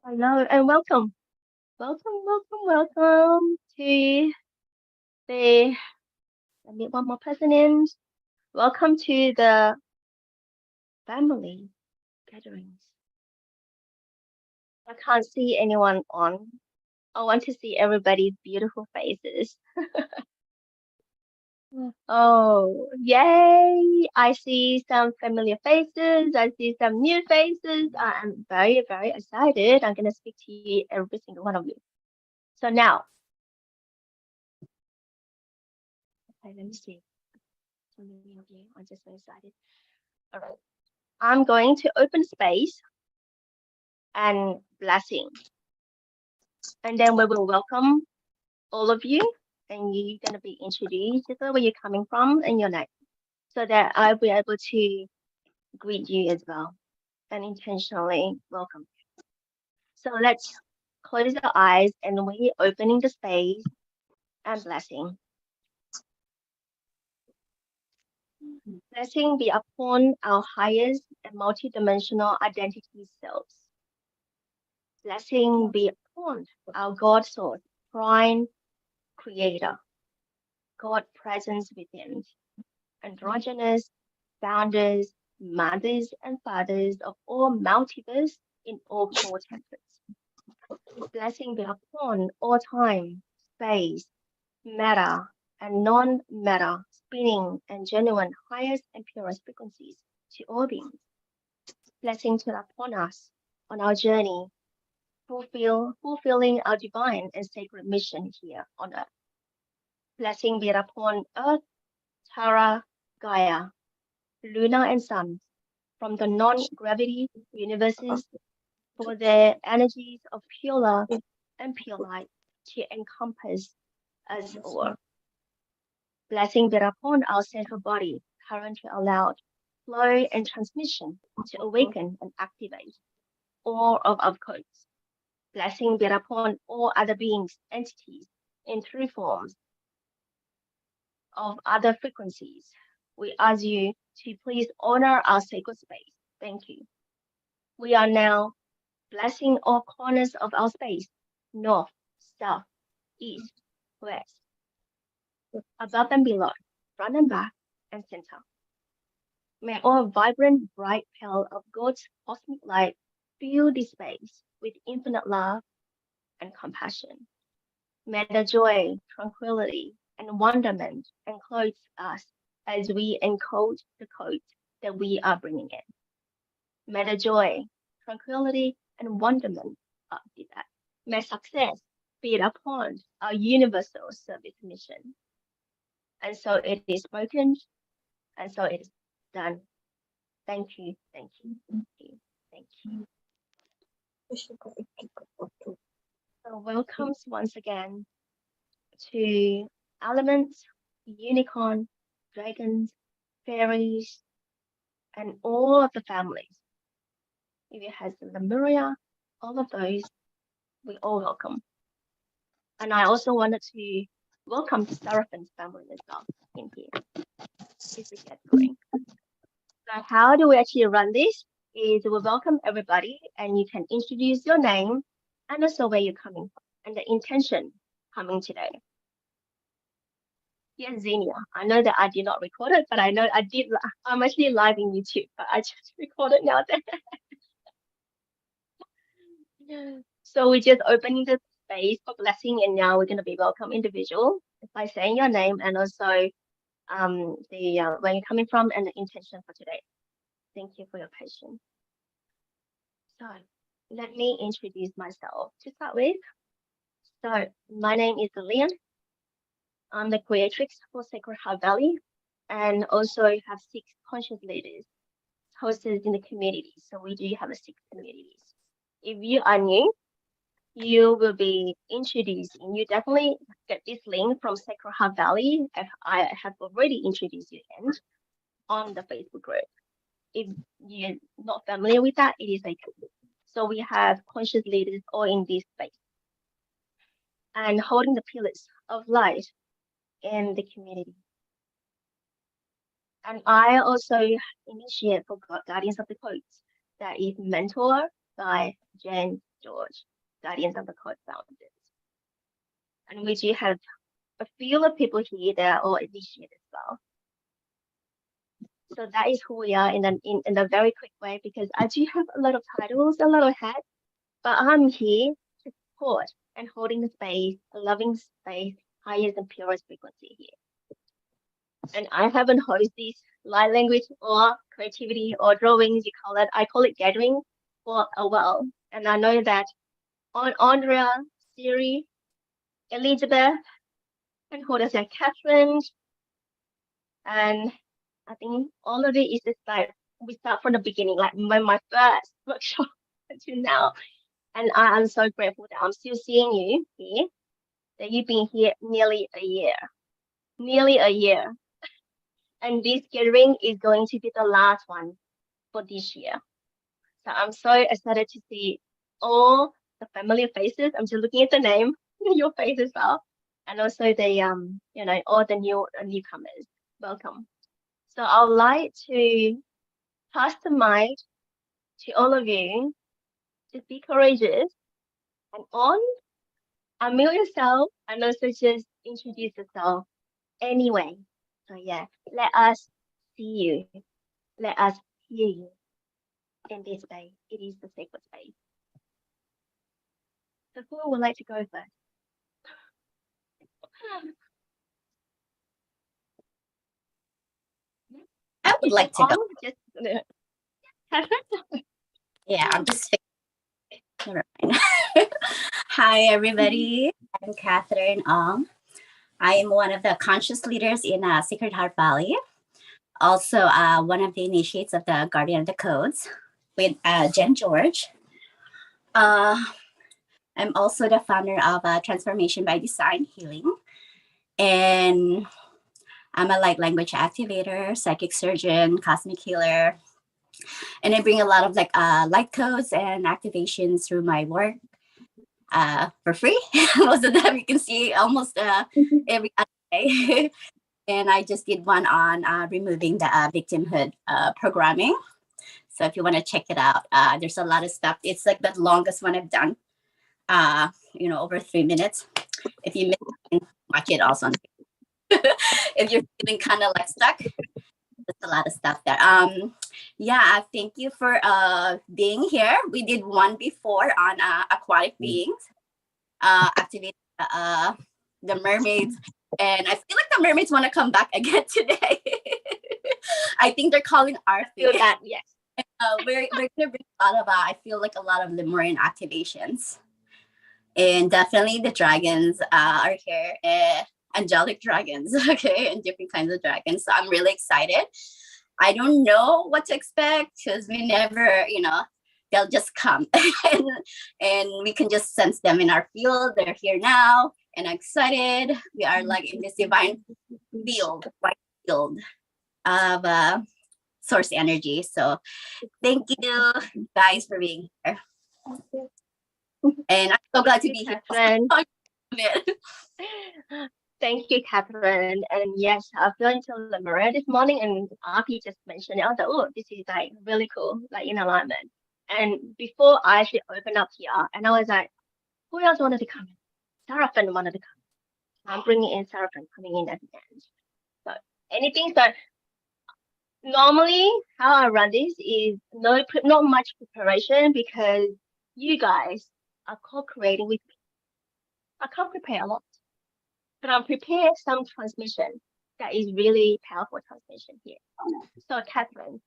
Hello and welcome. Welcome to the, let me one more person in. Welcome to the family gatherings. I can't see anyone on. I want to see everybody's beautiful faces. Oh, yay! I see some familiar faces. I see some new faces. I am very excited. I'm going to speak to you, every single one of you. So now, okay, let me see. So many of you. I'm just so excited. All right. I'm going to open space and blessing. And then we will welcome all of you. And you're going to be introduced, just where you're coming from and your name, so that I'll be able to greet you as well and intentionally welcome. So let's close our eyes and we're opening the space and blessing. Blessing be upon our highest and multidimensional identity selves. Blessing be upon our God source, prime creator, God presence within, androgynous founders, mothers, and fathers of all multiverse in all core templates. Blessing be upon all time, space, matter, and non-matter, spinning and genuine highest and purest frequencies to all beings. Blessing to upon us on our journey, fulfilling our divine and sacred mission here on earth. Blessing be upon Earth, Tara, Gaia, Luna, and Sun from the non-gravity universes for their energies of pure love and pure light to encompass us all. Blessing be upon our central body, currently allowed flow and transmission to awaken and activate all of our codes. Blessing be upon all other beings, entities, in true forms of other frequencies. We ask you to please honor our sacred space. Thank you. We are now blessing all corners of our space, north, south, east, west, above and below, front and back, and center. May all vibrant, bright pearl of God's cosmic light fill this space with infinite love and compassion. May the joy, tranquility, and wonderment enclose us as we encode the code that we are bringing in. May the joy, tranquility, and wonderment be that. May success be upon our universal service mission. And so it is spoken, and so it is done. Thank you, thank you, thank you, thank you. So welcomes once again to elements, unicorn, dragons, fairies, and all of the families. If it has the Lemuria, all of those, we all welcome. And I also wanted to welcome the Seraphims family as well in here, if we get going. So how do we actually run this? Is we welcome everybody and you can introduce your name and also where you're coming from and the intention coming today. Yes, Xenia, I know that I did not record it, but I know I did. I'm actually live in YouTube, but I just recorded now. So we're just opening the space for blessing, and now we're going to be welcome individual by saying your name and also the where you're coming from and the intention for today. Thank you for your patience. So let me introduce myself to start with. So my name is Lilian. I'm the creatrix for Sacred Heart Valley and also have 6 conscious leaders hosted in the community. So we do have 6 communities. If you are new, you will be introduced and you definitely get this link from Sacred Heart Valley. I have already introduced you in on the Facebook group. If you're not familiar with that, it is a group. So we have conscious leaders all in this space and holding the pillars of light in the community. And I also initiate for Guardians of the Codes, that is mentor by Jen George, Guardians of the Code founders. And we do have a few of people here that are all initiated as well. So that is who we are in a very quick way, because I do have a lot of titles, a lot of hats, but I'm here to support and holding the space, a loving space, highest and purest frequency here. And I haven't hosted this light language or creativity or drawings, you call it, I call it gathering, for a while. And I know that on Andrea, Siri, Elizabeth, and who does that, Catherine, and I think all of it is just like we start from the beginning, like my first workshop until now. And I am so grateful that I'm still seeing you here, that you've been here nearly a year. Nearly a year. And this gathering is going to be the last one for this year. So I'm so excited to see all the familiar faces. I'm just looking at the name, your face as well. And also the all the newcomers. Welcome. So I would like to pass the mic to all of you. Just be courageous and unmute yourself and also just introduce yourself anyway. So yeah, let us see you. Let us hear you in this space. It is the sacred space. So who would like to go first? I would like to go. Just Yeah, I'm just. Never mind. Hi, everybody. I'm Catherine. I am one of the conscious leaders in Sacred Heart Valley. Also, one of the initiates of the Guardian of the Codes with Jen George. I'm also the founder of Transformation by Design Healing. And I'm a light language activator, psychic surgeon, cosmic healer. And I bring a lot of light codes and activations through my work for free. Most of them you can see almost every other day. And I just did one on removing the victimhood programming. So if you want to check it out, there's a lot of stuff. It's like the longest one I've done, over 3 minutes. If you miss it, watch it also. If you're feeling kind of like stuck, there's a lot of stuff there. Thank you for being here. We did one before on aquatic beings, activating the mermaids, and I feel like the mermaids want to come back again today. I think they're calling Arthur. Yes. We're gonna bring a lot of I feel like a lot of Lemurian activations, and definitely the dragons are here. Angelic dragons, okay, and different kinds of dragons. So I'm really excited. I don't know what to expect because we never, they'll just come and we can just sense them in our field. They're here now, and I'm excited. We are like in this divine field, white field of source energy. So thank you guys for being here. And I'm so glad to be Catherine. Here. Thank you, Catherine. And yes, I flew into Lemuria this morning, and RP just mentioned it. I was like, oh, this is like really cool, like in alignment. And before I actually opened up here, and I was like, who else wanted to come in? Seraphim wanted to come. I'm bringing in Seraphim coming in at the end. So anything that normally how I run this is not much preparation because you guys are co-creating with me. I can't prepare a lot. But I'm prepared some transmission that is really powerful transmission here. So Catherine.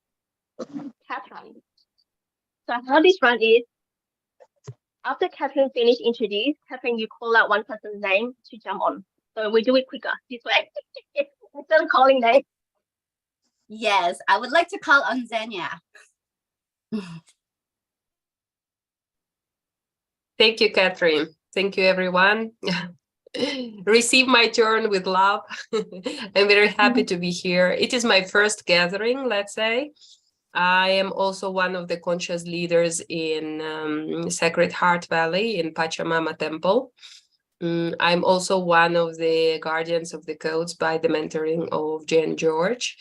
So how this run is, after Catherine finished introduce, Catherine, you call out one person's name to jump on. So we do it quicker this way. Instead of calling names. Yes, I would like to call on Xenia. Thank you, Catherine. Thank you, everyone. Receive my turn with love. I'm very happy to be here. It is my first gathering, let's say. I am also one of the conscious leaders in Sacred Heart Valley in Pachamama Temple. I'm also one of the guardians of the codes by the mentoring of Jen George.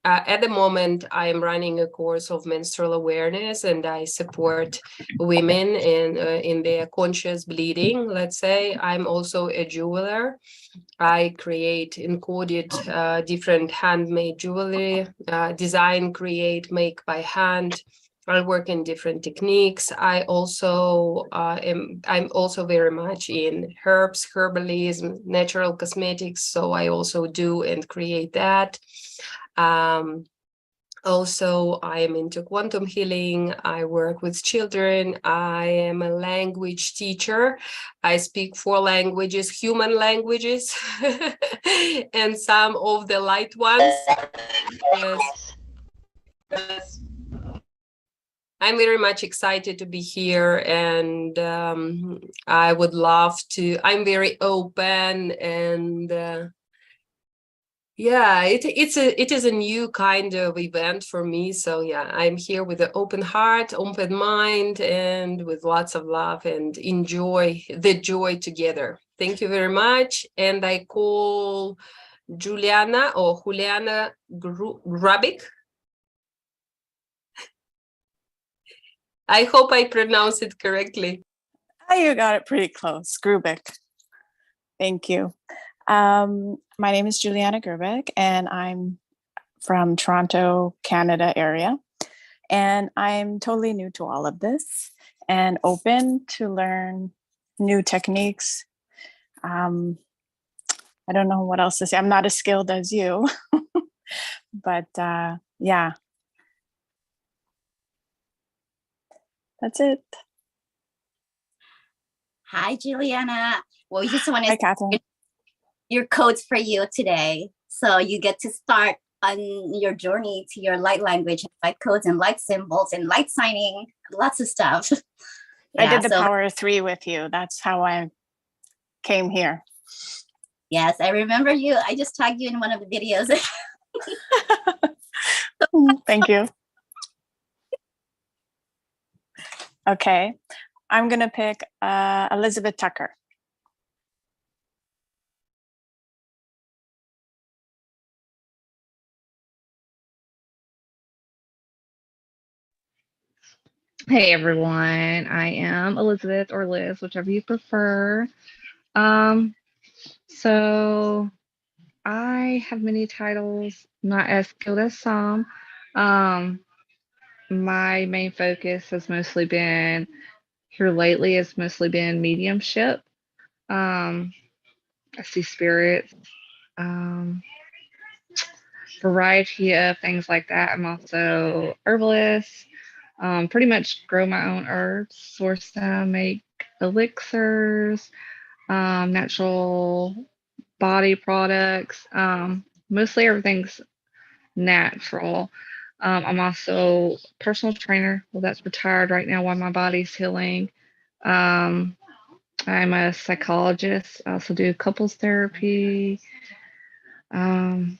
at the moment, I am running a course of menstrual awareness, and I support women in their conscious bleeding. Let's say I'm also a jeweler. I create encoded different handmade jewelry, design, create, make by hand. I work in different techniques. I'm also very much in herbs, herbalism, natural cosmetics. So I also do and create that. Also, I am into quantum healing. I work with children. I am a language teacher. I speak 4 languages, human languages, and some of the light ones. Yes. I'm very much excited to be here, and I would love to. I'm very open, and yeah, it is a new kind of event for me. So yeah, I'm here with an open heart, open mind, and with lots of love, and enjoy the joy together. Thank you very much. And I call Juliana Grabik. I hope I pronounce it correctly. Oh, you got it pretty close. Grubik. Thank you. My name is Juliana Grubik, and I'm from Toronto, Canada area. And I'm totally new to all of this and open to learn new techniques. I don't know what else to say. I'm not as skilled as you, but yeah, that's it. Hi, Juliana. Well, we just want Hi, to Catherine. your codes for you today. So you get to start on your journey to your light language, light codes and light symbols and light signing, lots of stuff. I did the power of 3 with you. That's how I came here. Yes, I remember you. I just tagged you in one of the videos. Thank you. Okay, I'm gonna pick Elizabeth Tucker. Hey everyone, I am Elizabeth or Liz, whichever you prefer. So I have many titles, not as skilled as some. My main focus has mostly been here lately has mostly been mediumship. I see spirits, variety of things like that. I'm also herbalist. Pretty much grow my own herbs, source them, make elixirs, natural body products. Mostly everything's natural. I'm also a personal trainer. Well, that's retired right now while my body's healing. I'm a psychologist. I also do couples therapy. Um,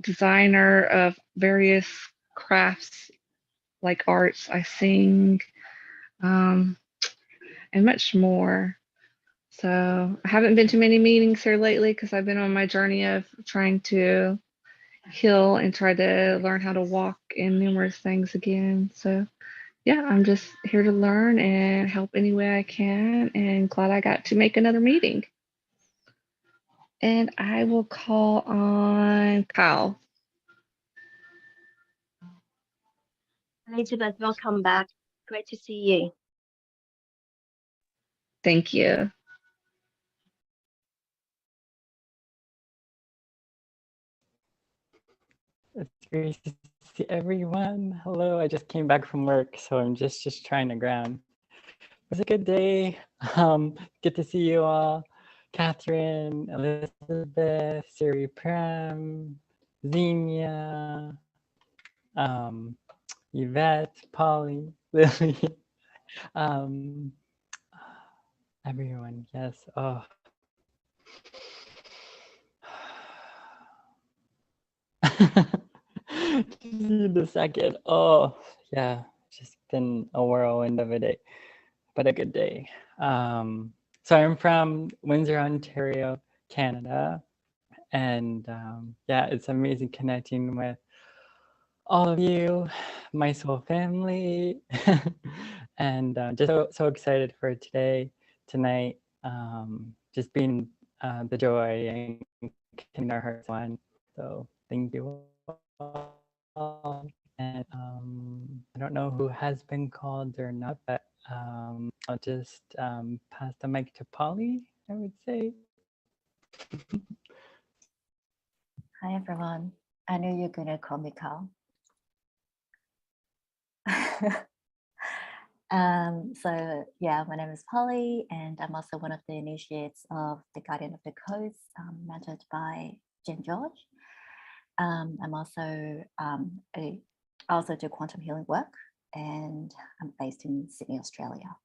Designer of various crafts like arts. I sing, and much more. So I haven't been to many meetings here lately because I've been on my journey of trying to heal and try to learn how to walk in numerous things again. So yeah, I'm just here to learn and help any way I can, and glad I got to make another meeting. And I will call on Kyle. Elizabeth, welcome back. Great to see you. Thank you. It's great to see everyone. Hello, I just came back from work, so I'm just trying to ground. It was a good day. Good to see you all. Catherine, Elizabeth, Siri Prem, Xenia, Yvette, Polly, Lily, everyone, yes. Oh. Just need a second. Oh, yeah, just been a whirlwind of a day, but a good day. So I'm from Windsor, Ontario, Canada, And yeah, it's amazing connecting with all of you, my soul family, and just so excited for today, tonight, just being the joy and keeping our hearts one. So thank you all. And I don't know who has been called or not, but I'll just pass the mic to Polly, I would say. Hi, everyone. I knew you're going to call me Carl. So yeah, my name is Polly, and I'm also one of the initiates of the Guardian of the Coast, mentored by Jen George. I'm also I also do quantum healing work, and I'm based in Sydney, Australia.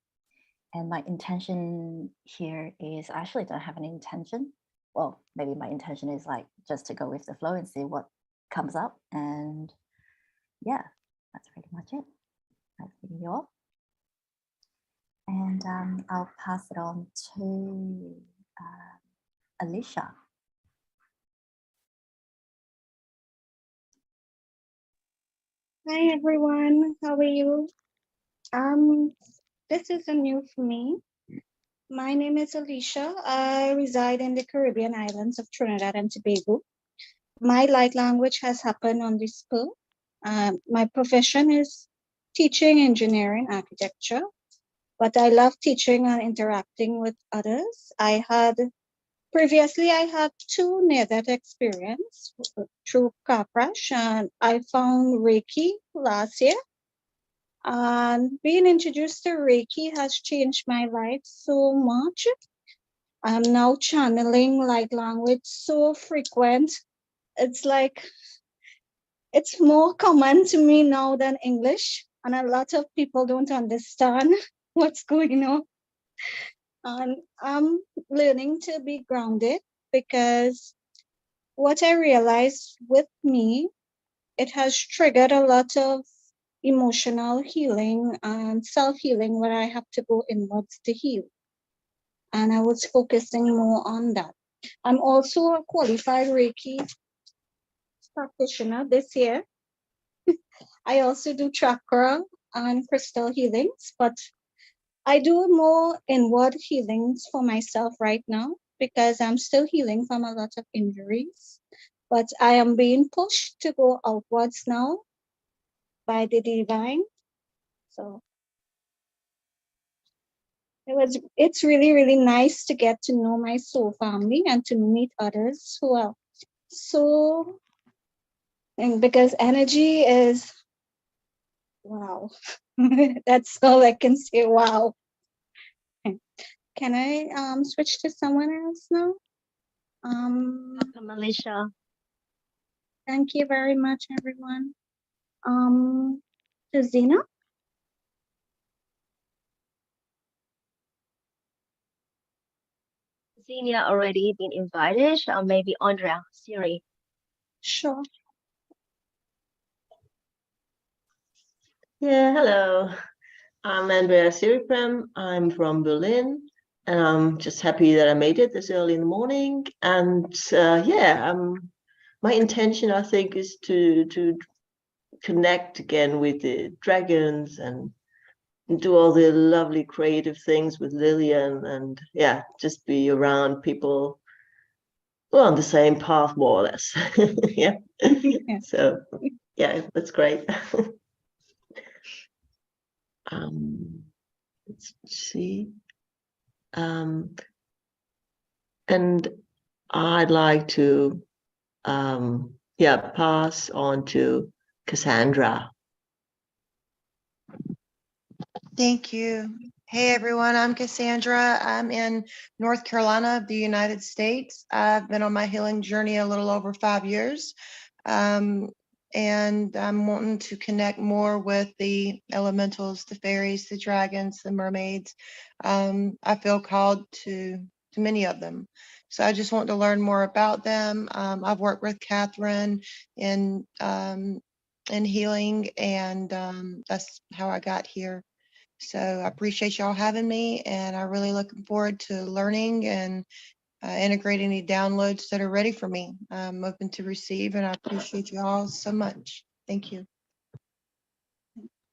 And my intention here is I actually don't have an intention. Well, maybe my intention is like just to go with the flow and see what comes up. And yeah, that's pretty much it. Nice meeting you all. And I'll pass it on to Alicia. Hi everyone, how are you? This is new for me. My name is Alicia. I reside in the Caribbean islands of Trinidad and Tobago. My light language has happened on this spur. My profession is teaching engineering architecture, but I love teaching and interacting with others. Previously I had 2 near-death experience through car crash, and I found Reiki last year. And being introduced to Reiki has changed my life so much. I'm now channeling light language so frequent. It's like, it's more common to me now than English. And a lot of people don't understand what's going on. And I'm learning to be grounded, because what I realized with me, it has triggered a lot of emotional healing and self-healing where I have to go inwards to heal. And I was focusing more on that. I'm also a qualified Reiki practitioner this year. I also do chakra and crystal healings, but I do more inward healings for myself right now because I'm still healing from a lot of injuries. But I am being pushed to go outwards now by the divine. So it's really, really nice to get to know my soul family and to meet others who are so, and because energy is wow. That's all I can say. Wow. Can I switch to someone else now? Welcome, Alicia. Thank you very much, everyone. To Zena. Xenia already been invited, or maybe Andrea, Siri. Sure. Yeah, hello. I'm Andrea Siriprem. I'm from Berlin, and I'm just happy that I made it this early in the morning. And yeah, my intention, I think, is to connect again with the dragons and do all the lovely creative things with Lillian, and yeah, just be around people who are on the same path, more or less. Yeah. So yeah, that's great. Let's see. And I'd like to pass on to Cassandra. Thank you. Hey everyone, I'm Cassandra. I'm in North Carolina, the United States. I've been on my healing journey a little over 5 years. And I'm wanting to connect more with the elementals, the fairies, the dragons, the mermaids. I feel called to many of them. So I just want to learn more about them. I've worked with Catherine in healing, and that's how I got here. So I appreciate y'all having me, and I'm really looking forward to learning and integrate any downloads that are ready for me. I'm open to receive, and I appreciate you all so much. Thank you.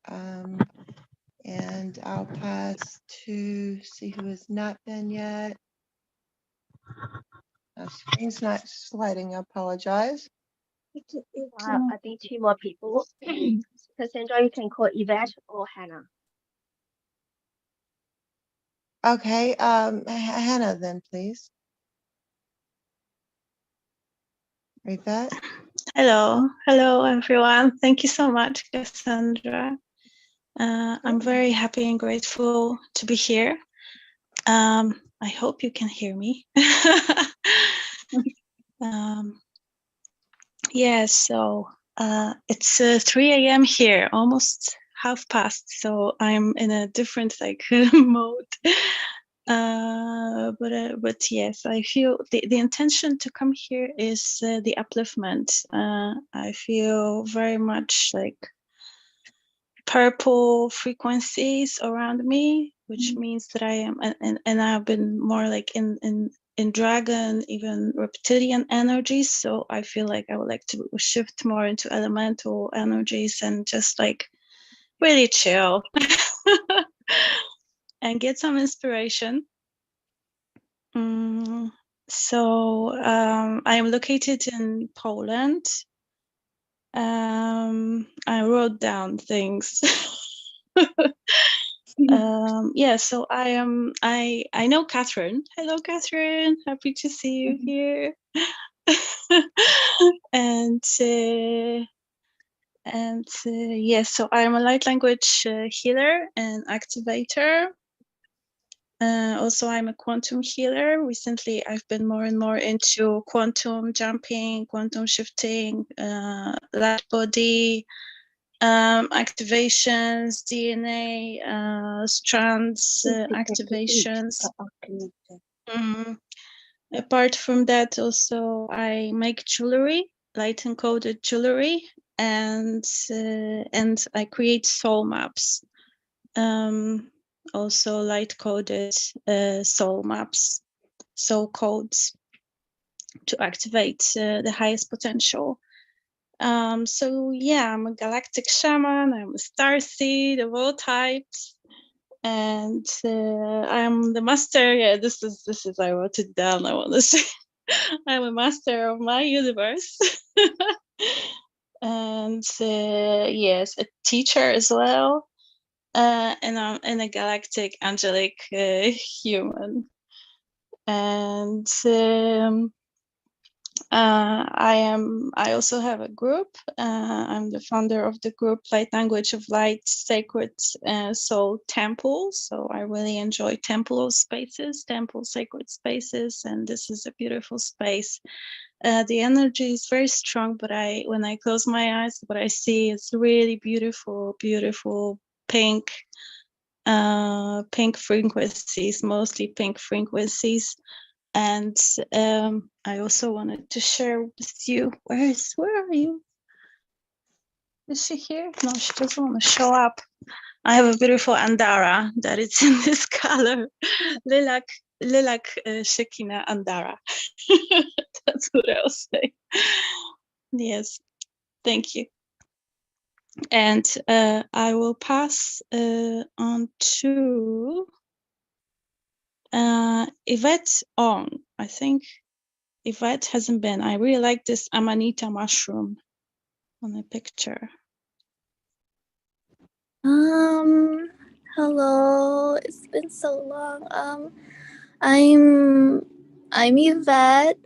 And I'll pass to see who has not been yet. My screen's not sliding. I apologize. I think two more people. Cassandra, you can call Yvette or Hannah. Okay, Hannah, then please. Yvette. Hello, everyone. Thank you so much, Cassandra. I'm very happy and grateful to be here. I hope you can hear me. Yeah, so it's 3 a.m. here, almost half past. So I'm in a different mode. But yes, I feel the intention to come here is the upliftment. I feel very much like purple frequencies around me, which means that I am, and I've been more like in dragon, even reptilian energies. So I feel like I would like to shift more into elemental energies and just like really chill and get some inspiration. So I am located in Poland. I wrote down things. Yeah, so I know Catherine. Hello, Catherine. Happy to see you here. and yes, so I'm a light language healer and activator. Also, I'm a quantum healer. Recently, I've been more and more into quantum jumping, quantum shifting, light body, activations, DNA, strands, activations. Apart from that, also, I make jewelry, light encoded jewelry, and I create soul maps. Also light coded soul maps, soul codes to activate the highest potential. So yeah, I'm a galactic shaman, I'm a starseed of all types, and I'm the master. Yeah, this is I wrote it down. I want to say I'm a master of my universe. And yes, a teacher as well. And I'm a galactic angelic human. And I also have a group. I'm the founder of the group Light Language of Light Sacred Soul Temple. So I really enjoy temple spaces, temple sacred spaces, and this is a beautiful space. The energy is very strong, but when I close my eyes, what I see is really beautiful, beautiful pink frequencies, mostly pink frequencies. And I also wanted to share with you, where are you? Is she here? No, she doesn't want to show up. I have a beautiful Andara that is in this color, lilac Shekinah Andara. That's what I'll say. Yes, thank you. And I will pass on to Yvette on. I think Yvette hasn't been. I really like this Amanita mushroom on the picture. Hello. It's been so long. I'm Yvette.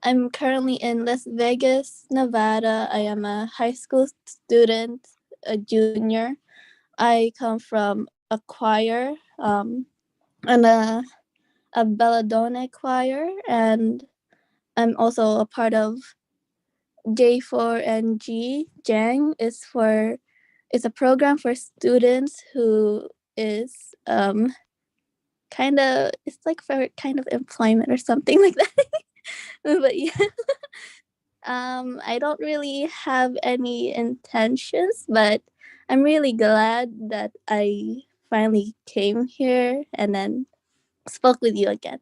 I'm currently in Las Vegas, Nevada. I am a high school student, a junior. I come from a choir, and a belladonna choir, and I'm also a part of J4NG. Jang is it's a program for students who is kind of, it's like for kind of employment or something like that. But yeah. I don't really have any intentions, but I'm really glad that I finally came here, and then spoke with you again.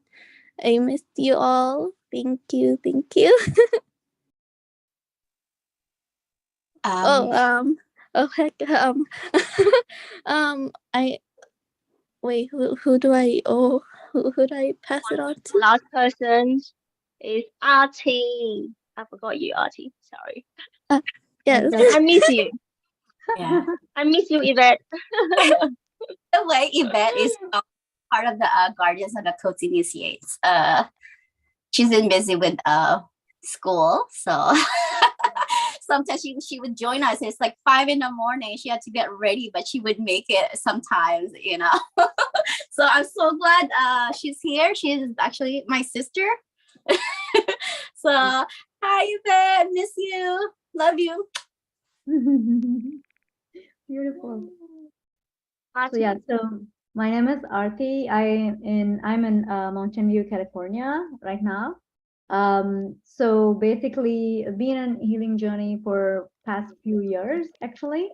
I missed you all. Thank you. Thank you. Oh heck. I wait. Who do I owe? Who do I pass it on to? Last person is Artie. I forgot you, Artie. Sorry. Yes. I miss you. Yeah. I miss you, Yvette. The way Yvette is part of the Guardians of the Codes Initiates. She's been busy with school, so sometimes she would join us. It's like 5 in the morning. She had to get ready, but she would make it sometimes, you know. So I'm so glad she's here. She's actually my sister. So hi Yvette, miss you, love you. Beautiful. Artie. So yeah, so my name is Aarti. I'm in Mountain View, California right now. So basically been on healing journey for past few years actually.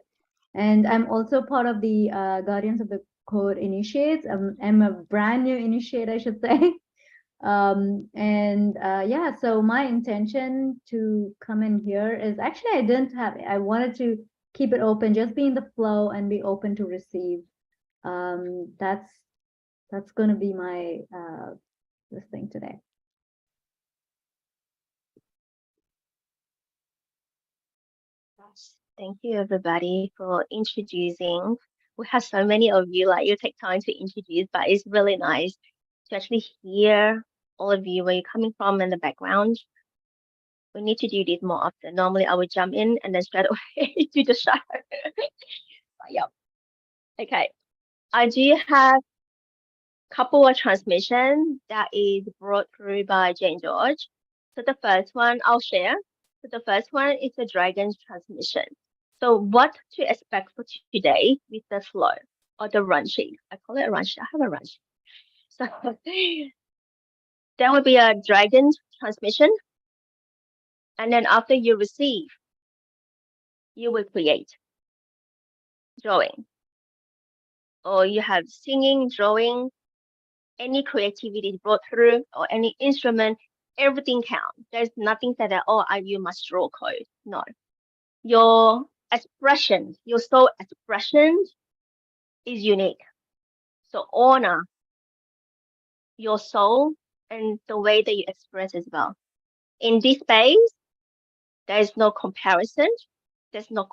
And I'm also part of the Guardians of the Code Initiates. I'm a brand new initiate, I should say. Yeah, so my intention to come in here is actually I wanted to keep it open, just be in the flow and be open to receive. That's going to be my this thing today. Thank you, everybody, for introducing. We have so many of you, like you take time to introduce, but it's really nice to actually hear all of you where you're coming from in the background. We need to do this more often. Normally, I would jump in and then straight away do the show. But yeah. Okay. I do have a couple of transmissions that is brought through by Jane George. So the first one I'll share. So the first one is the dragon's transmission. So what to expect for today with the flow or the run sheet. I call it a run sheet. I have a run sheet. So there will be a dragon's transmission. And then after you receive, you will create drawing. Or you have singing, drawing, any creativity brought through or any instrument, everything counts. There's nothing that, you must draw code. No. Your expression, your soul expression is unique. So honor your soul and the way that you express as well. In this space, there is no comparison. There's no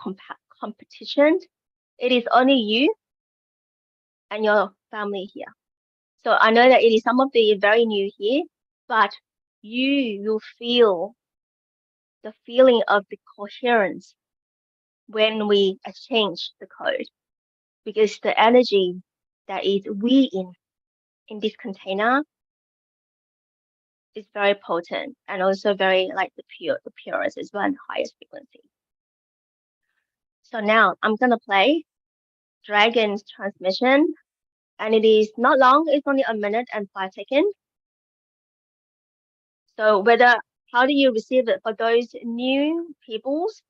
competition. It is only you and your family here. So I know that it is some of the very new here, but you will feel the feeling of the coherence when we exchange the code, because the energy that is we in this container is very potent and also very like the purest as well and highest frequency. So now I'm gonna play Dragon's transmission, and it is not long, it's only 1 minute and 5 seconds. So how do you receive it? For those new peoples,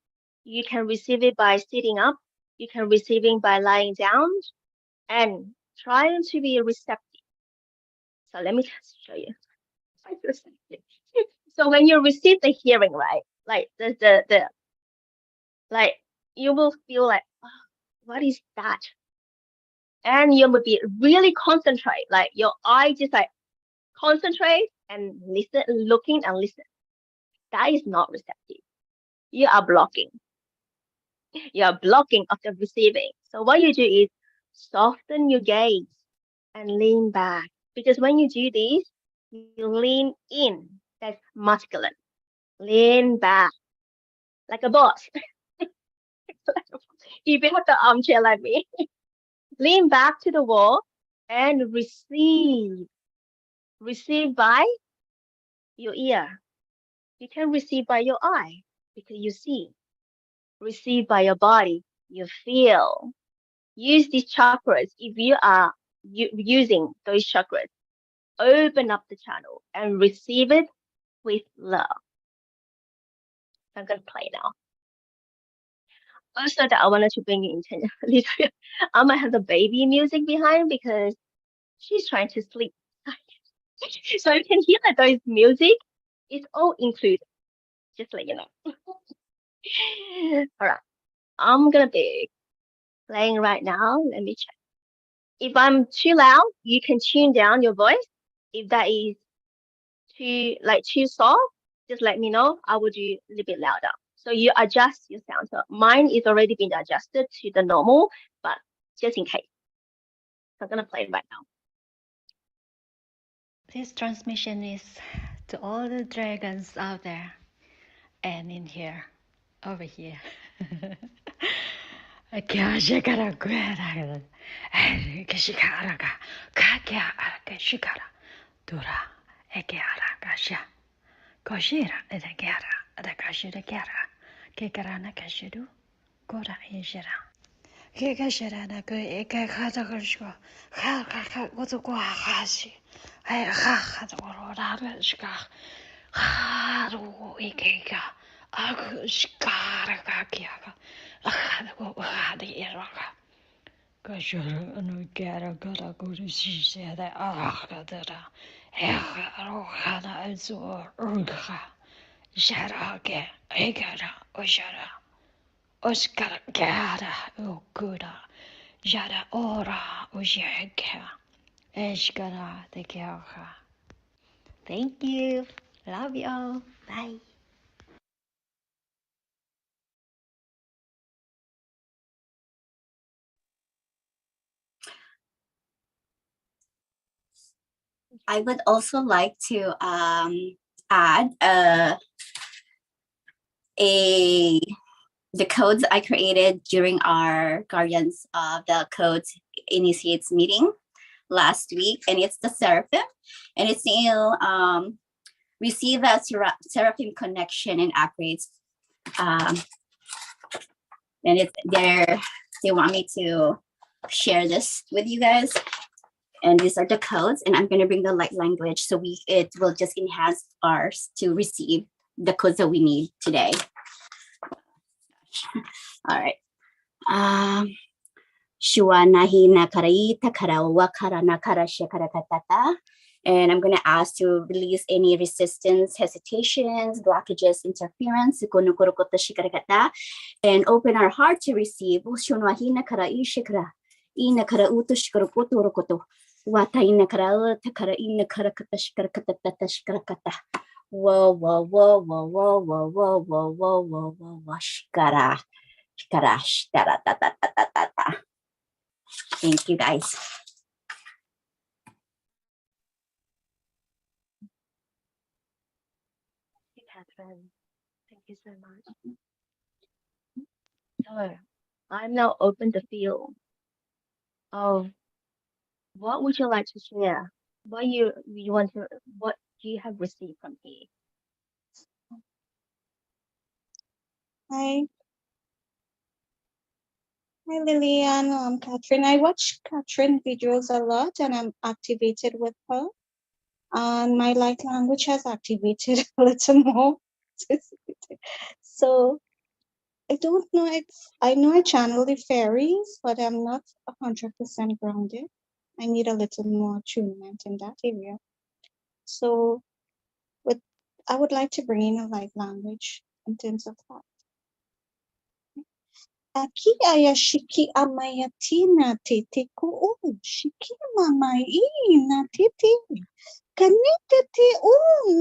you can receive it by sitting up, you can receive it by lying down, and trying to be receptive. So let me just show you. So when you receive the hearing, right, like the like you will feel like, oh, what is that? And you will be really concentrate, like your eye just like concentrate and listen, looking and listen. That is not receptive. You are blocking. You are blocking of the receiving. So what you do is soften your gaze and lean back. Because when you do this, you lean in. That's masculine. Lean back like a boss. If you have the armchair like me, lean back to the wall and receive. Receive by your ear. You can receive by your eye because you see. Receive by your body. You feel. Use these chakras if you are using those chakras. Open up the channel and receive it with love. I'm going to play now. Also, that I wanted to bring you intention a little bit. I might have the baby music behind because she's trying to sleep. So you can hear that those music is all included. Just let you know. All right. I'm gonna be playing right now. Let me check. If I'm too loud, you can tune down your voice. If that is too soft, just let me know. I will do a little bit louder. So you adjust your sound. So mine is already been adjusted to the normal, but just in case. So I'm gonna play it right now. This transmission is to all the dragons out there and in here, over here. Shikara Greta, Kishikaraga, Kakia Araka Shikara, Dura, Ekiara Gasha, Koshira, Edagara, Adakashira Gara, Kekarana Kashidu, Gora Ishira. Kekashirana, Ekakatashko, Kaka, what's a guahashi? I had a shka, Haru Ikeka, Akushkarakakiaka, Ahadu Iraka. Kashara and Gara Gara go to see that Ahadara, Rohana and so Urga, Sharake, Egara, Oshara. Oscar Gara, O Gura, Jada Ora, Ujeka, Eshkara, the Kyaha. Thank you. Love you all. Bye. I would also like to add the codes I created during our Guardians of the Codes Initiates meeting last week, and it's the Seraphim, and it's receive a Seraphim connection and upgrades, and they want me to share this with you guys. And these are the codes, and I'm going to bring the light language so it will just enhance ours to receive the codes that we need today. All right. Shuanahi nakarai takara wakara nakara shakarakatata. And I'm going to ask to release any resistance, hesitations, blockages, interference, and open our heart to receive. Shuanahi nakarai shakara. Inakara uto shikarokoto. Wata inakara takara inakara katashikarakatata shikarakata. Whoa, whoa, whoa, whoa, whoa, whoa, whoa, whoa, whoa, whoa, whoa, whoa, shikara. Shikara, shikara, ta, ta, ta, ta, ta, ta. Thank you, guys. Thank you, Catherine. Thank you so much. So I'm now open the field of what would you like to share? What you want to what you have received from here? Hi. Hi, Lillian. I'm Catherine. I watch Catherine videos a lot and I'm activated with her. And my light language has activated a little more. So I don't know if I know I channel the fairies, but I'm not 100% grounded. I need a little more attunement in that area. So with I would like to bring in a light language in terms of that. Aki aya shiki amayati na tete ko shiki mamai na tete kanitete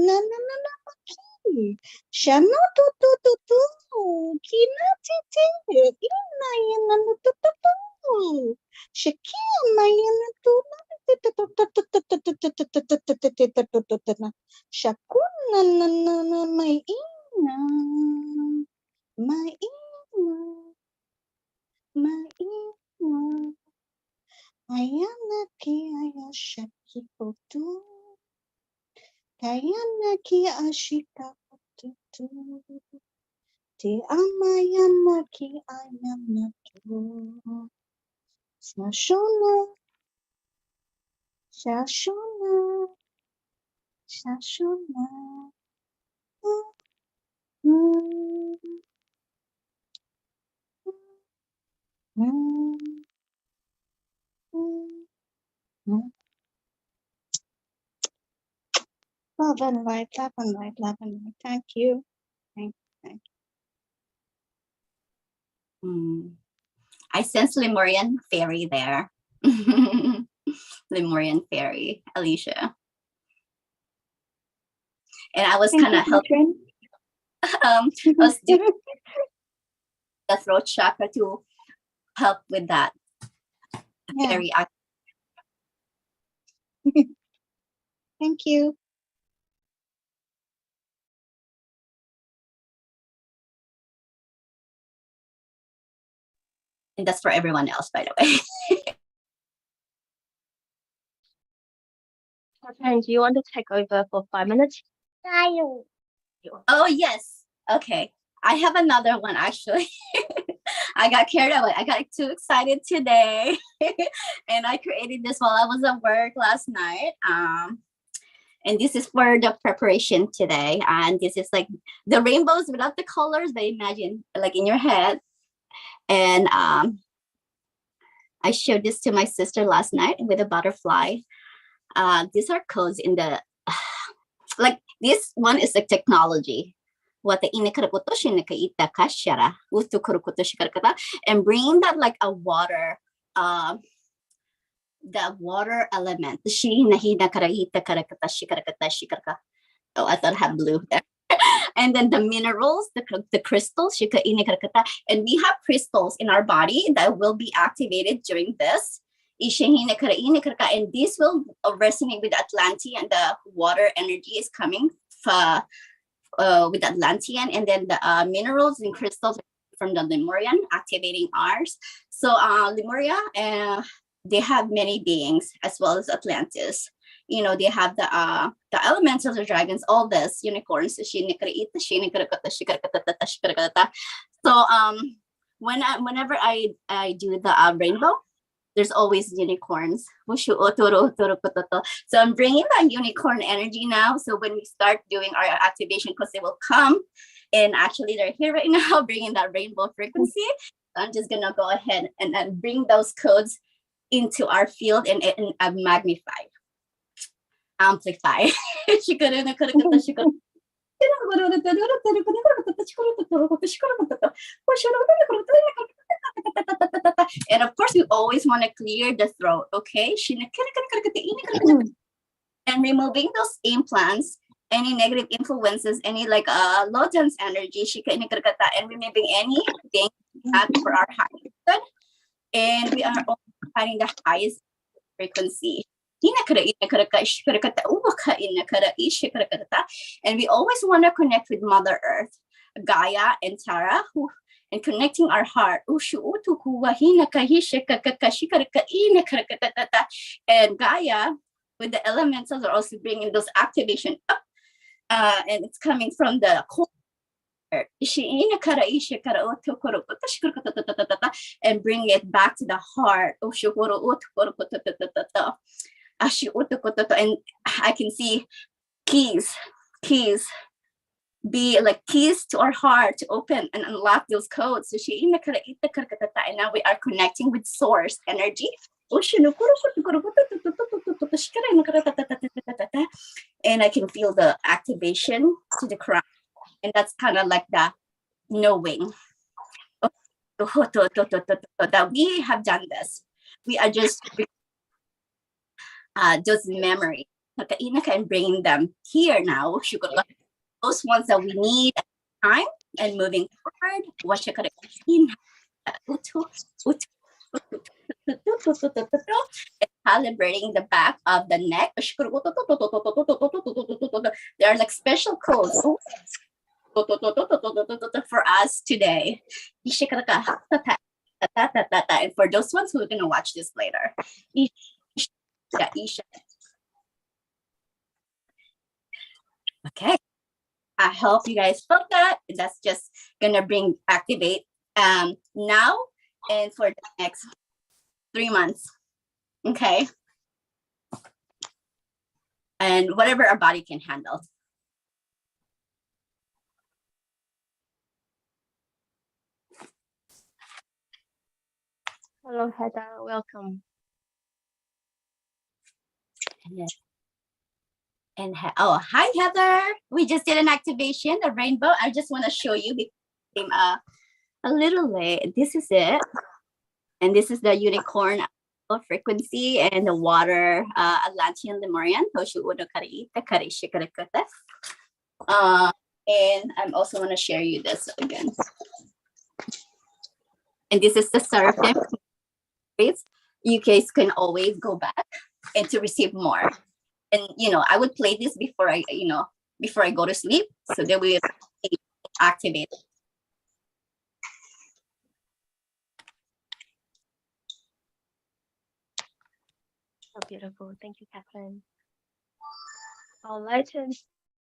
na na na na maki shano to kina tete ina yana no to shiki amayana to shakuna na mai ina mai ina Maina, ayana ki ayashaki potu, kayana ki ashika potu, te amayana ki ayana tu, shashona, shashona, shashona, mm, mm, mm, mm. Love and light, love and light, love and light. Thank you. Thank I sense Lemurian fairy there. Lemurian fairy, Alicia. And I was kind of helping. I was doing the throat chakra to help with that. Fairy. Thank you. And that's for everyone else, by the way. Catherine, do you want to take over for 5 minutes? Oh, yes. Okay. I have another one, actually. I got carried away. I got too excited today. And I created this while I was at work last night. And this is for the preparation today. And this is like the rainbows without the colors, but imagine like in your head. And I showed this to my sister last night with a butterfly. These are codes in the, like this one is a technology. And bringing that like a water, the water element. Oh, I thought I had blue there. And then the minerals, the crystals, and we have crystals in our body that will be activated during this. And this will resonate with Atlantean, and the water energy is coming with Atlantean, and then the minerals and crystals from the Lemurian activating ours. So Lemuria, they have many beings as well as Atlantis. You know, they have the elementals, the dragons, all this, unicorns. So whenever I do the rainbow, there's always unicorns. So I'm bringing that unicorn energy now. So when we start doing our activation, because they will come, and actually they're here right now, bringing that rainbow frequency. I'm just gonna go ahead and bring those codes into our field and magnify, amplify. And of course, we always want to clear the throat, okay? And removing those implants, any negative influences, any like low dense energy, and removing anything bad for our high. And we are also finding the highest frequency. And we always want to connect with Mother Earth, Gaia, and Tara, and connecting our heart. And Gaia, with the elementals, are also bringing those activation up, and it's coming from the core. And bring it back to the heart. And I can see keys be like keys to our heart to open and unlock those codes. And now we are connecting with source energy. And I can feel the activation to the crown. And that's kind of like the knowing that we have done this. We are just those memories and bringing them here now. Those ones that we need at the time and moving forward. And calibrating the back of the neck. There are like special codes for us today. And for those ones who are going to watch this later. Okay. I hope you guys felt that. That's just going to activate now and for the next 3 months. Okay. And whatever our body can handle. Hello, Heather. Welcome. And oh, hi Heather. We just did an activation, the rainbow. I just want to show you became a little late. This is it. And this is the unicorn frequency and the water Atlantean Lemurian. And I'm also want to share you this again. And this is the seraphim. You guys can always go back and to receive more. And I would play this before I go to sleep, so that we activate. So beautiful. Thank you, Catherine. I would like to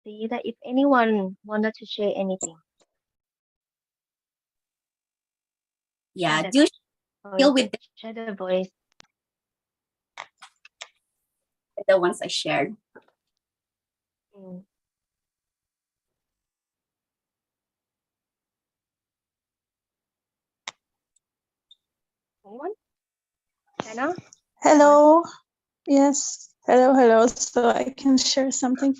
see that if anyone wanted to share anything. Yeah, Share do deal with share the voice. the ones I shared. Anyone? Jenna? Hello. Yes. Hello. So I can share something.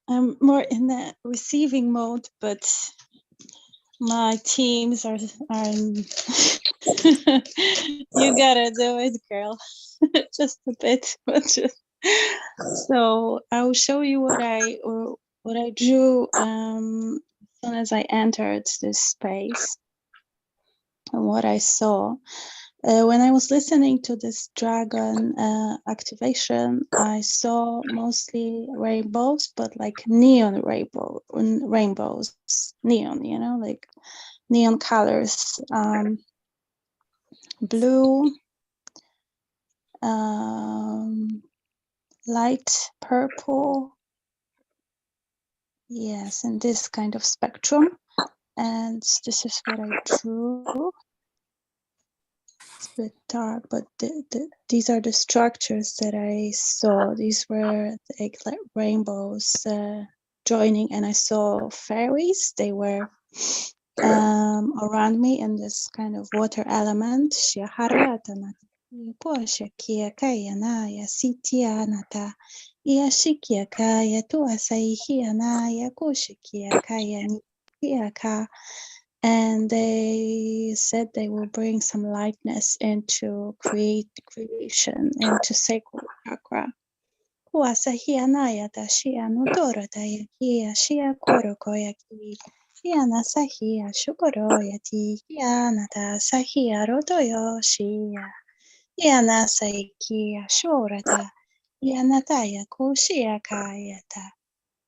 I'm more in the receiving mode, but my teams are in you gotta do it, girl. Just a bit, but just so I will show you what I drew as soon as I entered this space and what I saw. When I was listening to this dragon activation, I saw mostly rainbows, but like neon rainbows, neon, like neon colors, blue, light purple, yes, and this kind of spectrum. And this is what I drew. It's a bit dark, but these are the structures that I saw. These were like rainbows joining, and I saw fairies. They were around me in this kind of water element. And they said they will bring some lightness into creation, into sacred chakra.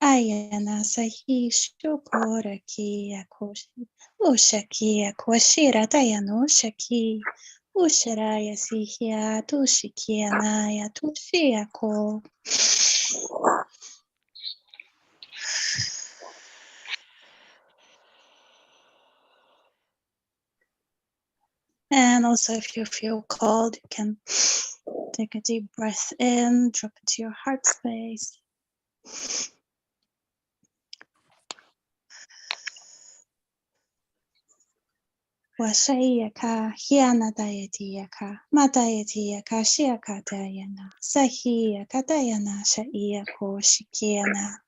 Ayana sahi shukura kia koshi ushakia kwashira tayano shaki usharaya sihia tushikia naya tushiako. And also, if you feel cold, you can take a deep breath in, drop into your heart space. Washayaka, Hiana Dayatiaka, Matayatiaka, Shiaka Dayana, Sahiaka Dayana, Shaiako, Shikiana.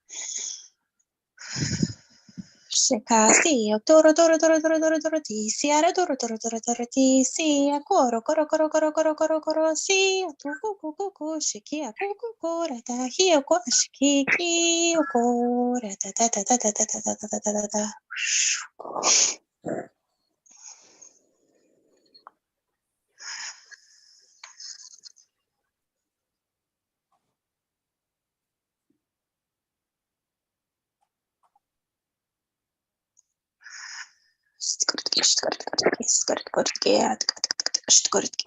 Shekasi, Toro Toro Toro Toro Toro Toro Ti, Siara Toro Toro Toro Toro Ti, Sia Coro Coro Coro Coro Coro Coro Coro, Sia Tuku Kuku, Shikia Kuku Korata, Hioko Shiki, Korata, da da da da da da da da da da.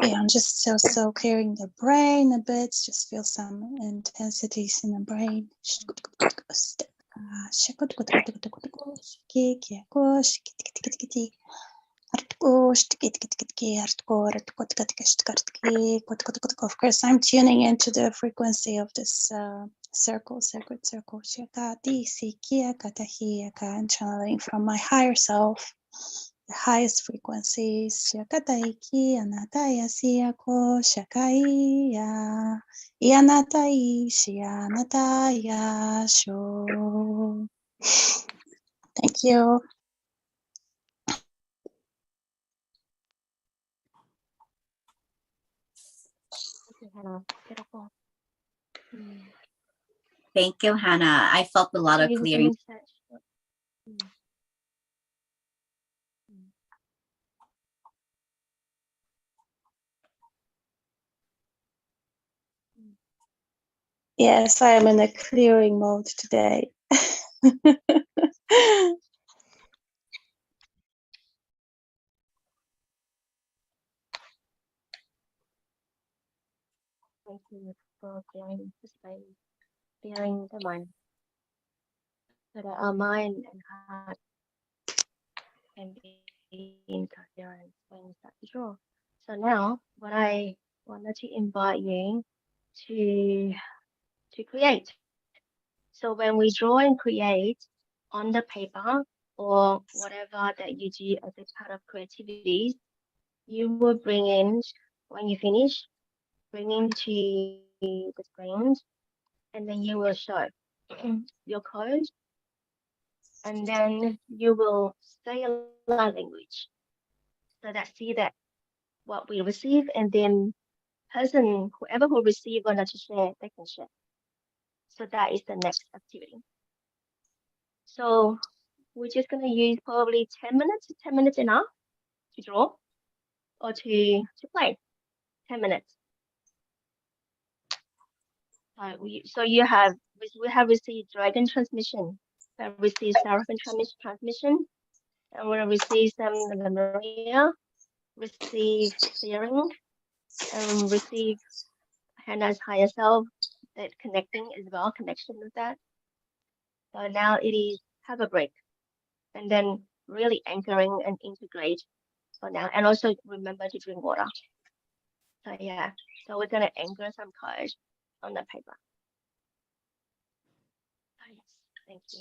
I'm just so clearing the brain a bit. Just feel some intensities in the brain. Of course, I'm tuning into the frequency of this circle, sacred circle, and channeling from my higher self, the highest frequencies. Shakataiki anataya siako shakaiya. Ianatai shianataya sho. Thank you. Thank you, Hannah. Beautiful. Thank you, Hannah. I felt a lot So of you were clearing. gonna say, mm, mm. Yes, I am in a clearing mode today. Thank you for clearing the space, clearing the mind, so that our mind and heart can be in coherence when we start to draw. So now, what I wanted to invite you to create. So when we draw and create on the paper or whatever that you do as a part of creativities, you will bring in, when you finish, bring into the screen, and then you will show your code, and then you will say a live language so that see that what we receive, and then whoever who receive wanted to share, they can share. So that is the next activity. So we're just gonna use probably 10 minutes. 10 minutes enough to draw or to play. 10 minutes. So we have received Dragon transmission, we have received Seraphim transmission, and we receive some Lemuria, receive Searing, and receive Hannah's higher self, that connecting as well, connection with that. So now it is have a break, and then really anchoring and integrate for now, and also remember to drink water. So yeah, so we're gonna anchor some cards on the paper. Oh, yes, thank you.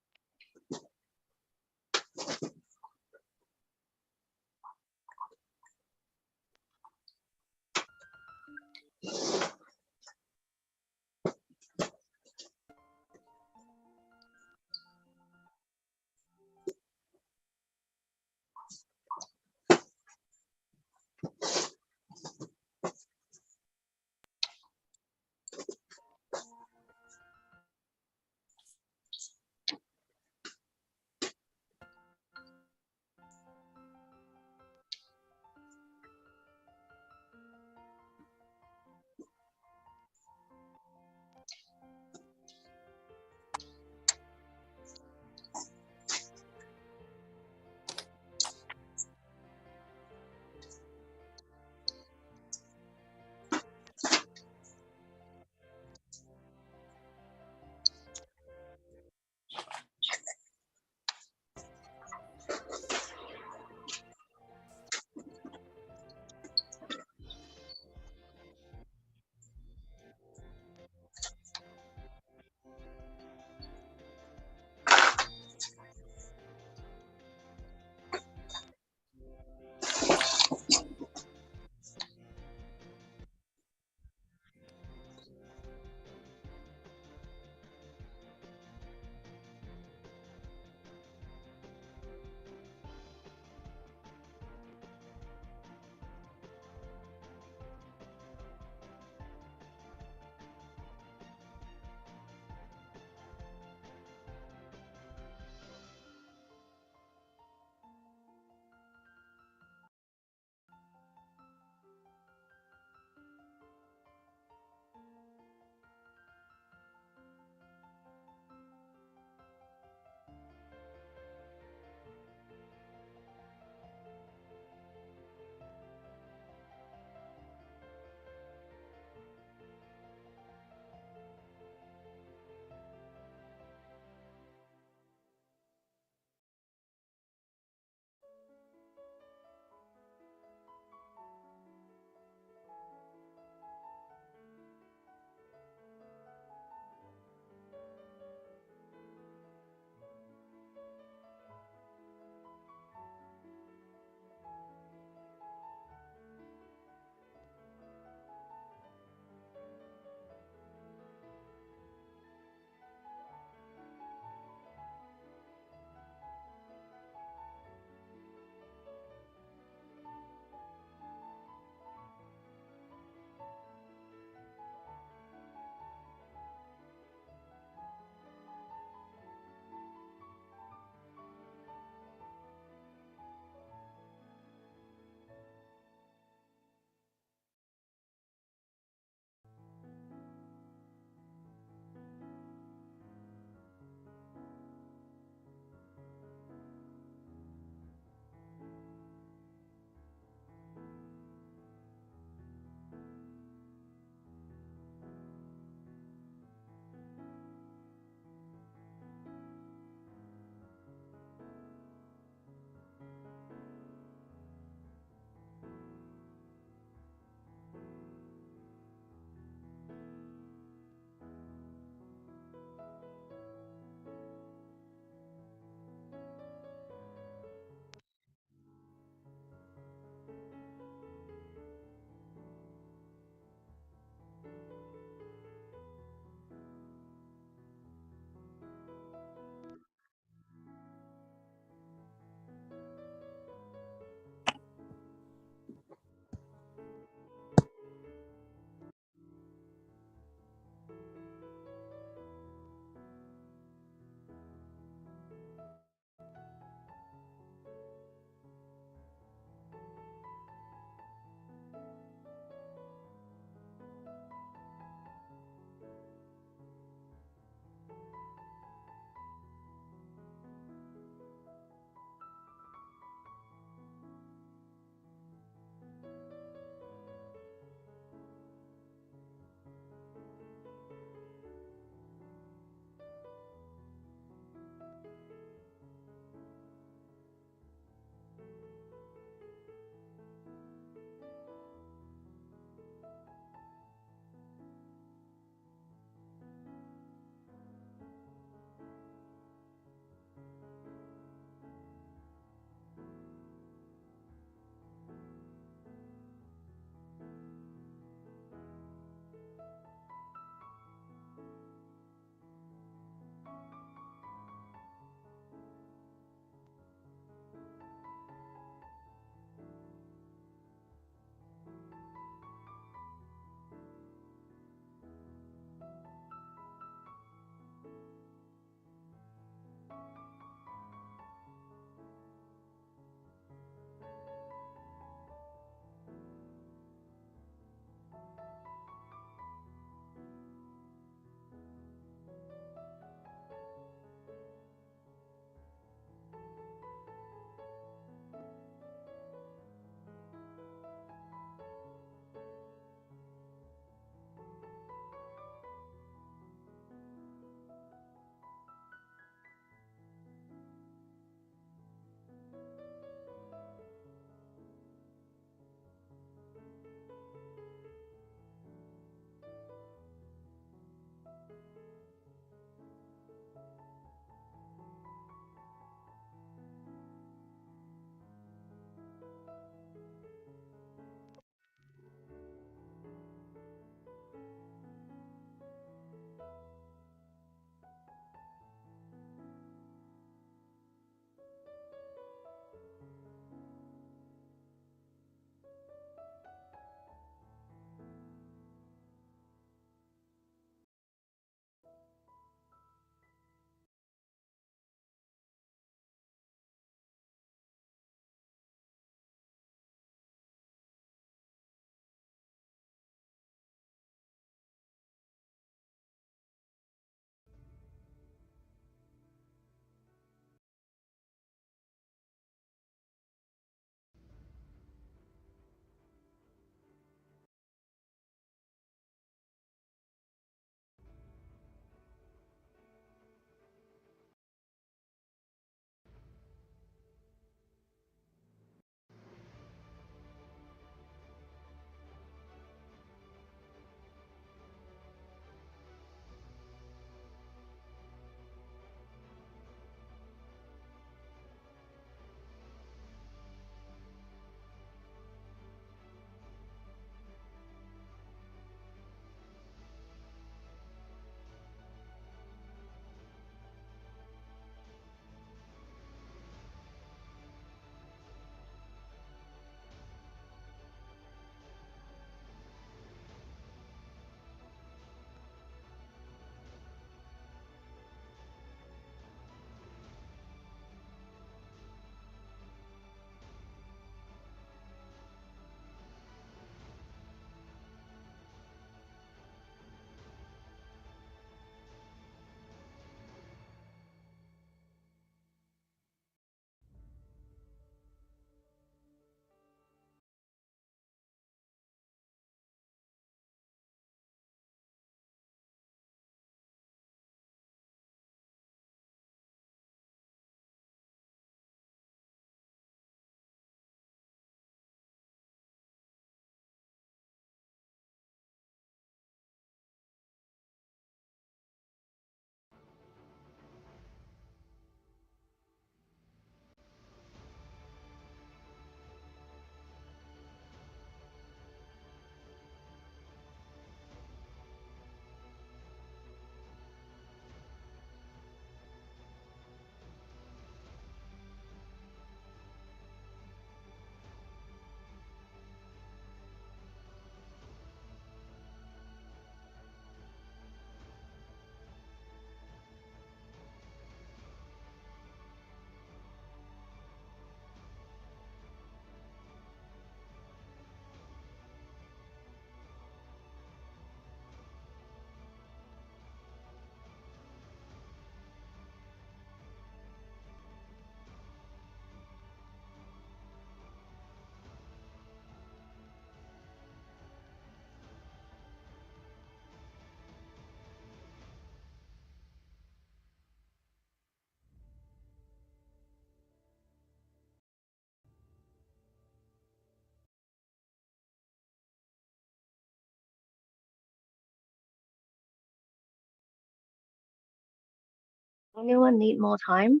Anyone need more time?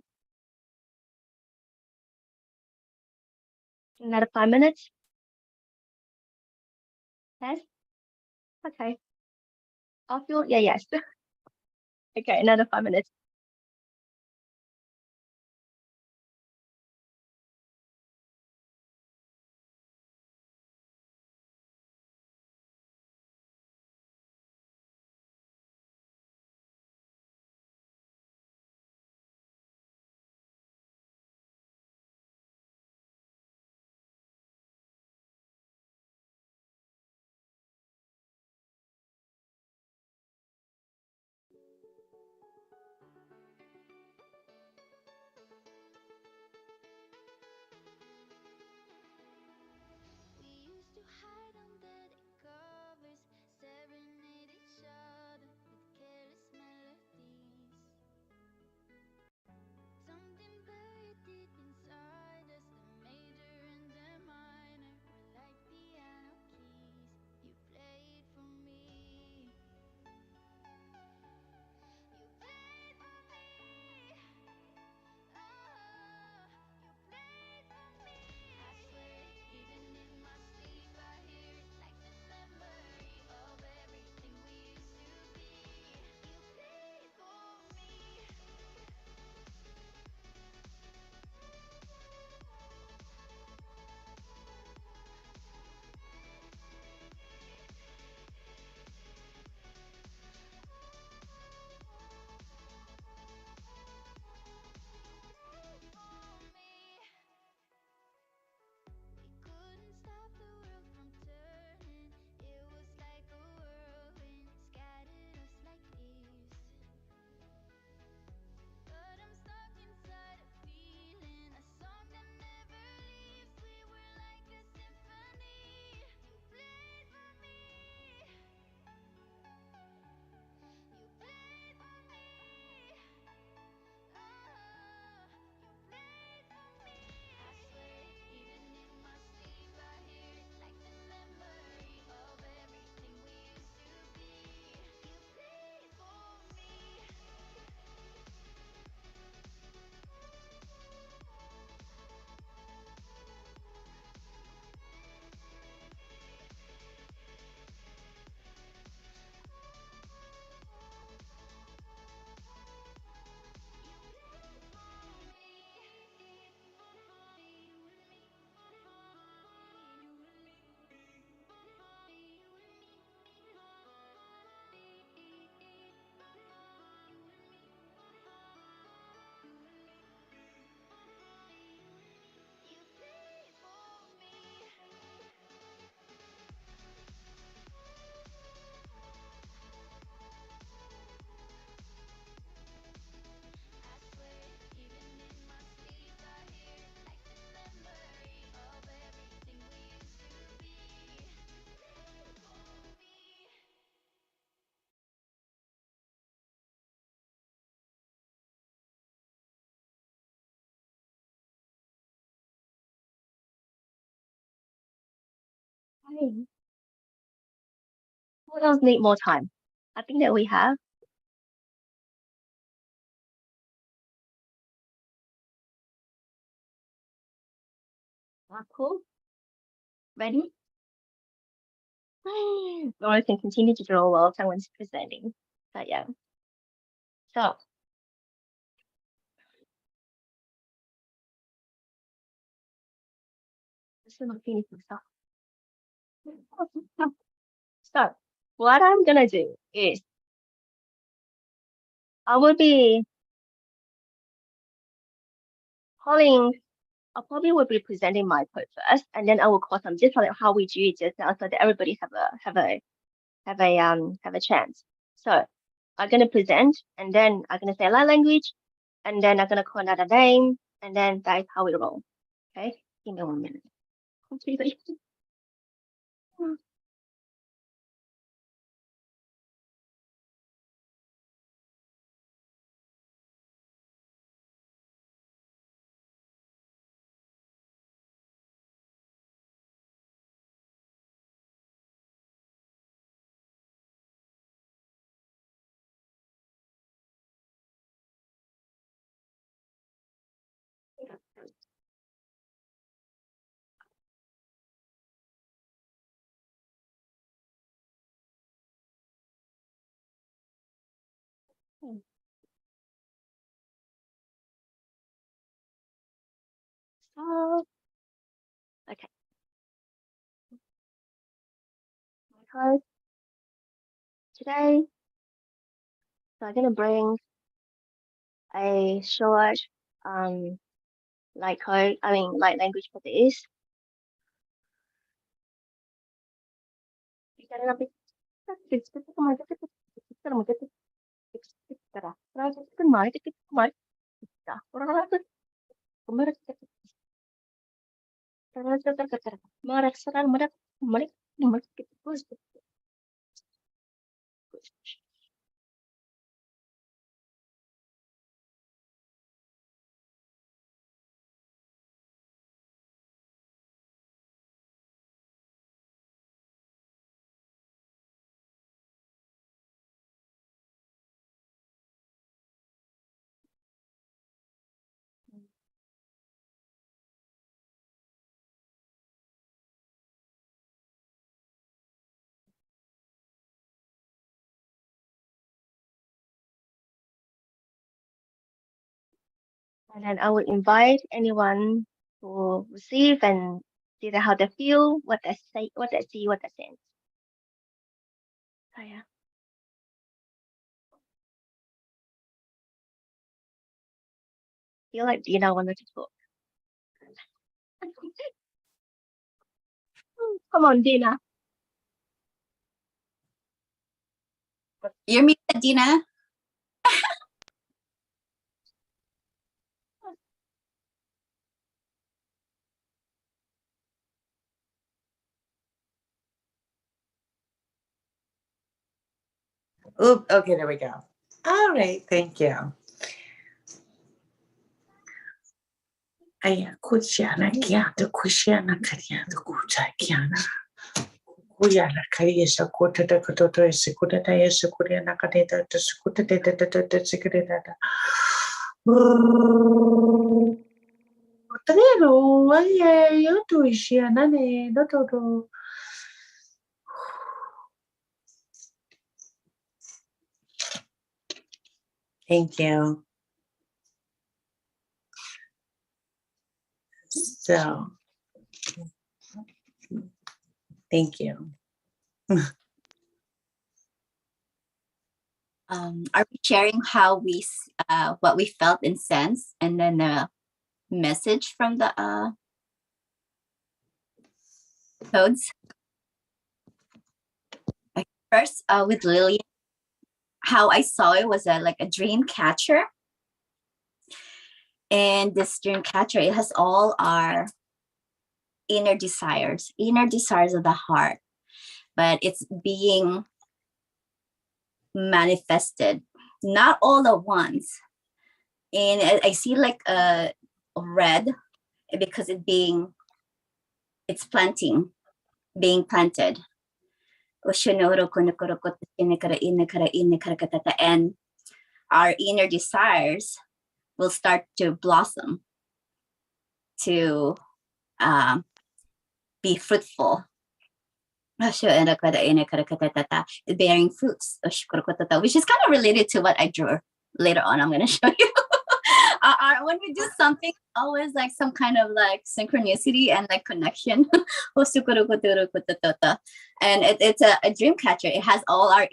Another 5 minutes? Yes? Okay. I'll feel, yeah, yes. Okay, another 5 minutes. We used to hide under the covers, staring at each other with careless melodies. Something buried deep inside us, the major and the minor were like piano keys. You played for me. You played for me. Oh, you played for me. I swear, even in my sleep, I hear it like the memory of everything we used to be. You played for me. We couldn't stop the world from turning. It was like a whirlwind, scattered us like leaves. But I'm stuck inside a feeling, a song that never leaves. We were like a symphony. You played for me. You played for me. Oh, you played for me. I swear, even in my sleep, I hear it like the memory of everything we used to be. You played for me. You played for me. I swear, even in my sleep, I hear it like the memory of everything we used to be. Played for me. Hey, what else need more time? I think that we have. Cool. Ready? Or I can continue to draw while someone's presenting. But yeah. So this is my beautiful stuff. So what I'm gonna do is I will be calling. I probably will be presenting my post first, and then I will call some just like how we do it just now, so that everybody have a chance. So I'm gonna present, and then I'm gonna say light language, and then I'm gonna call another name, and then that's how we roll. Okay, give me 1 minute. So, okay. Because today, so I'm gonna bring a short, light code, light language for this. And then I will invite anyone to receive and see how they feel, what they say, what they see, what they sense. So yeah. Feel like Dina wanted to talk. Come on, Dina. You're muted, Dina. Oop, okay, there we go. All right, thank you. Aya kuchana kiatu kushana kariatu kucha kiana. Kuyana kariyesa kuta da kutoto esikuta da esikuta na kadeta to sikuta da sikuta da. Trero, aye, yo tu ishiana ne, do todo. Thank you. So, thank you. Are we sharing how what we felt and sensed, and then a message from the codes? Okay, first, with Lily, how I saw it was like a dream catcher. And this dream catcher, it has all our inner desires of the heart, but it's being manifested, not all at once. And I see like a red because it's being planted. And our inner desires will start to blossom, to be fruitful, bearing fruits, which is kind of related to what I drew later on. I'm going to show you. When we do something, always like some kind of like synchronicity and like connection. And it's a dream catcher. It has all our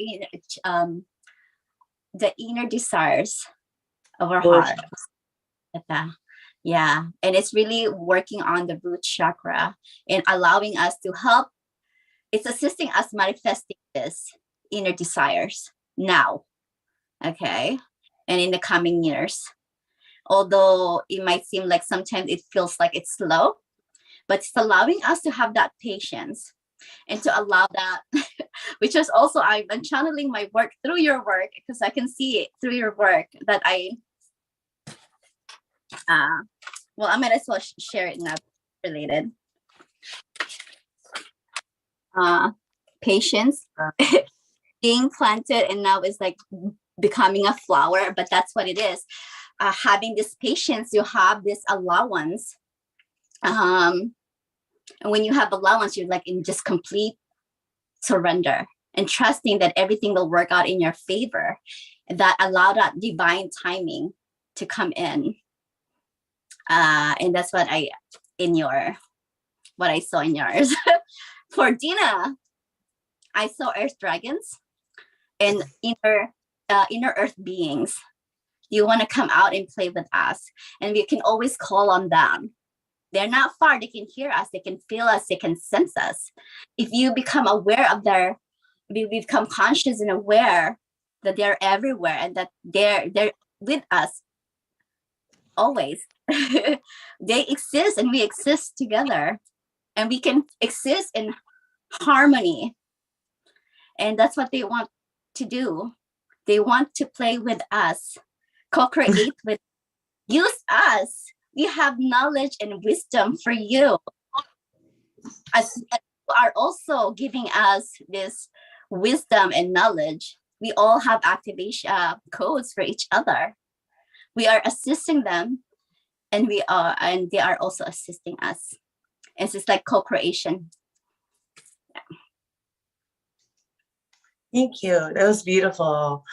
the inner desires of our heart. Yeah, and it's really working on the root chakra and allowing us to help. It's assisting us manifesting this inner desires now, okay, and in the coming years. Although it might seem like sometimes it feels like it's slow, but it's allowing us to have that patience and to allow that, which is also, I'm channeling my work through your work, because I can see it through your work that well, I might as well share it now, related. Patience, being planted, and now it's like becoming a flower, but that's what it is. Having this patience, you have this allowance. And when you have allowance, you're like in just complete surrender and trusting that everything will work out in your favor. that allow that divine timing to come in. And that's what I saw in yours. For Dina, I saw earth dragons and inner earth beings. You want to come out and play with us, and we can always call on them. They're not far. They can hear us. They can feel us. They can sense us. If you become aware of we become conscious and aware that they're everywhere and that they're with us always. They exist and we exist together, and we can exist in harmony. And that's what they want to do. They want to play with us, co-create with, use us. We have knowledge and wisdom for you. As you are also giving us this wisdom and knowledge, we all have activation codes for each other. We are assisting them, and they are also assisting us. It's just like co-creation. Thank you. That was beautiful.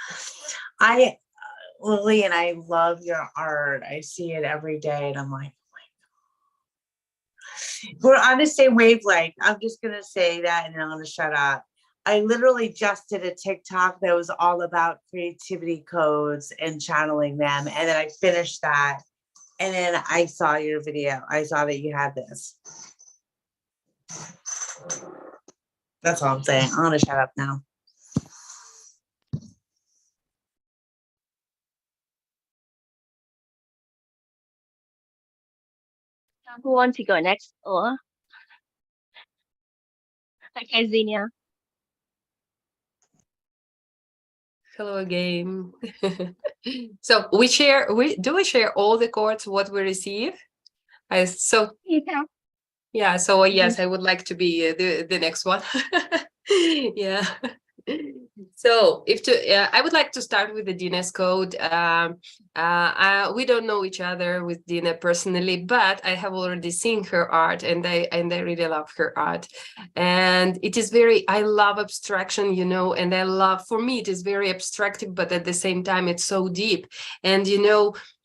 Lily, and I love your art. I see it every day, and I'm like, we're on the same wavelength. I'm just gonna say that, and then I'm gonna shut up. I literally just did a TikTok that was all about creativity codes and channeling them, and then I finished that, and then I saw your video. I saw that you had this. That's all I'm saying. I'm gonna shut up now. Who wants to go next? Or okay, Xenia. Hello again. So we share all the cards what we receive? Yeah, so yes, I would like to be the next one. Yeah. So I would like to start with the Dina's code. We don't know each other with Dina personally, but I have already seen her art, and I really love her art. And it is I love abstraction, and for me, it is very abstractive, but at the same time, it's so deep. And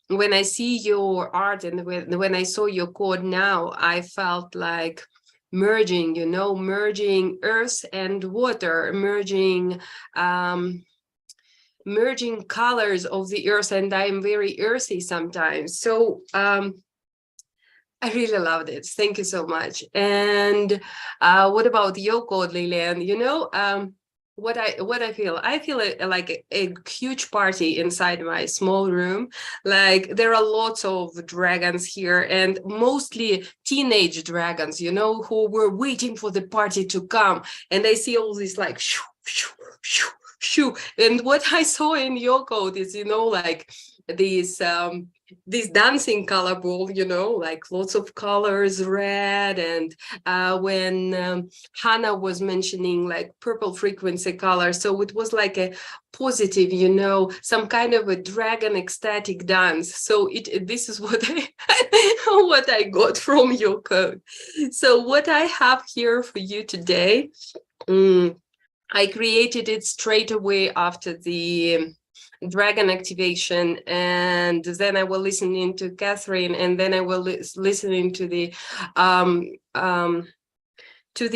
when I see your art and when I saw your code now, I felt like merging earth and water, merging colors of the earth, and I am very earthy sometimes. So I really loved it. Thank you so much. And what about your code, Lilian? What I feel like a huge party inside my small room. Like there are lots of dragons here, and mostly teenage dragons, who were waiting for the party to come. And I see all these like shoo, shoo, shoo, shoo. And what I saw in your code is, like this dancing color ball, like lots of colors, red, and when Hannah was mentioning like purple frequency color, so it was like a positive, some kind of a dragon ecstatic dance. So this is what I got from your code. So what I have here for you today, I created it straight away after the dragon activation, and then I will listen into Catherine, and then I will listen into the to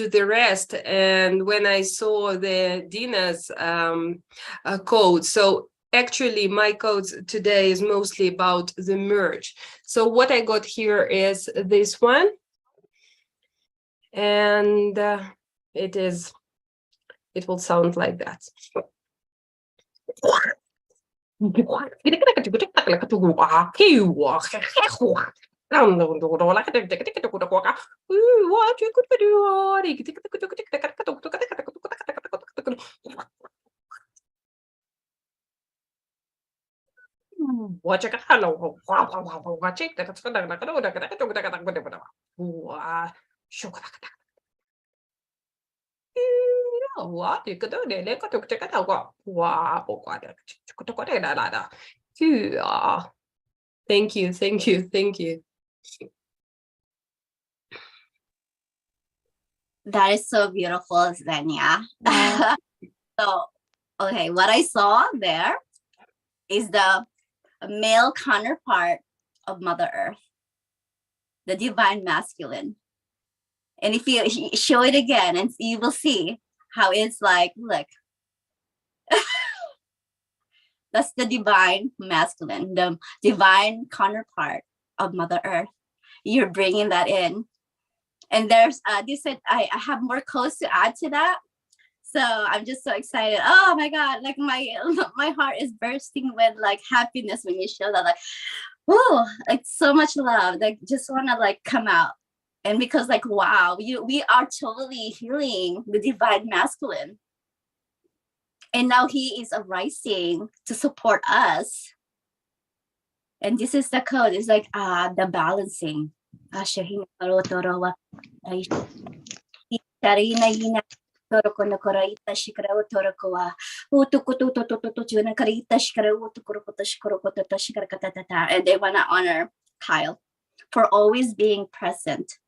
the rest. And when I saw the Dina's code, so actually my codes today is mostly about the merge. So what I got here is this one, and it will sound like that. Thank you, thank you, thank you. That is so beautiful, Xenia. So Okay, what I saw there is the male counterpart of Mother Earth, the divine masculine. And if you show it again, and you will see how it's like, look, that's the divine masculine, the divine counterpart of Mother Earth. You're bringing that in. And there's, this said, I have more codes to add to that. So I'm just so excited. Oh my God, like my heart is bursting with like happiness when you show that, like, whoa, like so much love, like just wanna like come out. And because like, wow, we are totally healing the divine masculine. And now he is arising to support us. And this is the code. It's like the balancing. Toroko no koraita shikara toroko wa utukutututututu juna karita shikara utukurukoto shikorokoto shikara katatata. And they want to honor Kyle for always being present,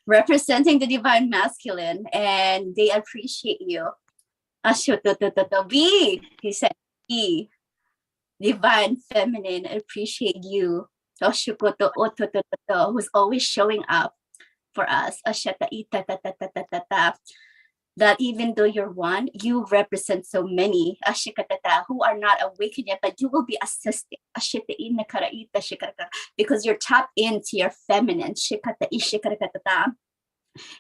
representing the divine masculine, and they appreciate you. We, he said, we, divine feminine, appreciate you. Who's always showing up for us. That even though you're one, you represent so many who are not awakened yet, but you will be assisting because you're tapped into your feminine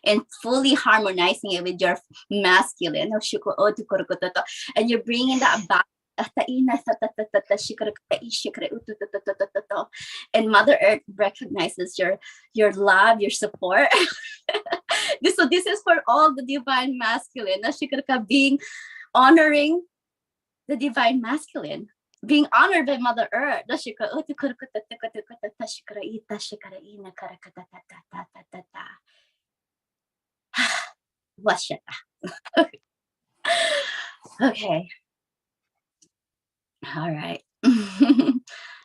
and fully harmonizing it with your masculine. And you're bringing that back. And Mother Earth recognizes your love, your support. So this is for all the divine masculine. Being honoring the divine masculine, being honored by Mother Earth. Okay. All right.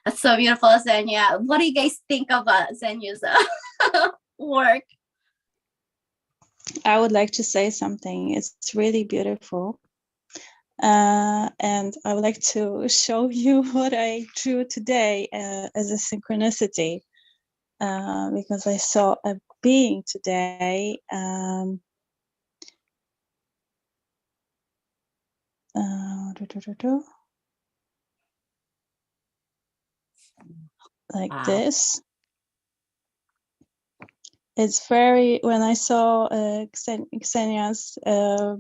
That's so beautiful, Xenia. What do you guys think about Xenia's work? I would like to say something. It's really beautiful. And I would like to show you what I drew today as a synchronicity, because I saw a being today. Like this. It's very, when I saw Xenia's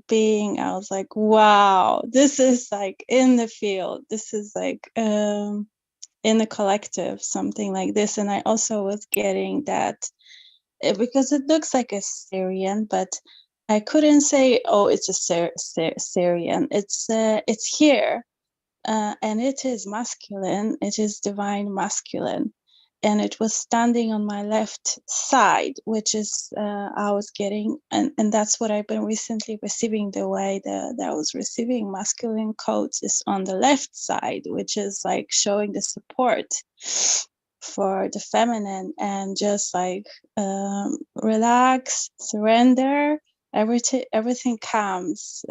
being, I was like, wow, this is like in the field. This is like in the collective, something like this. And I also was getting that, because it looks like a Syrian, but I couldn't say, oh, it's a Syrian. It's here, and it is masculine. It is divine masculine. And it was standing on my left side, which is I was getting, and that's what I've been recently receiving. The way that I was receiving masculine codes is on the left side, which is like showing the support for the feminine, and just like relax, surrender, everything comes.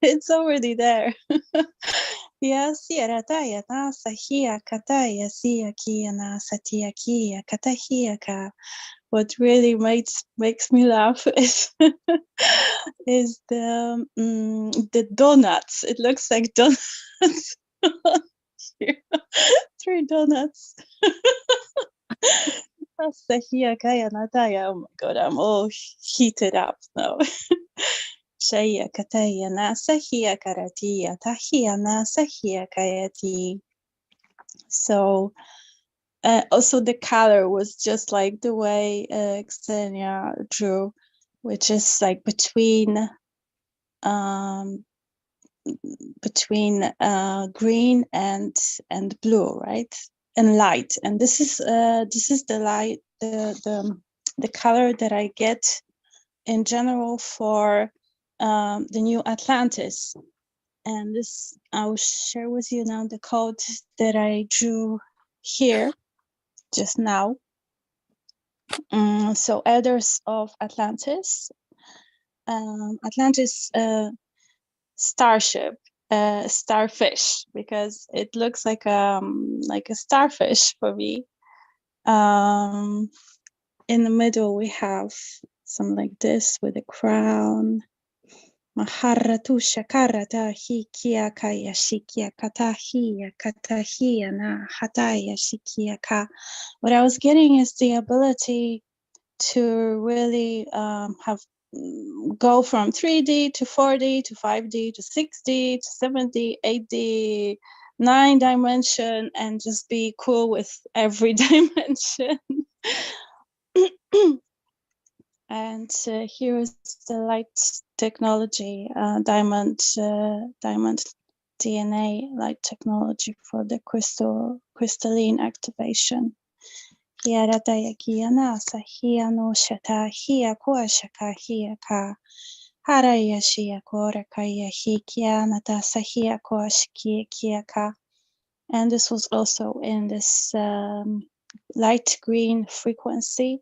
It's already there. Yes, Yaratayana Sahia Kataya Siakiana Satiakia Katahiaka. What really makes me laugh is is the donuts. It looks like donuts. 3 donuts. Sahia Kaya Nataya. Oh my god, I'm all heated up now. Shaya Kataya Nasahia Karatia Tahia Nasahia Kayati. So also the color was just like the way Xenia drew, which is like between green and blue, right? And light. And this is the light, the color that I get in general for the new Atlantis. And this, I will share with you now the code that I drew here just now. So elders of Atlantis, Atlantis starship starfish because it looks like a starfish for me. In the middle we have something like this with a crown. Maharatusha karata hikia kaya shikia katahia katahia na hataya shikia ka. What I was getting is the ability to really have go from 3D to 4D to 5D to 6D to 7D, 8D, 9 dimension, and just be cool with every dimension. And here is the light technology, diamond DNA light technology for the crystalline activation. Hiarataya kiana sahia no shata hia koashaka hia ka haraya shia kora kaya hikia nata sahia koashiki kia ka. And this was also in this light green frequency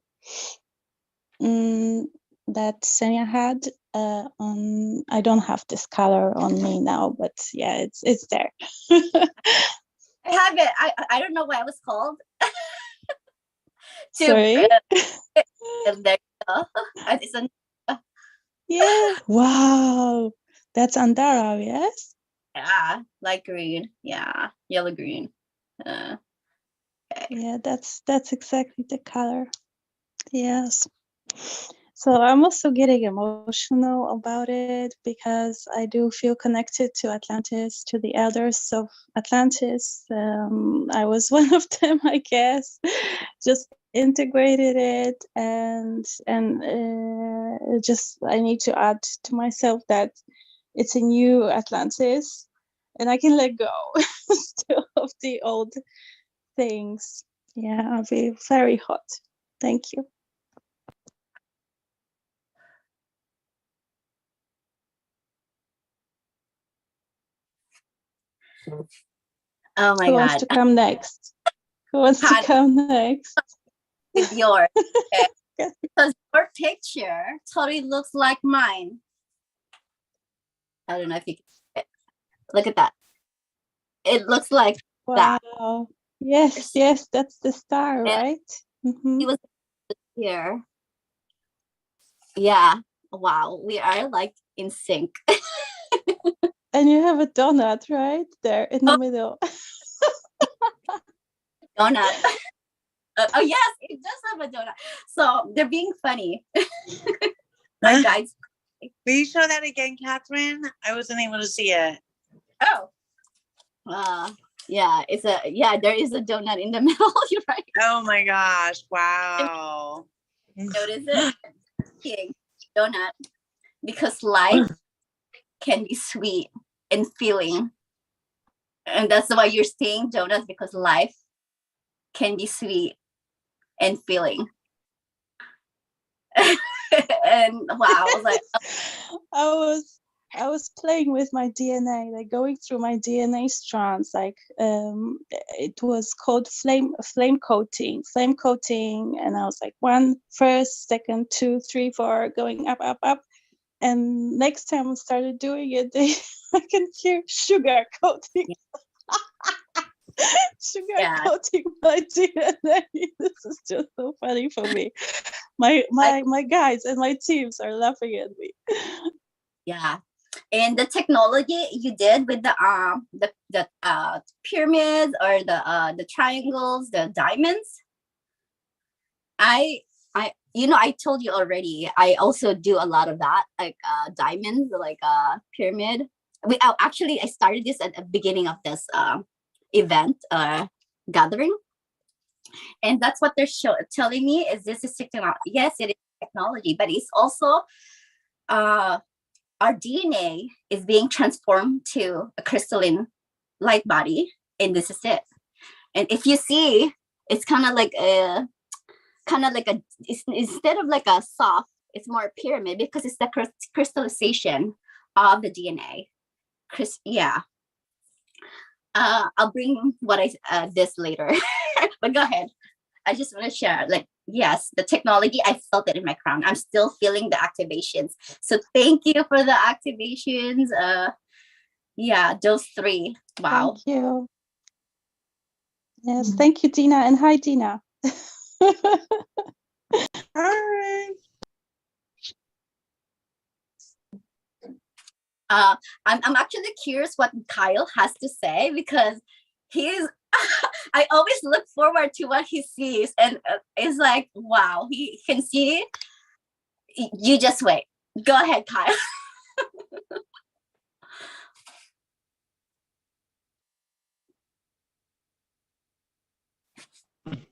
that Senya had. I don't have this color on me now, but yeah, it's there. I have it. I don't know what it was called. Sorry. There you go. It's Yeah. Wow. That's Andara, yes? Yeah, light green. Yeah, yellow green. Okay. Yeah, that's exactly the color. Yes. So I'm also getting emotional about it because I do feel connected to Atlantis, to the elders of Atlantis. I was one of them, I guess. Just integrated it, and just I need to add to myself that it's a new Atlantis, and I can let go still of the old things. Yeah, I'll be very hot. Thank you. Oh my Who God. wants to come next? Who wants to come next? With yours. Okay. Because your picture totally looks like mine. I don't know if you can look at that. It looks like that. Wow. Yes, yes, that's the star, right? He was here. Yeah. Wow. We are like in sync. And you have a donut right there in the middle. Donut. Oh yes, it does have a donut. So they're being funny. My guys. Will you show that again, Catherine? I wasn't able to see it. Oh. Yeah, there is a donut in the middle. You're right. Oh my gosh. Wow. Notice it? King donut. Because life can be sweet and filling. And that's why you're saying donuts, because life can be sweet and filling. And wow, I was like, I was playing with my DNA, like going through my DNA strands, like it was called flame coating, and I was like 1, 1st, 2nd, 2, 3, 4, going up. And next time I started doing it, I can hear sugar coating. Coating my DNA. This is just so funny for me. My guys and my teams are laughing at me. Yeah. And the technology you did with the pyramids or the triangles, the diamonds. I told you already. I also do a lot of that, like diamonds, like pyramid. I started this at the beginning of this event gathering, and that's what they're telling me is this is technology. Yes, it is technology, but it's also our DNA is being transformed to a crystalline light body, and this is it. And if you see, it's kind of like a instead of like a soft, it's more a pyramid because it's the crystallization of the DNA. Yeah. I'll bring this later, but go ahead. I just want to share, like, yes, the technology, I felt it in my crown. I'm still feeling the activations. So thank you for the activations. Yeah, those three. Wow. Thank you. Yes, thank you, Dina, and hi, Dina. Hi. I'm actually curious what Kyle has to say because he's I always look forward to what he sees, and it's like, wow, he can see. You just wait. Go ahead, Kyle.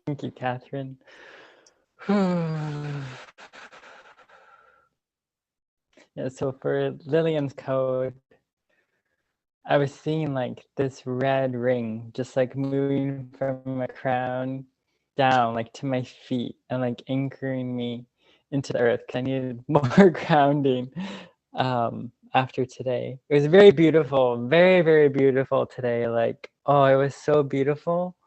Thank you, Catherine. Yeah, so for Lillian's code, I was seeing like this red ring just like moving from my crown down like to my feet and like anchoring me into the earth because I needed more grounding after today. It was very beautiful, very, very beautiful today. Like, oh, it was so beautiful.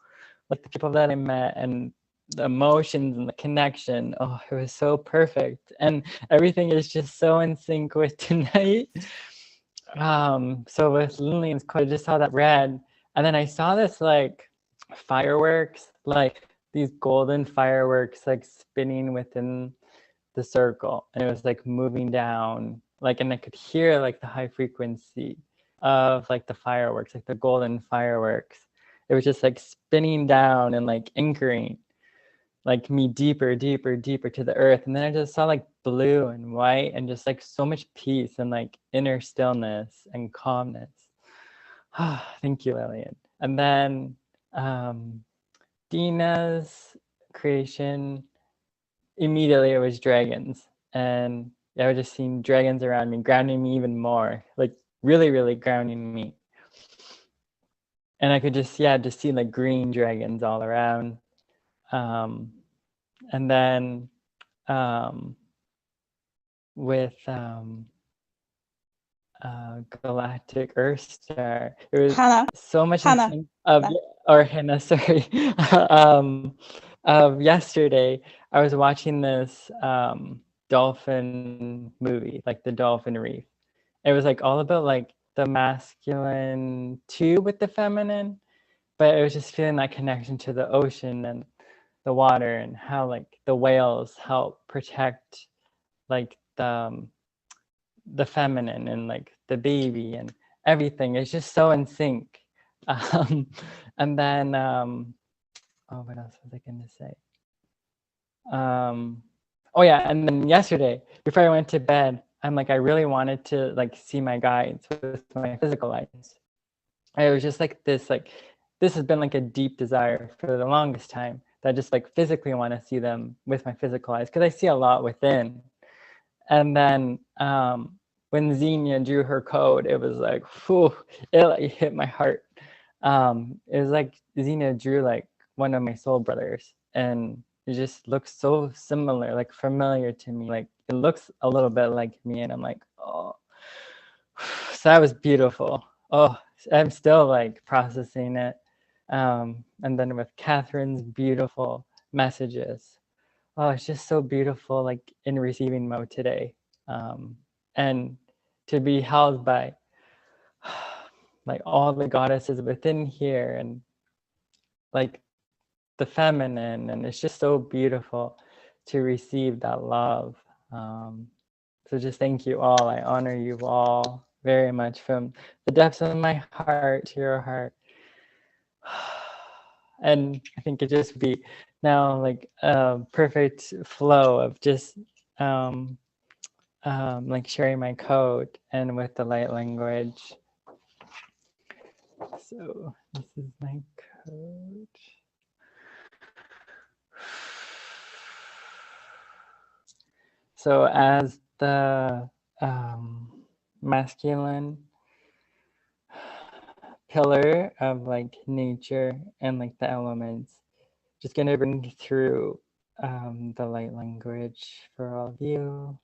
Like the people that I met and the emotions and the connection. Oh, it was so perfect. And everything is just so in sync with tonight. So with Lillian's quote, I just saw that red. And then I saw this like fireworks, like these golden fireworks like spinning within the circle. And it was like moving down, like, and I could hear like the high frequency of like the fireworks, like the golden fireworks. It was just like spinning down and like anchoring like me deeper, deeper, deeper to the earth. And then I just saw like blue and white and just like so much peace and like inner stillness and calmness. Thank you, Lillian. And then Dina's creation, immediately it was dragons. And I was just seeing dragons around me, grounding me even more, like really, really grounding me. And I could just, yeah, just see like green dragons all around. And then with Galactic Earth Star, it was Hannah, so much Hannah, of, or Hannah, sorry, of yesterday. I was watching this dolphin movie, like the Dolphin Reef. It was like all about like the masculine too with the feminine, but it was just feeling that connection to the ocean and the water and how like the whales help protect like the feminine and like the baby and everything. It's just so in sync. And then oh, what else was I gonna say? Oh yeah, and then yesterday before I went to bed, I'm like, I really wanted to like see my guides with my physical eyes. It was just like this has been like a deep desire for the longest time that I just like physically want to see them with my physical eyes because I see a lot within. And then when Xenia drew her code, it was like, whew, it like hit my heart. It was like Xenia drew like one of my soul brothers, and it just looks so similar, like familiar to me. Like it looks a little bit like me, and I'm like, oh, so that was beautiful. Oh, I'm still like processing it. And then with Catherine's beautiful messages. Oh, it's just so beautiful, like in receiving mode today. And to be held by like all the goddesses within here and like the feminine. And it's just so beautiful to receive that love. So just thank you all. I honor you all very much from the depths of my heart to your heart. And I think it just be now like a perfect flow of just like sharing my code and with the light language. So this is my code. So as the masculine pillar of like nature and like the elements, just gonna bring through the light language for all of you.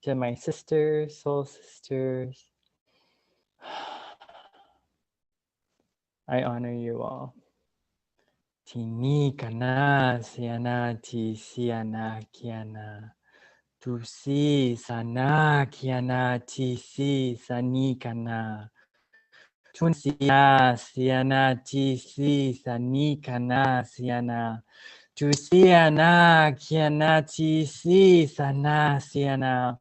To my sisters, soul sisters, I honor you all. Tini kana siana ti siana kiana. Tu si sana kiana ti si sani kana. Tunsia siana tisi sanikana siana. Tusiana kiana tisi sana siana.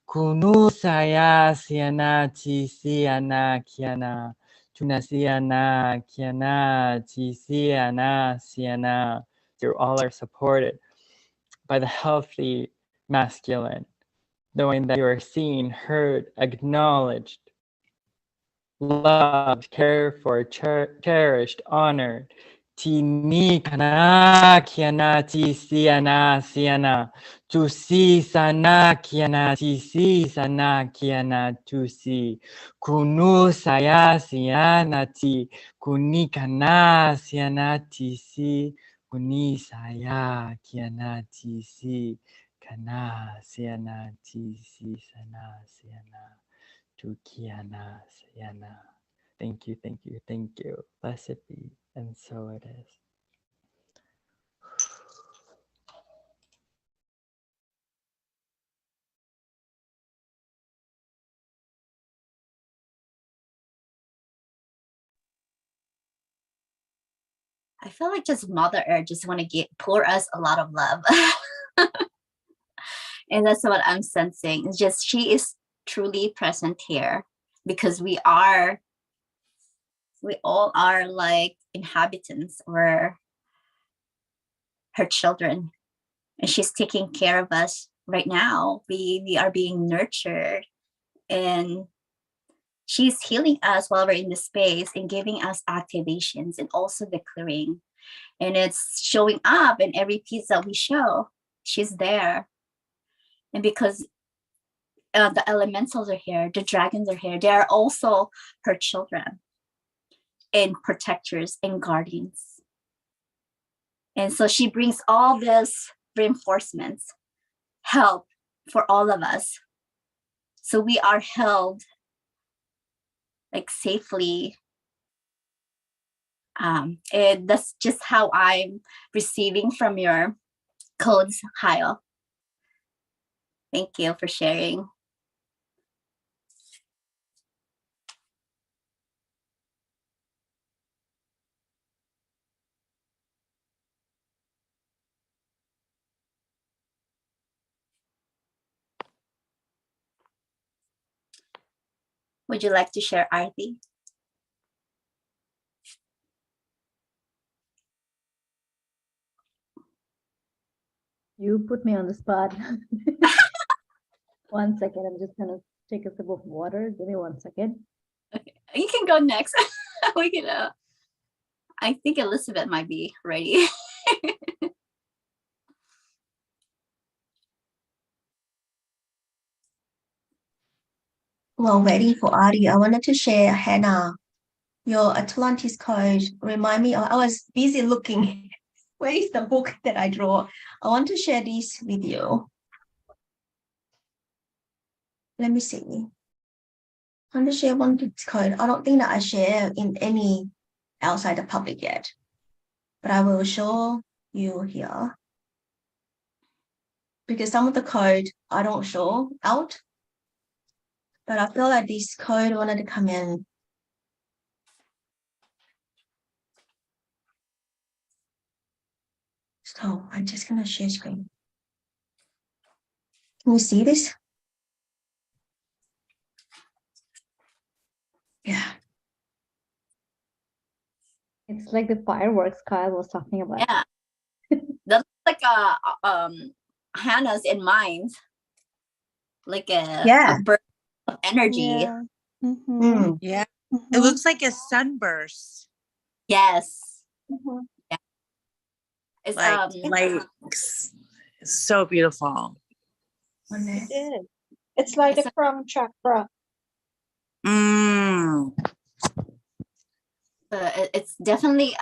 Kunu saya siana tisi ana kiana. Tunasiana kiana tisi ana siana. You all are supported by the healthy masculine, knowing that you are seen, heard, acknowledged, loved, cared for, cherished, honored. Tini kana kiana ti siana siana. Tu si sana kiana ti si sana kiana tu si. Kunu saya siana ti. Kuni kana siana ti si. Kuni saya kiana ti si. Kana siana ti si sana siana. Tukiana Siana. Thank you, thank you, thank you. Blessed be, and so it is. I feel like just Mother Earth just want to pour us a lot of love. And that's what I'm sensing. It's just she is truly present here because we all are like inhabitants or her children. And she's taking care of us right now. We are being nurtured, and she's healing us while we're in the space and giving us activations and also the clearing. And it's showing up in every piece that we show. She's there. And because the elementals are here, the dragons are here, they are also her children and protectors and guardians. And so she brings all this reinforcements, help for all of us. So we are held like safely. And that's just how I'm receiving from your codes, Hayo. Thank you for sharing. Would you like to share, Arti? You put me on the spot. 1 second, I'm just gonna take a sip of water. Give me 1 second. Okay. You can go next. We can. I think Elizabeth might be ready. While waiting for Adi, I wanted to share, Hannah, your Atlantis code remind me, I was busy looking, where is the book that I draw? I want to share this with you. Let me see. I want to share one code. I don't think that I share in any outside the public yet, but I will show you here. Because some of the code I don't show out, but I feel like this code wanted to come in. So I'm just gonna share screen. Can you see this? Yeah. It's like the fireworks Kyle was talking about. Yeah. That's like Hannah's in mind. Like a burst of energy. Yeah. Mm-hmm. Yeah. Mm-hmm. It looks like a sunburst. Yes. Mm-hmm. Yeah. It's like so beautiful. It is. It's like the crown chakra. It's definitely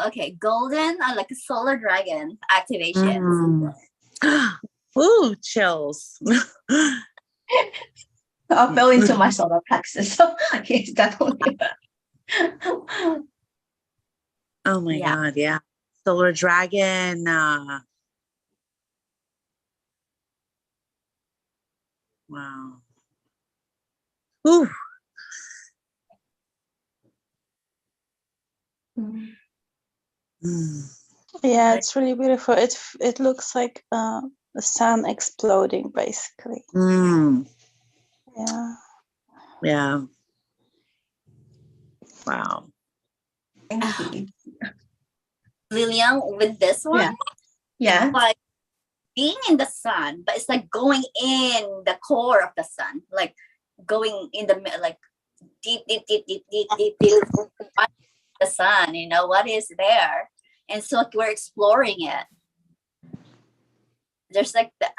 okay, golden, like a solar dragon activations. Ooh, chills. I fell into my solar plexus. So yes, definitely. Oh my God, yeah. Solar dragon. Wow. Ooh. Yeah, it's really beautiful. It looks like the sun exploding, basically. Yeah. Yeah. Wow. Thank you. Lilian, with this one, Yeah. like being in the sun, but it's like going in the core of the sun, like going in the like deep, the sun. You know what is there, and so like, we're exploring it. There's like the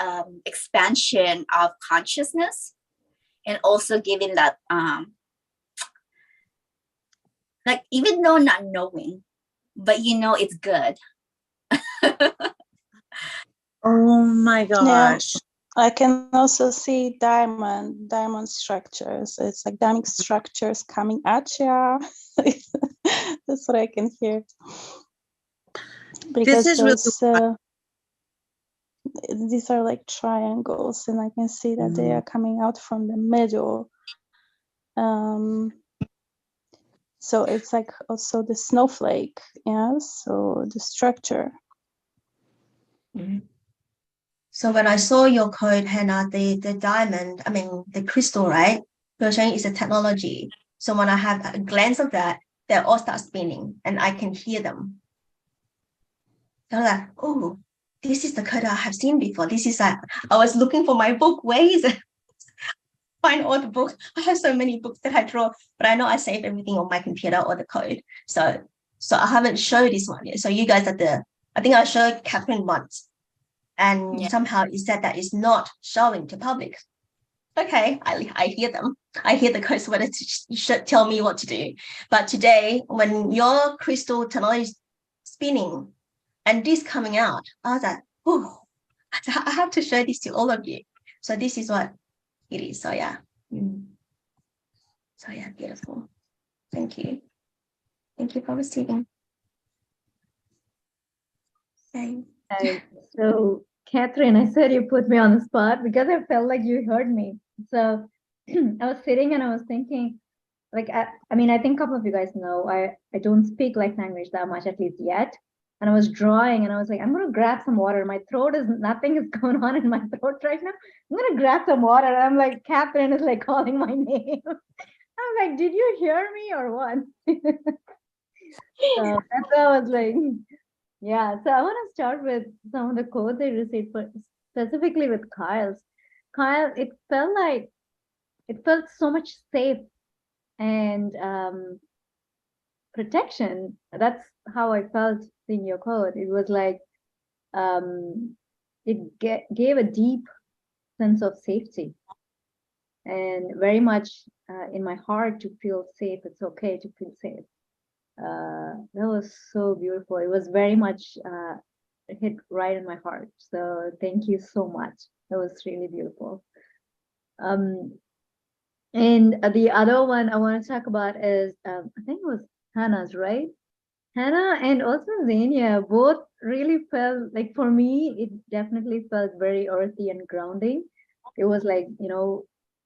expansion of consciousness, and also giving that like even though not knowing, but you know it's good. Oh my gosh. Yeah, I can also see diamond structures. It's like diamond structures coming at you. That's what I can hear. Because This is really these are like triangles, and I can see that they are coming out from the middle. So it's like also the snowflake, yeah. So the structure. So when I saw your code, Hannah, the diamond, I mean the crystal, right? You're saying it's a technology. So when I have a glance of that, they all start spinning and I can hear them. They're like, oh, this is the code I have seen before. This is like, I was looking for my book. Where is it? Find all the books. I have so many books that I draw, but I know I save everything on my computer or the code. So I haven't showed this one yet. So you guys are I think I showed Catherine once. And somehow it said that it's not showing to public. Okay, I hear them. I hear the codes whether to should tell me what to do. But today, when your crystal technology is spinning and this coming out, I was like, oh, I have to show this to all of you. So this is what it is. So yeah. So yeah, beautiful. Thank you. Thank you for receiving. Okay. So, Catherine, I said you put me on the spot because I felt like you heard me. So I was sitting and I was thinking, like, I mean, I think a couple of you guys know I don't speak light language that much, at least yet. And I was drawing and I was like, I'm gonna grab some water. My throat is nothing is going on in my throat right now. I'm gonna grab some water. And I'm like, Catherine is like calling my name. I'm like, did you hear me or what? So that's why I was like, yeah. So I want to start with some of the codes I received, specifically with Kyle's. Kyle, it felt so much safe and protection. That's how I felt in your code. It was like it gave a deep sense of safety and very much in my heart to feel safe. It's okay to feel safe. That was so beautiful. It was very much hit right in my heart. So thank you so much. That was really beautiful. And the other one I want to talk about is I think it was Hannah's, right? Hannah and also Zania both really felt like, for me, it definitely felt very earthy and grounding. It was like,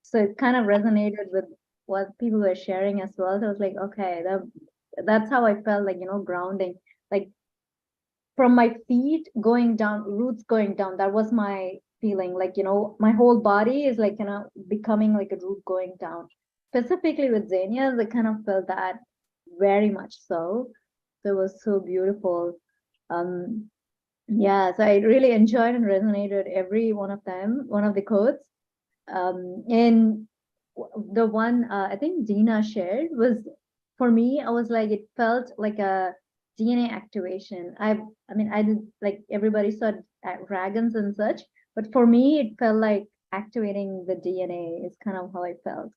so it kind of resonated with what people were sharing as well. So I was like, okay, that's how I felt, like, grounding, like from my feet going down, roots going down. That was my feeling, like, my whole body is like, becoming like a root going down. Specifically with Zania, I kind of felt that very much so. So it was so beautiful. Yeah, so I really enjoyed and resonated every one of them, one of the codes. And the one I think Dina shared was, for me, I was like, it felt like a DNA activation. I mean, I did, like, everybody saw dragons and such, but for me, it felt like activating the DNA is kind of how I felt.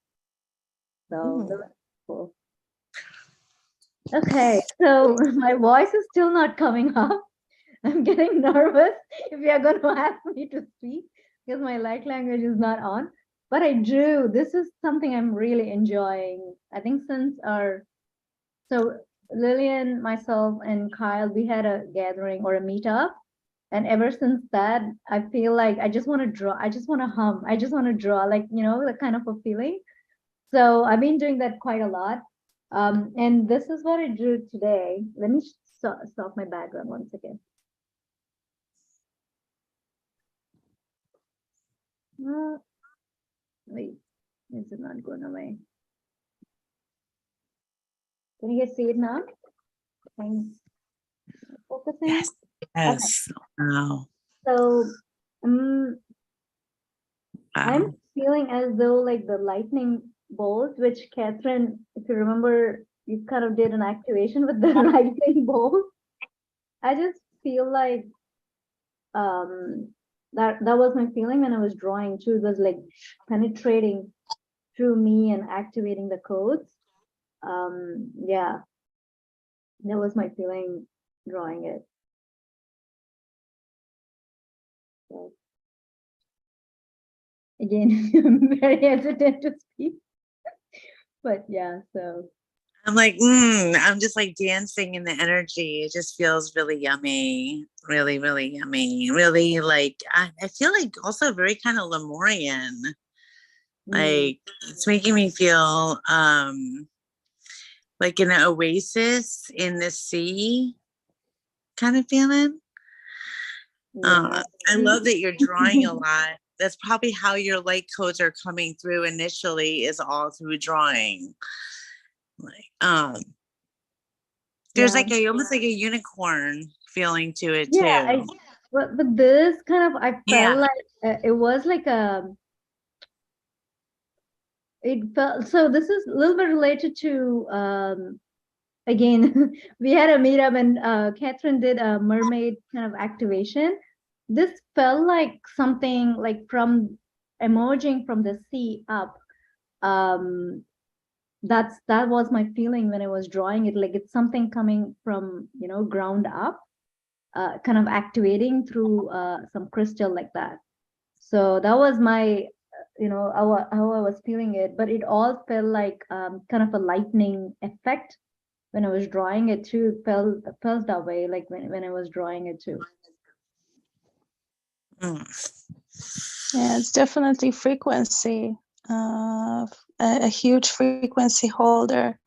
So that was cool. Okay, so my voice is still not coming up. I'm getting nervous if you're going to ask me to speak because my light language is not on. But I drew. This is something I'm really enjoying. I think since so Lillian, myself, and Kyle, we had a gathering or a meetup. And ever since that, I feel like I just want to draw. I just want to hum. I just want to draw, like, that kind of a feeling. So I've been doing that quite a lot. And this is what I drew today. Let me stop my background once again. Wait, is it not going away? Can you guys see it now? I'm focusing. Yes. Yes. Wow. So Wow. I'm feeling as though like the lightning bolt, which Catherine, if you remember, you kind of did an activation with the lightning bolt. I just feel like that was my feeling when I was drawing too. It was like penetrating through me and activating the codes. Yeah, that was my feeling drawing it. So, again, I'm very hesitant to speak, but yeah, so. I'm like, I'm just like dancing in the energy. It just feels really yummy. Really, really yummy. Really like, I feel like also very kind of Lemurian. Like it's making me feel like an oasis in the sea kind of feeling. I love that you're drawing a lot. That's probably how your light codes are coming through initially, is all through drawing. Like there's like almost like a unicorn feeling to it too. But this kind of, I felt like it was like it felt, so this is a little bit related to again, we had a meetup and Catherine did a mermaid kind of activation. This felt like something like from emerging from the sea up. That was my feeling when I was drawing it. Like it's something coming from, you know, ground up, kind of activating through some crystal like that. So that was my, you know, how I was feeling it. But it all felt like kind of a lightning effect when I was drawing it too. Felt that way, like when I was drawing it too. Yeah, it's definitely frequency, a huge frequency holder.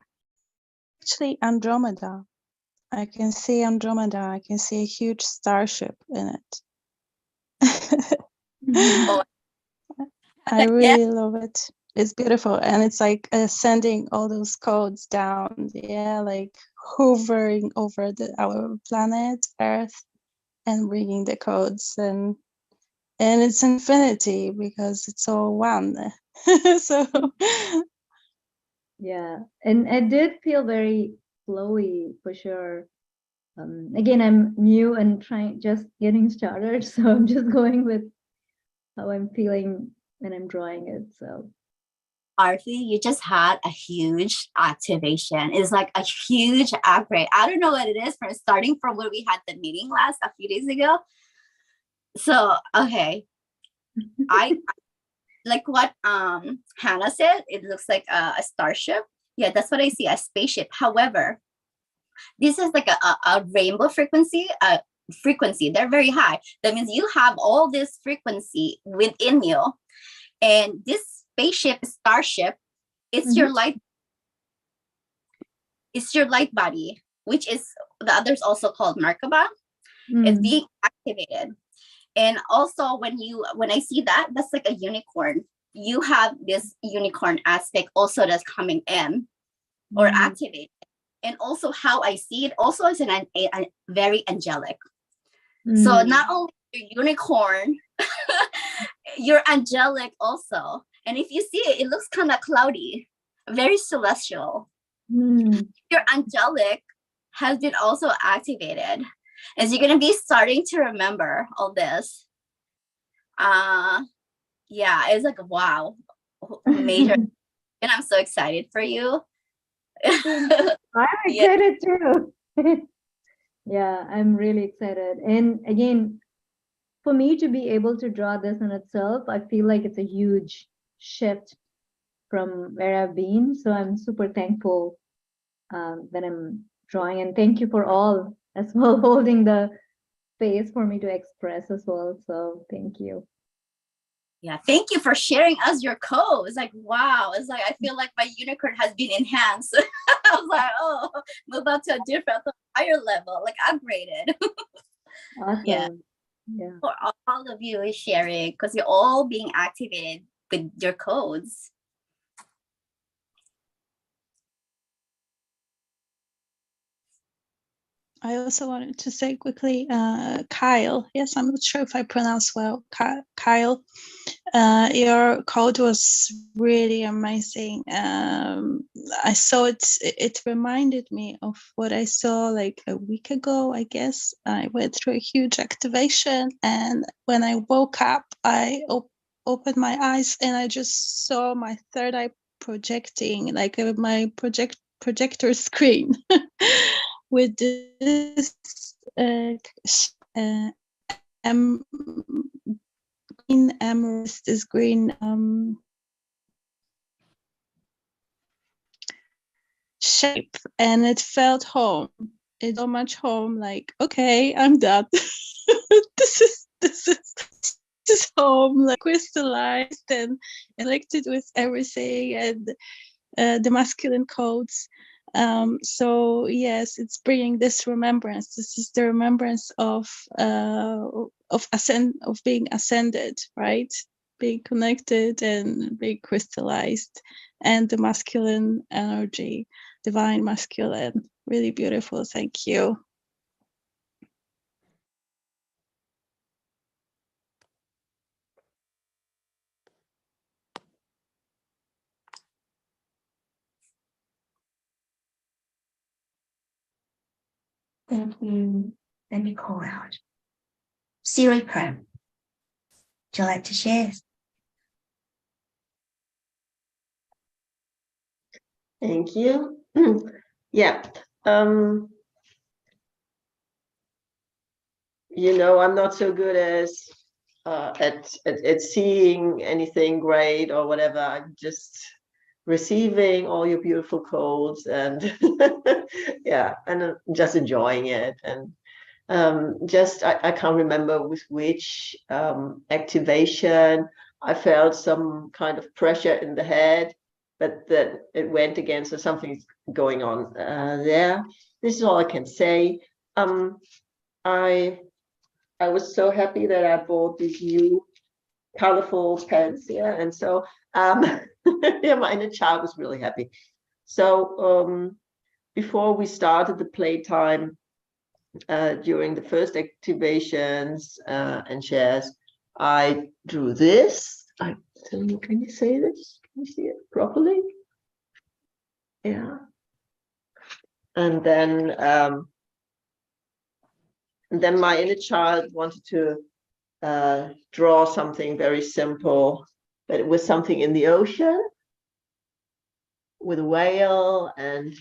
Actually, Andromeda. I can see Andromeda. I can see a huge starship in it. I really love it. It's beautiful, and it's like sending all those codes down. Yeah, like hovering over our planet Earth and bringing the codes, and it's infinity because it's all one. So yeah, and it did feel very flowy for sure. Again, I'm new and just getting started, so I'm just going with how I'm feeling when I'm drawing it. So Arthi, you just had a huge activation. It's like a huge upgrade. I don't know what it is from starting from where we had the meeting a few days ago. So, okay. I like what Hannah said. It looks like a starship. Yeah, that's what I see, a spaceship. However, this is like a rainbow frequency. They're very high. That means you have all this frequency within you. And this starship, it's your light. It's your light body, which is the others also called Merkaba. It's being activated. And also when I see that, that's like a unicorn. You have this unicorn aspect also that's coming in or activated. And also how I see it also is a very angelic. So not only your unicorn, you're angelic also. And if you see it, it looks kind of cloudy, very celestial. Your angelic has been also activated. As you're going to be starting to remember all this. Yeah, it's like, wow, major. And I'm so excited for you. I'm excited too. Yeah, I'm really excited. And again, for me to be able to draw this in itself, I feel like it's a huge shift from where I've been. So I'm super thankful that I'm drawing, and thank you for all as well holding the space for me to express as well. So thank you. Yeah, thank you for sharing us your codes. Like, wow, it's like I feel like my unicorn has been enhanced. I was like, oh, move up to a different, higher level, like upgraded. Awesome. Yeah, Yeah. for all of you is sharing because you're all being activated with your codes. I also wanted to say quickly, Kyle. Yes, I'm not sure if I pronounce well. Kyle, your code was really amazing. I saw it. It reminded me of what I saw like a week ago. I guess I went through a huge activation, and when I woke up, I opened my eyes and I just saw my third eye projecting, like my projector screen. With this green amethyst, this green shape, and it felt home. It's so much home. Like, okay, I'm done. This is home, like crystallized and elected with everything and the masculine codes. So yes, it's bringing this remembrance. This is the remembrance of being ascended, right? Being connected and being crystallized, and the masculine energy, divine masculine. Really beautiful. Thank you. Thank you. Let me call out. Siri Prem, would you like to share? Thank you. Yeah. You know, I'm not so good as at seeing anything great or whatever. I'm just receiving all your beautiful codes and yeah, and just enjoying it. And just I can't remember with which activation I felt some kind of pressure in the head, but that it went again. So something's going on there. This is all I can say. I was so happy that I bought these new colorful pens here, and so yeah, my inner child was really happy. So before we started the playtime, during the first activations and shares, I drew this. Can you say this? Can you see it properly? Yeah. And then my inner child wanted to draw something very simple, but it was something in the ocean with a whale. And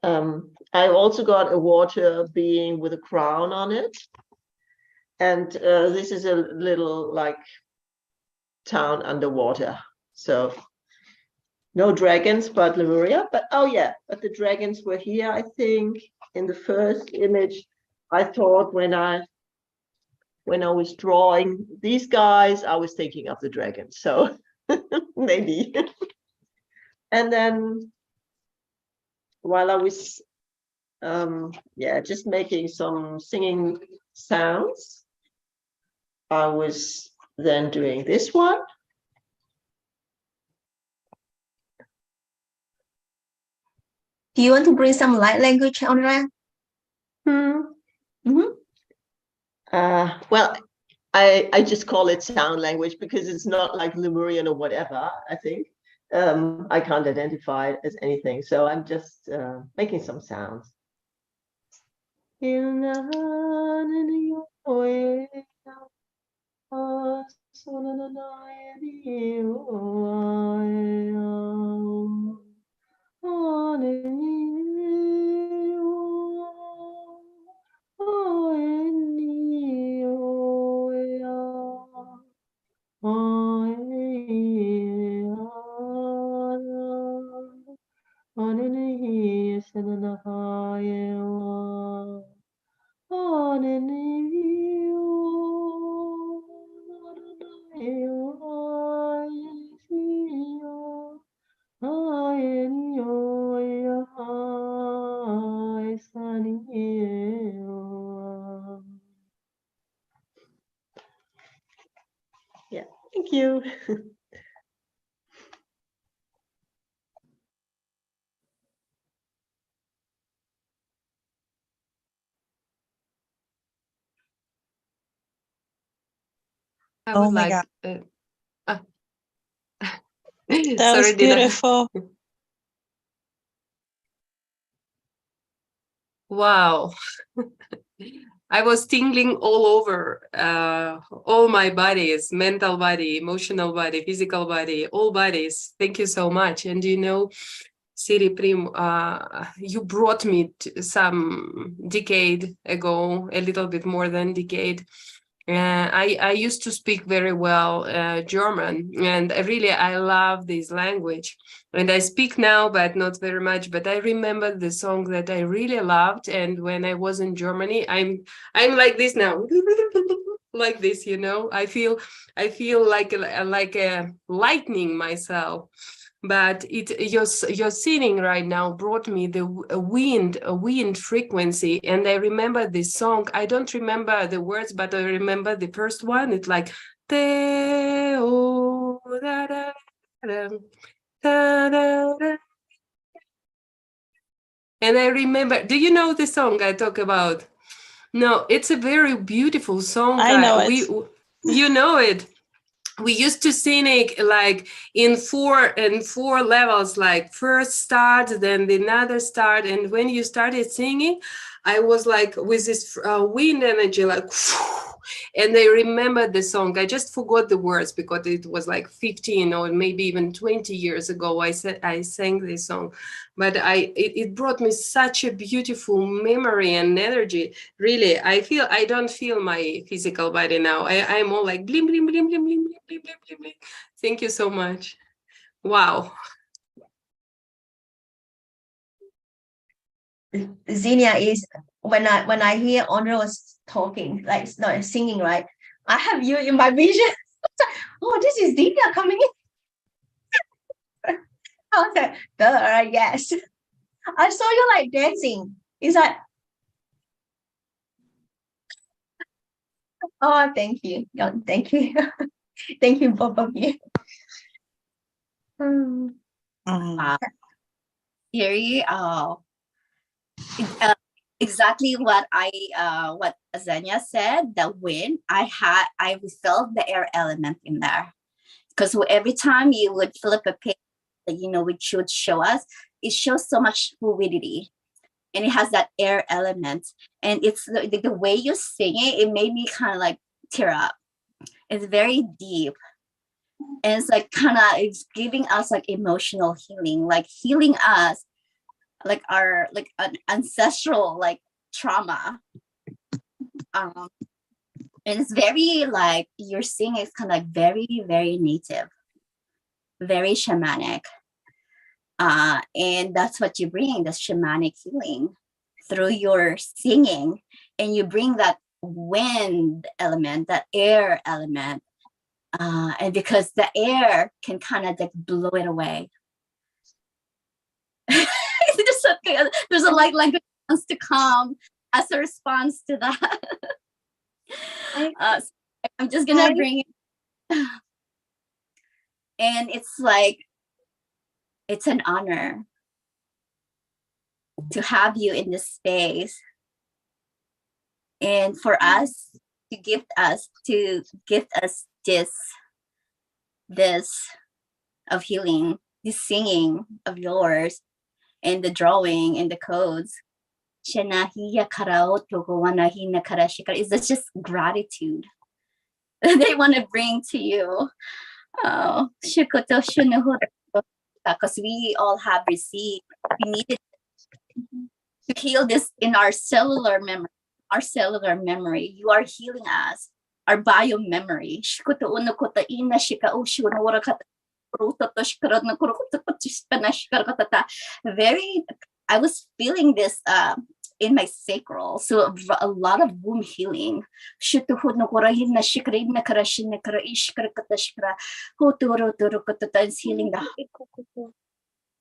I also got a water being with a crown on it. And this is a little like town underwater. So no dragons, but Lemuria. But oh yeah, but the dragons were here, I think, in the first image. I thought when I was drawing these guys, I was thinking of the dragons. So maybe. And then while I was yeah, just making some singing sounds, I was then doing this one. Do you want to bring some light language on that? Well, I just call it sound language because it's not like Lemurian or whatever, I think. I can't identify it as anything. So I'm just making some sounds. you. I Oh would my like. God. Ah, That was sorry, Dina. beautiful. Wow. I was tingling all over, all my bodies, mental body, emotional body, physical body, all bodies. Thank you so much. And you know, Siri Prim, you brought me to some decade ago, a little bit more than decade. I used to speak very well German, and I love this language. And I speak now, but not very much. But I remember the song that I really loved, and when I was in Germany, I'm like this now, like this. You know, I feel like a lightning myself. But your singing right now brought me the a wind frequency, and I remember this song. I don't remember the words, but I remember the first one. It's like te o da da da da da da. And I remember. Do you know the song I talk about? No, it's a very beautiful song. I know it. You know it. We used to sing it like in four levels, like first start, then another start. And when you started singing, I was like with this wind energy, like, and I remember the song. I just forgot the words because it was like 15 or maybe even 20 years ago. I sang this song, but it brought me such a beautiful memory and energy. Really, I don't feel my physical body now. I'm all like blim blim blim blim blim blim blim blim blim. Thank you so much. Wow. Xenia is when I hear Honor was talking, like no singing, right? I have you in my vision. Oh, this is Xenia coming in. I was like, duh, yes. I saw you like dancing. It's like, oh, thank you. Yeah, thank you. Thank you, both of you. Theory, exactly what Azania said. The wind, I felt the air element in there, because every time you would flip a page, which would show us, it shows so much fluidity, and it has that air element, and it's the way you sing it. It made me kind of like tear up. It's very deep, and it's like it's giving us like emotional healing, like healing us, like our like an ancestral like trauma. And it's very like you're seeing it's kind of like very, very native, very shamanic. And that's what you bring, the shamanic healing through your singing, and you bring that wind element, that air element, and because the air can kind of like blow it away. There's a light language wants to come as a response to that. So I'm just gonna bring it, and it's like it's an honor to have you in this space, and for us to gift us this of healing, this singing of yours, and the drawing and the codes. It's just gratitude they want to bring to you. Because we all have received, we needed to heal this in our cellular memory. Our cellular memory, you are healing us. Our bio memory. Very, I was feeling this in my sacral, so a lot of womb healing. It's healing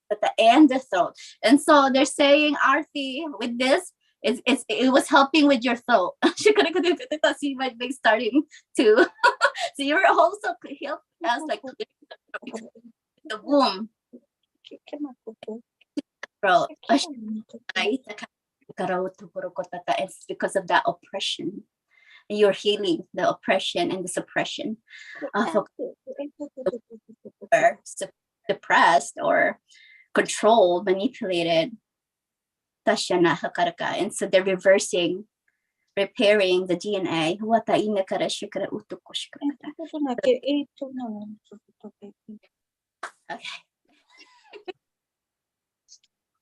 the and the throat. And so they're saying, Arthi, with this, it was helping with your throat. She might be starting to So you're also help us like the womb. Bro, it's because of that oppression. You're healing the oppression and the suppression of suppressed or controlled, manipulated. And so they're reversing, repairing the DNA. Okay.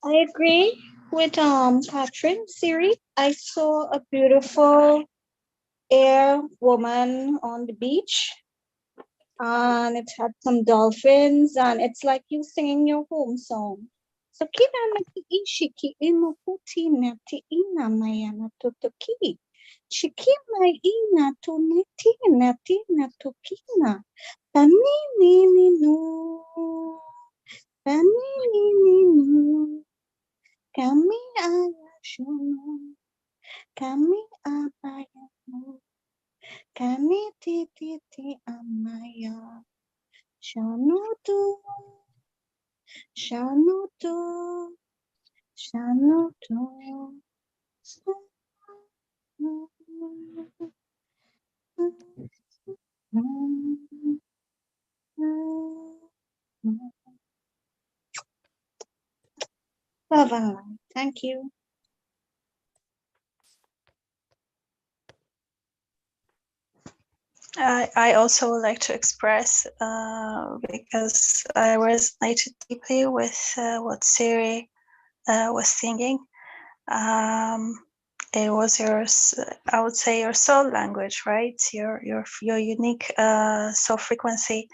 I agree with Catherine, Siri. I saw a beautiful air woman on the beach, and it had some dolphins, and it's like you singing your home song. So kina na ishiki imo puti na ti ina maya na totoki. Shikima ina to netina tina tokina. Panini no. Panini no. Kami ayashono. Kami abayano. Kami titi amaya. Shanutu. Shanutu. Shanutu. Love and light. Thank you. I also would like to express because I resonated deeply with what Siri was singing. It was I would say your soul language, right? Your unique soul frequency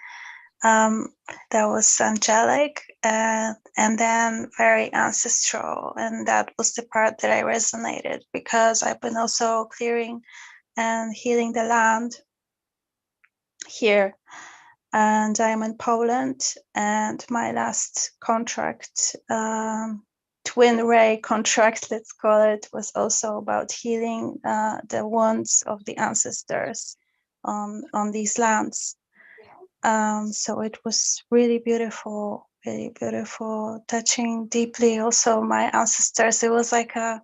that was angelic and then very ancestral, and that was the part that I resonated because I've been also clearing and healing the land here, and I'm in Poland, and my last contract, twin ray contract, let's call it, was also about healing the wounds of the ancestors on these lands. So it was really beautiful, touching deeply also my ancestors. It was like a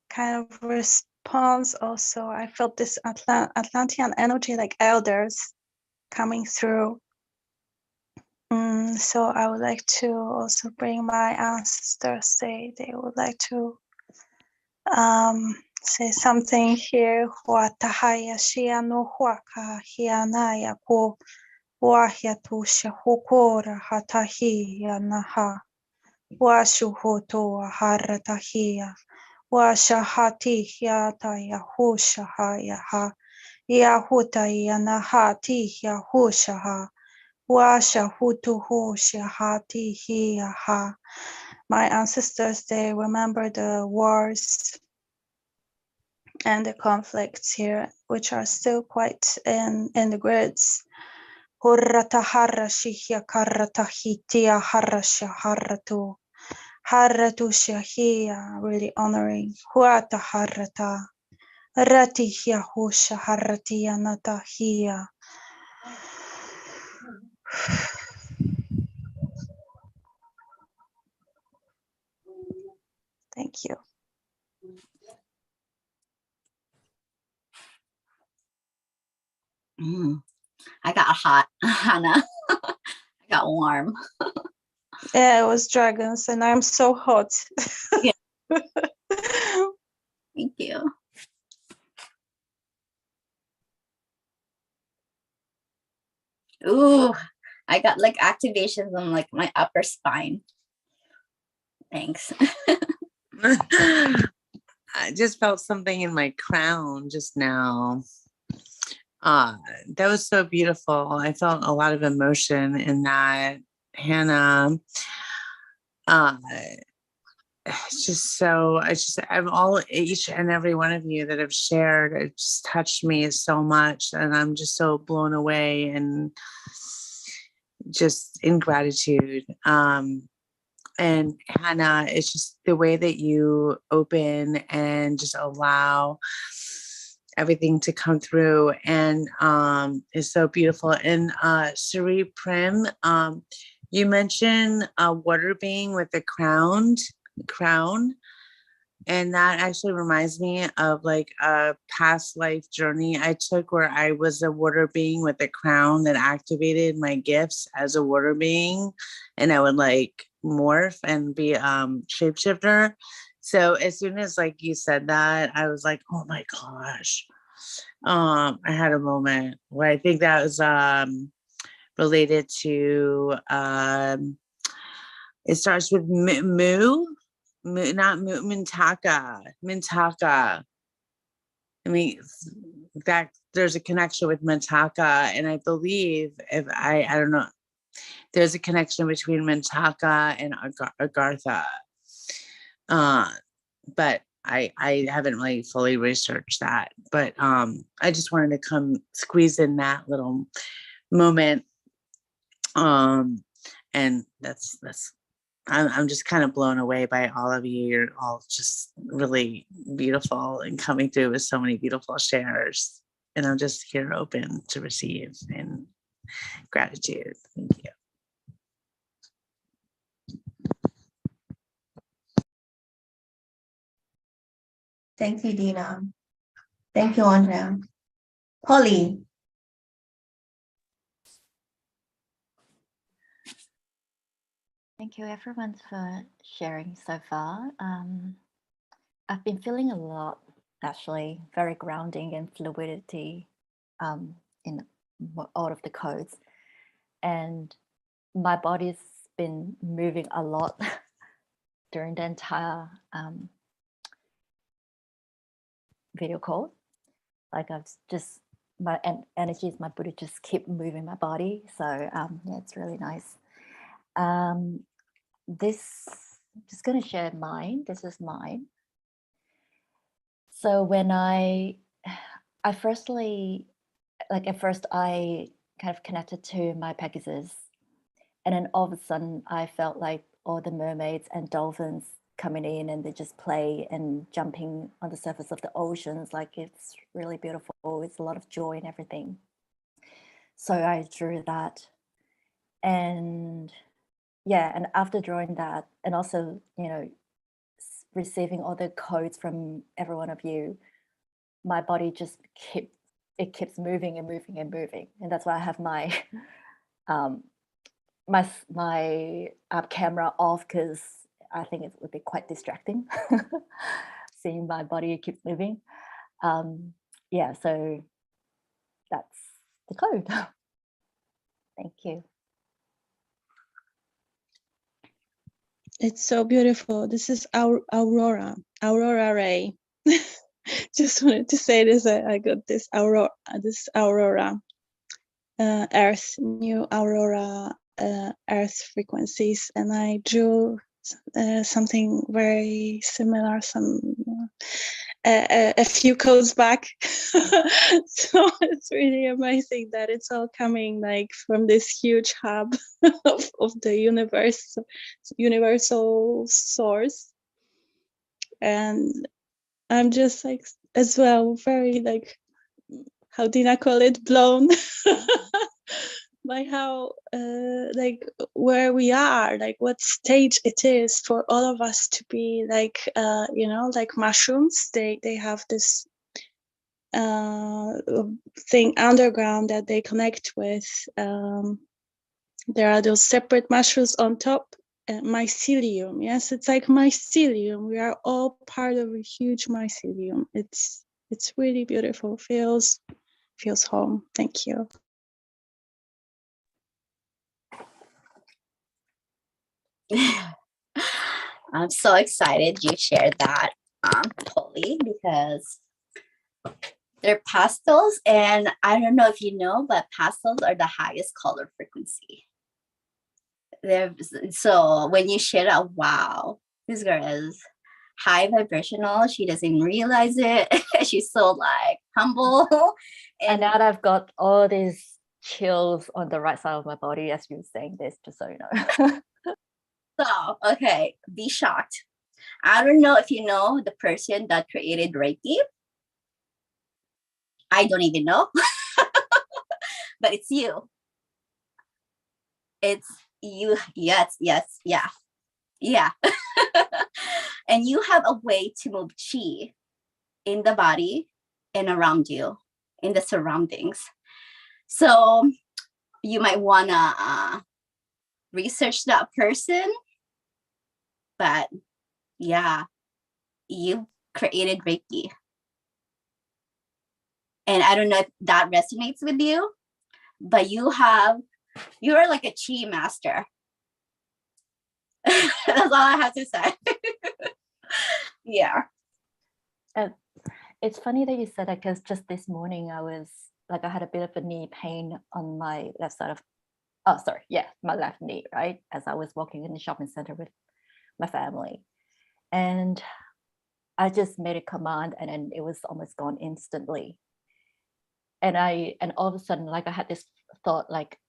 kind of response also. I felt this Atlantean energy, like elders coming through. So I would like to also bring my ancestors. They would like to say something here. Huatahaya shianu huaka hianaya ko wahiatu shahukora hatahi yanaha washuhoto haratahia washahati hiata yahushaha yaha yahuta yanahati yahushaha washahutuhu shahati hiyaha. My ancestors, they remember the wars and the conflicts here, which are still quite in the grids. Hurrata harashihya karatahitia harasha haratu. Haratu shahia, really honoring. Huata harata. Ratihya husha haratia natahia. Thank you. I got hot, Hannah. I got warm. Yeah, it was dragons, and I'm so hot. Yeah. Thank you. Ooh, I got like activations on like my upper spine. Thanks. I just felt something in my crown just now. That was so beautiful. I felt a lot of emotion in that, Hannah. It's just each and every one of you that have shared, it just touched me so much, and I'm just so blown away and just in gratitude. And Hannah, it's just the way that you open and just allow everything to come through, and it's so beautiful. And Sri Prim, you mentioned a water being with a crown, and that actually reminds me of like a past life journey I took where I was a water being with a crown that activated my gifts as a water being, and I would like morph and be shapeshifter. So as soon as like you said that, I was like, oh my gosh. I had a moment where I think that was related to it starts with moo, not moo, mintaka. I mean, that there's a connection with mintaka, and I believe if I don't know, there's a connection between mintaka and agartha. But I haven't really fully researched that. But I just wanted to come squeeze in that little moment. And that's I'm just kind of blown away by all of you. You're all just really beautiful and coming through with so many beautiful shares. And I'm just here open to receive and gratitude. Thank you. Thank you, Dina. Thank you, Andrea. Polly. Thank you everyone for sharing so far. I've been feeling a lot, actually, very grounding and fluidity in all of the codes. And my body's been moving a lot during the entire video call. Like I've just, my energies, my Buddha just keep moving my body. So yeah, it's really nice. This, I'm just going to share mine. This is mine. So when I firstly, like at first I kind of connected to my Pegasus, and then all of a sudden I felt like all the mermaids and dolphins coming in, and they just play and jumping on the surface of the oceans. Like it's really beautiful. It's a lot of joy and everything. So I drew that, and yeah, and after drawing that, and also, you know, receiving all the codes from every one of you, my body just keeps moving and moving and moving, and that's why I have my my camera off, because I think it would be quite distracting seeing my body keeps moving. Yeah, so that's the code. Thank you. It's so beautiful. This is our Aurora Ray. Just wanted to say this. I got this Aurora, Earth, new Aurora Earth frequencies, and I drew something very similar, a few codes back. So it's really amazing that it's all coming like from this huge hub of the universal source. And I'm just like, as well, very like, how Dina call it, blown by how like where we are, like what stage it is for all of us to be like, you know, like mushrooms. They have this thing underground that they connect with. There are those separate mushrooms on top. Mycelium, yes, it's like mycelium. We are all part of a huge mycelium. It's really beautiful. Feels home. Thank you. I'm so excited you shared that, Polly, because they're pastels, and I don't know if you know, but pastels are the highest color frequency. So when you share that, wow, this girl is high vibrational. She doesn't realize it. She's so like humble. And now I've got all these chills on the right side of my body as you're saying this, just so you know. So, okay, be shocked. I don't know if you know the person that created Reiki. I don't even know, but it's you. It's you. Yes, yes, yeah, yeah. And you have a way to move chi in the body and around you, in the surroundings. So you might want to research that person. But yeah, you created Reiki. And I don't know if that resonates with you, but you're like a chi master. That's all I have to say. Yeah. It's funny that you said that, because just this morning I had a bit of a knee pain on my left side of, my left knee, right? As I was walking in the shopping center with my family. And I just made a command and then it was almost gone instantly. And all of a sudden, like, I had this thought, like,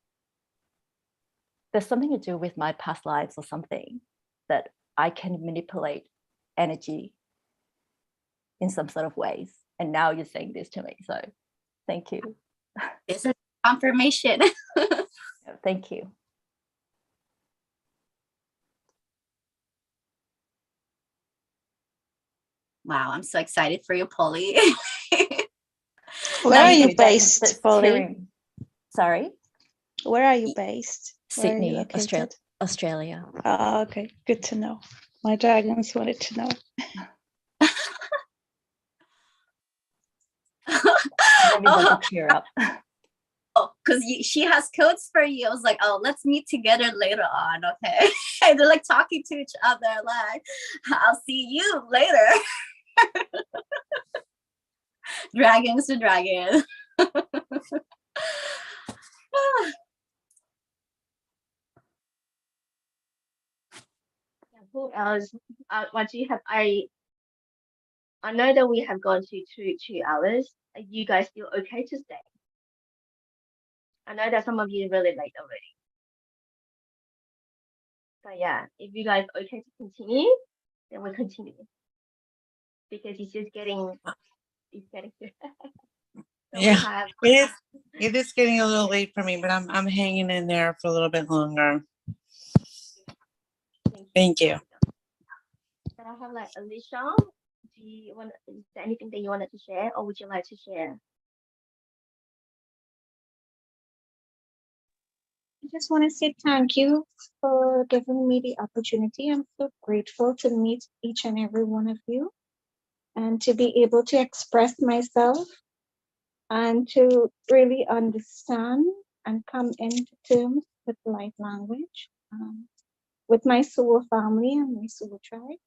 there's something to do with my past lives or something, that I can manipulate energy in some sort of ways. And now you're saying this to me. So thank you. It's a confirmation. Thank you. Wow, I'm so excited for you, Polly. Where are you That's based, Polly? tearing. Sorry? Where are you based? Where are you Sydney, located? Australia. Oh, okay, good to know. My dragons wanted to know. Maybe there's a cheer up. Oh, because she has codes for you. I was like, oh, let's meet together later on, okay? And they're like talking to each other, like, I'll see you later. Dragons to dragon. Who else? What do you have? I know that we have gone to 2 hours. Are you guys still okay to stay? I know that some of you are really late already. So yeah, if you guys are okay to continue, then we'll continue. Because it's just getting So we Yeah, have it is getting a little late for me, but I'm hanging in there for a little bit longer. Thank you. Then I have like Alicia. Is there anything that you wanted to share, or would you like to share? I just want to say thank you for giving me the opportunity. I'm so grateful to meet each and every one of you and to be able to express myself and to really understand and come into terms with light language, with my soul family and my soul tribe.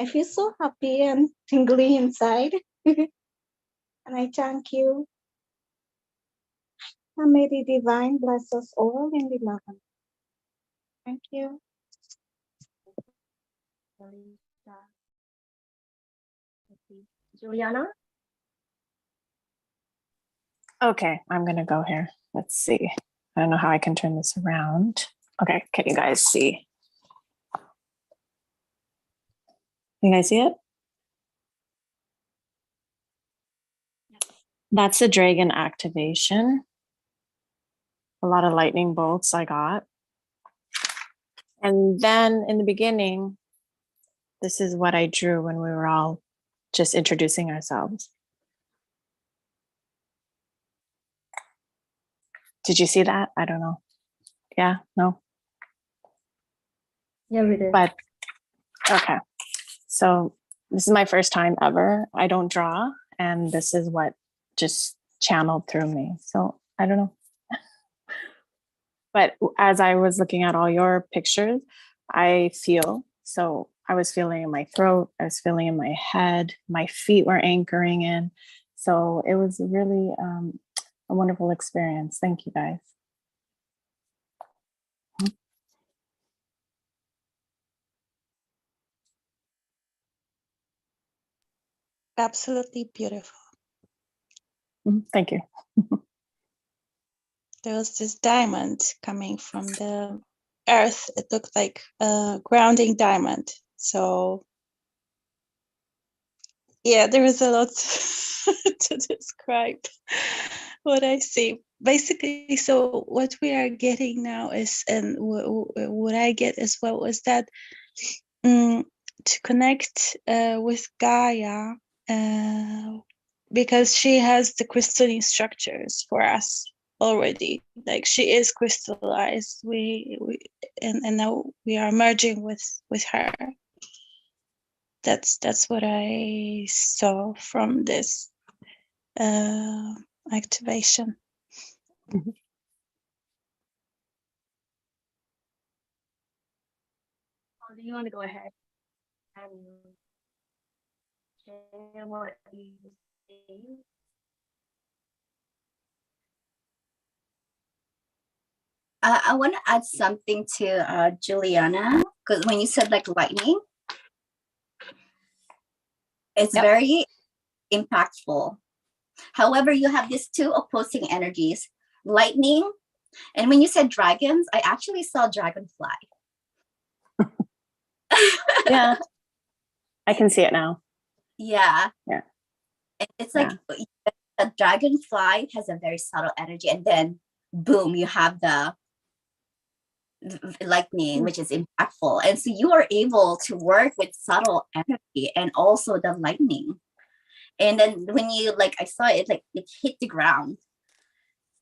I feel so happy and tingly inside. And I thank you. And may the divine bless us all in the love. Thank you. Alicia. Let's see. Juliana? Okay, I'm gonna go here. Let's see. I don't know how I can turn this around. Okay, can you guys see? You guys see it? That's the dragon activation. A lot of lightning bolts I got. And then in the beginning, this is what I drew when we were all just introducing ourselves. Did you see that? I don't know. Yeah, no? Yeah, we did. But, okay. So this is my first time ever. I don't draw, and this is what just channeled through me. So I don't know. But as I was looking at all your pictures, I feel, so I was feeling in my throat, I was feeling in my head, my feet were anchoring in. So it was really a wonderful experience. Thank you guys. Absolutely beautiful. Thank you. There was this diamond coming from the earth. It looked like a grounding diamond. So Yeah, there is a lot to describe what I see. Basically, so what we are getting now is, and what I get as well is that to connect with Gaia, because she has the crystalline structures for us already. Like she is crystallized. And now we are merging with her. That's what I saw from this activation. Do you want to go ahead and share what you see? I want to add something to Juliana, because when you said like lightning, it's very impactful. However, you have these two opposing energies, lightning, and when you said dragons, I actually saw dragonfly. Yeah, I can see it now. Yeah. Yeah. It's like a dragonfly has a very subtle energy, and then boom, you have the lightning, which is impactful. And so you are able to work with subtle energy and also the lightning. And then when you like, I saw it like it hit the ground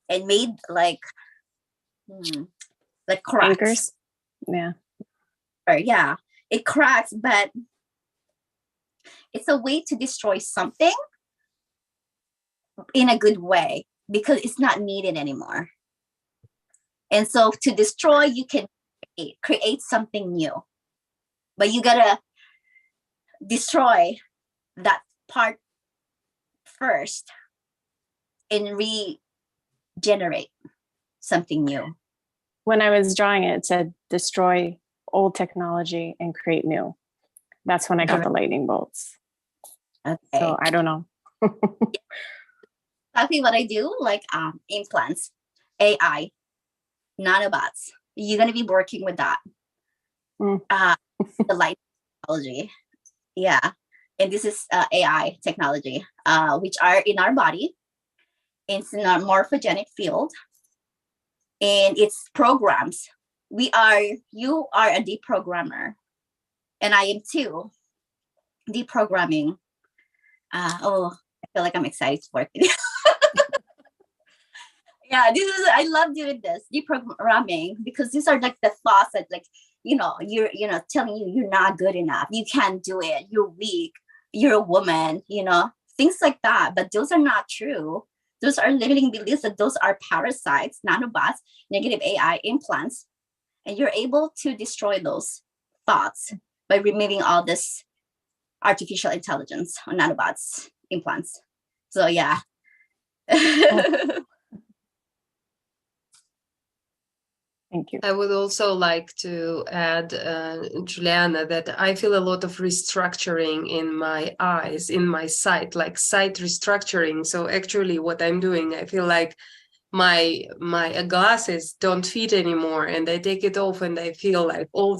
and made like cracks. Anchors. Yeah. Or yeah, it cracks, but it's a way to destroy something in a good way because it's not needed anymore. And so to destroy, you can create something new, but you gotta destroy that part first and regenerate something new. When I was drawing it, it said destroy old technology and create new. That's when I got the lightning bolts. Okay. So I don't know. Exactly what I do, like implants, AI, nanobots. You're gonna be working with that. The light technology. Yeah. And this is AI technology, which are in our body. It's in our morphogenic field. And it's programs. You are a deprogrammer. And I am too. Deprogramming. I feel like I'm excited to work with you. Yeah, I love doing this deprogramming because these are like the thoughts that like you're telling you you're not good enough, you can't do it, you're weak, you're a woman, things like that. But those are not true. Those are limiting beliefs. That those are parasites, nanobots, negative AI implants, and you're able to destroy those thoughts by removing all this artificial intelligence on nanobots implants. So yeah. Thank you. I would also like to add, Juliana, that I feel a lot of restructuring in my eyes, in my sight, like sight restructuring. So actually what I'm doing, I feel like my glasses don't fit anymore, and I take it off and I feel like all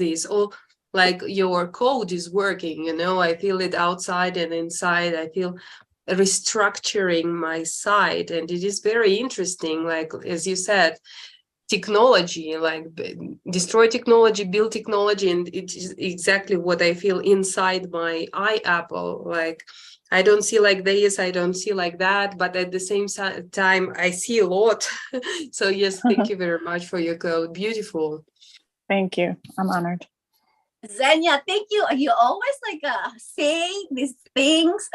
like your code is working, I feel it outside and inside. I feel restructuring my sight, and it is very interesting, like as you said, technology, like destroy technology, build technology, and it is exactly what I feel inside my eye apple. Like I don't see like this, I don't see like that, but at the same time I see a lot. So yes, thank you very much for your code. Beautiful. Thank you. I'm honored. Xenia, thank you. You always like saying these things.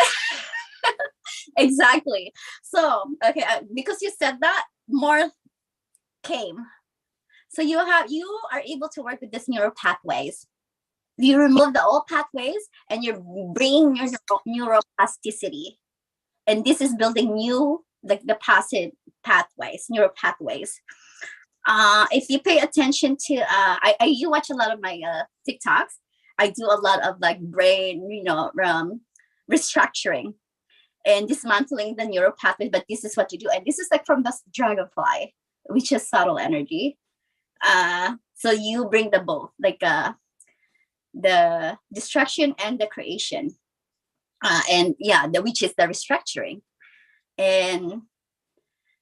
Exactly. So okay, because you said that, more came. So you are able to work with these neural pathways. You remove the old pathways and you're bringing your neuroplasticity, and this is building new, like the passive pathways, neural pathways. If you pay attention to you watch a lot of my TikToks. I do a lot of like brain restructuring and dismantling the neural pathways, but this is what you do. And this is like from the dragonfly, which is subtle energy. So you bring the both, like the destruction and the creation. and yeah, which is the restructuring. And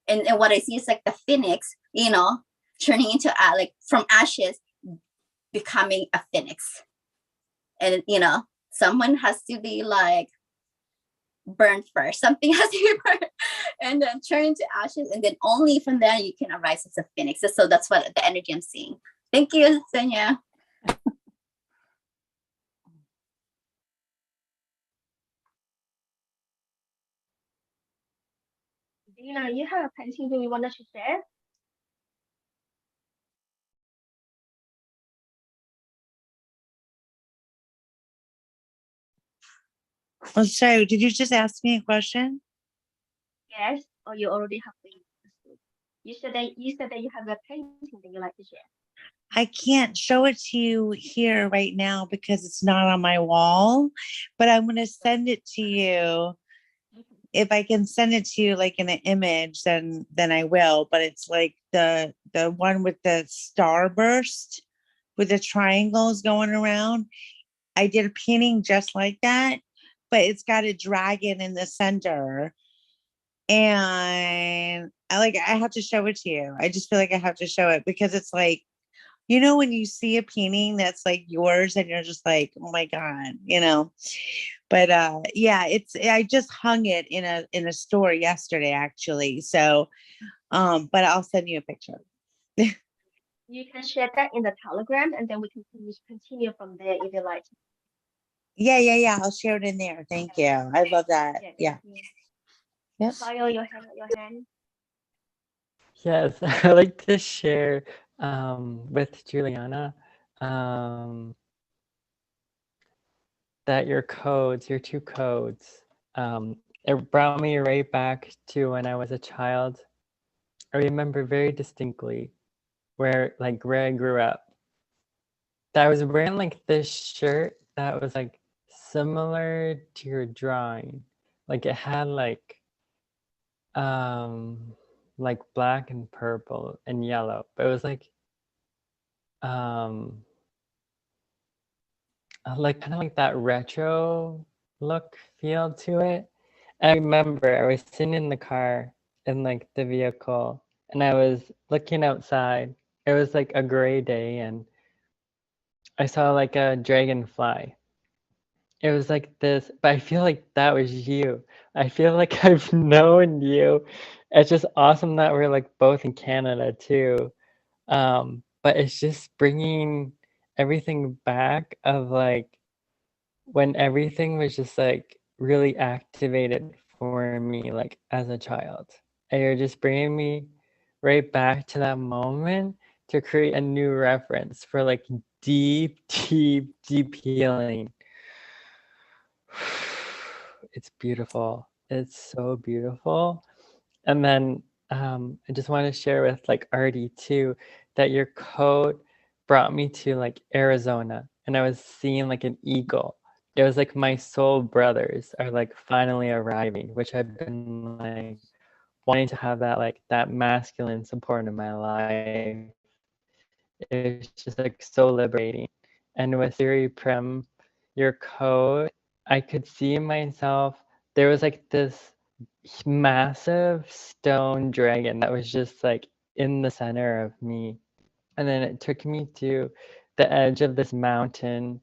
what I see is like the phoenix, turning into like from ashes becoming a phoenix. And someone has to be like burned first. Something has to be burned and then turn into ashes, and then only from there you can arise as a phoenix. So that's what the energy I'm seeing. Thank you, Sonia. Dina, you have a painting that you wanted to share? Oh, sorry, did you just ask me a question? Yes, or you already have the You said that you have a painting that you like to share. I can't show it to you here right now because it's not on my wall, but I'm going to send it to you. If I can send it to you like in an image, then I will. But it's like the one with the starburst with the triangles going around. I did a painting just like that, but it's got a dragon in the center. And I have to show it to you. I just feel like I have to show it because it's like, when you see a painting that's like yours and you're just like, oh my God, But yeah, I just hung it in a store yesterday actually. So but I'll send you a picture. You can share that in the Telegram, and then we can continue from there if you like. Yeah. I'll share it in there. Thank you. I love that. Yeah. Yep. Kyle, your hand. Yes, I like to share with Juliana that your two codes, it brought me right back to when I was a child. I remember very distinctly where I grew up. That I was wearing like this shirt that was like similar to your drawing. Like it had like black and purple and yellow, but it was like kind of like that retro look feel to it. I remember I was sitting in the car in like the vehicle and I was looking outside. It was like a gray day and I saw like a dragonfly. It was like this, but I feel like that was you. I feel like I've known you. It's just awesome that we're like both in Canada too. But it's just bringing everything back of like when everything was just like really activated for me like as a child. And you're just bringing me right back to that moment to create a new reference for like deep healing. It's beautiful. It's so beautiful. And then I just want to share with like Artie too that your coat brought me to like Arizona and I was seeing like an eagle. It was like my soul brothers are like finally arriving, which I've been like wanting to have that masculine support in my life. It's just like so liberating. And with Siri Prem, your code, I could see myself. There was like this massive stone dragon that was just like in the center of me. And then it took me to the edge of this mountain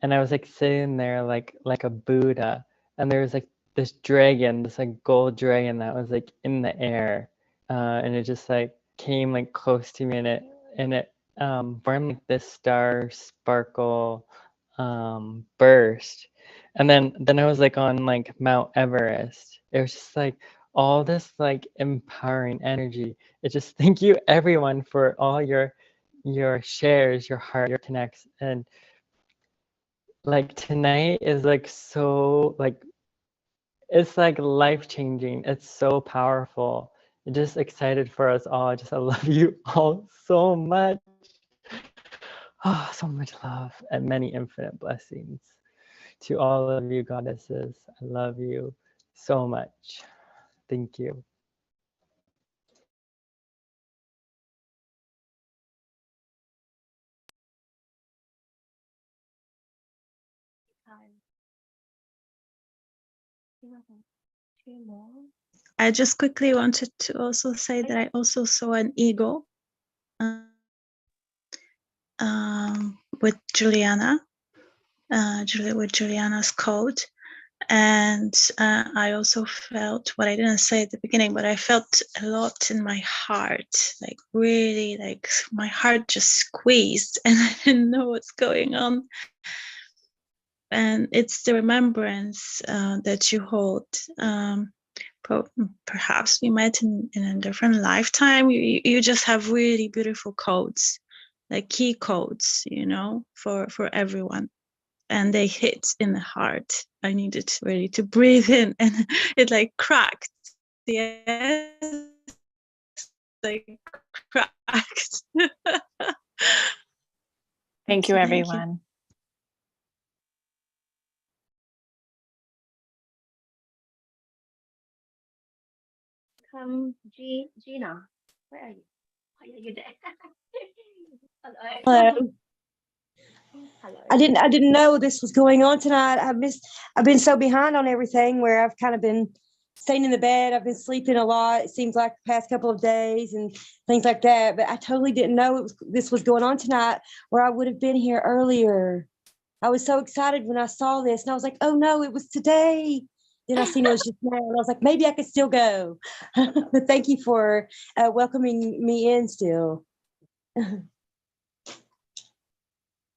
and I was like sitting there like a Buddha, and there was like this dragon, this like gold dragon that was like in the air, and it just like came like close to me, and it formed like this star sparkle burst, and then I was like on like Mount Everest. It was just like all this like empowering energy. It just thank you everyone for all your shares, your heart, your connects, and like tonight is like so like it's like life changing. It's so powerful. I'm just excited for us all. I love you all so much. Oh, so much love and many infinite blessings to all of you goddesses. I love you so much. Thank you. Two more. I just quickly wanted to also say that I also saw an eagle with Juliana, with Juliana's code. And I also felt what I didn't say at the beginning, but I felt a lot in my heart, like really, like my heart just squeezed and I didn't know what's going on. And it's the remembrance that you hold. Perhaps we met in a different lifetime. You just have really beautiful codes, like key codes, you know, for everyone. And they hit in the heart. I needed really to breathe in, and it like cracked. Yes, like cracked. Thank you, everyone. Gina, where are you? Why are you there? Hello. Hello. I didn't know this was going on tonight. I've been so behind on everything where I've kind of been staying in the bed. I've been sleeping a lot. It seems like the past couple of days and things like that. But I totally didn't know this was going on tonight, or I would have been here earlier. I was so excited when I saw this, and I was like, "Oh no, it was today." Then I seen it was just now, and I was like, "Maybe I could still go." But thank you for welcoming me in still.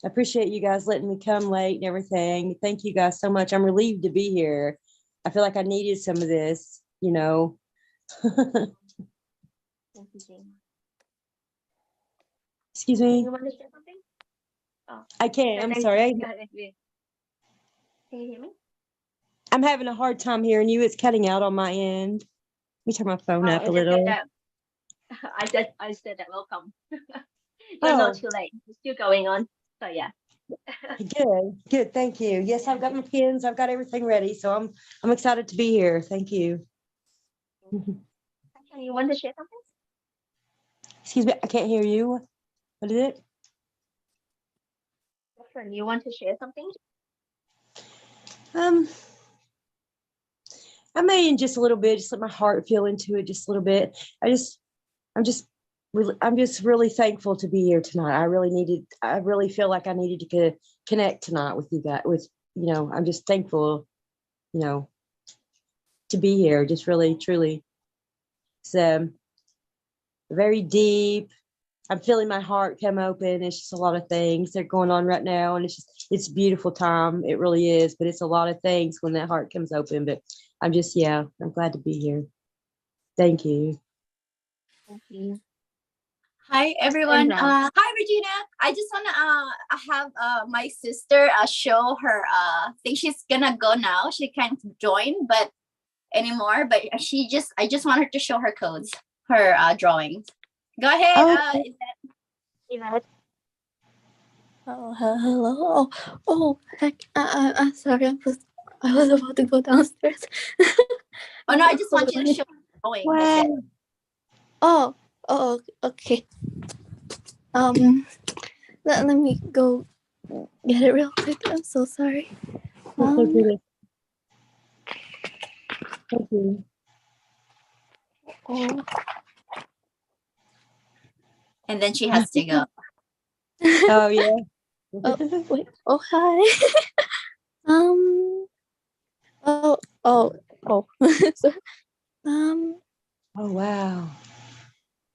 I appreciate you guys letting me come late and everything. Thank you guys so much. I'm relieved to be here. I feel like I needed some of this, you know. Thank you, Gina. Excuse me. You want to say something? Oh, I can't. I'm thank sorry. you. Can you hear me? I'm having a hard time hearing you. It's cutting out on my end. Let me turn my phone up I a just said little. that. I said that. Welcome. You're not too late. It's still going on. So yeah. Good. Thank you. Yes, I've got my pins. I've got everything ready. So I'm excited to be here. Thank you. You want to share something? Excuse me. I can't hear you. What is it? Friend, you want to share something? I may in just a little bit, just let my heart feel into it just a little bit. I'm just really thankful to be here tonight. I really feel like I needed to connect tonight with you guys, I'm just thankful, to be here. Just really, truly. It's very deep. I'm feeling my heart come open. It's just a lot of things that are going on right now. And it's a beautiful time. It really is. But it's a lot of things when that heart comes open. But I'm glad to be here. Thank you. Thank you. Hi everyone. Hi Regina. I just wanna have my sister show her. I think she's gonna go now. She can't join, but anymore. But I just want her to show her codes, her drawings. Go ahead. Yvette. Oh, hello. Oh, heck. I'm sorry. I was about to go downstairs. Oh no, I just want you to show her drawing. Wow. That's it. Oh, okay. Let me go get it real quick. I'm so sorry. Thank you. Oh. And then she has to go. Oh yeah. Oh wait. Oh hi. Oh. So, Oh wow.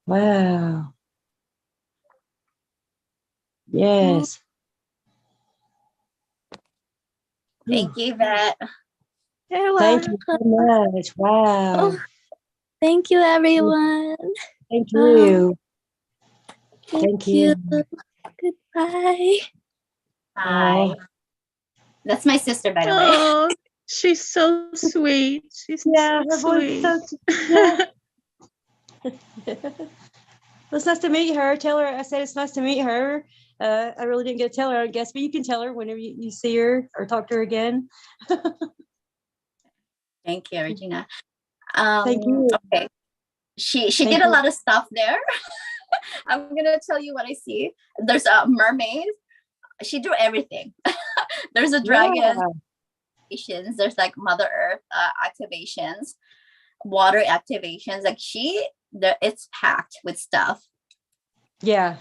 Wow. Yes. Thank you, Vet. Thank you so much. Wow. Oh, thank you, everyone. Thank you. Thank you. Goodbye. Hi. That's my sister, by the way. Oh, she's so sweet. She's her so voice sweet. is yeah. Well, it's nice to meet her. Tell her I said it's nice to meet her. I really didn't get to tell her, I guess, but you can tell her whenever you see her or talk to her again. Thank you, Regina. Thank you. Okay. She did a lot of stuff there. I'm gonna tell you what I see. There's a mermaid. She drew everything. There's a dragon. activations. There's like Mother Earth activations, water activations. Like it's packed with stuff. Yeah.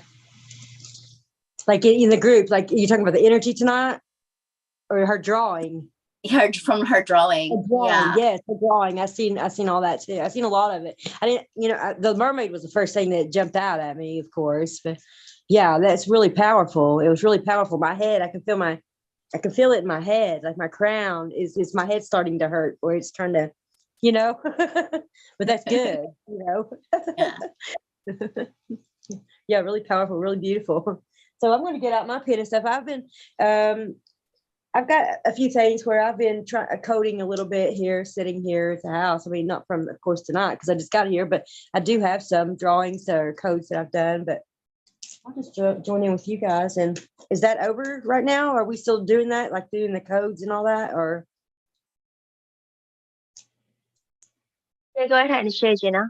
Like in the group, like you're talking about the energy tonight or her drawing? From her drawing. Yeah. Yes, her drawing. I seen all that too. I seen a lot of it. I didn't, the mermaid was the first thing that jumped out at me, of course. But yeah, that's really powerful. It was really powerful. My head, I can feel it in my head. Like my crown is my head starting to hurt, or it's trying to, but that's good, Yeah. Yeah, really powerful, really beautiful. So I'm going to get out my pen and stuff. I've got a few things where I've been coding a little bit here, sitting here at the house. I mean, not from, of course, tonight because I just got here, but I do have some drawings or codes that I've done. But I'll just join in with you guys. And is that over right now? Are we still doing that, like doing the codes and all that, or? Yeah, go ahead and share, Jenna.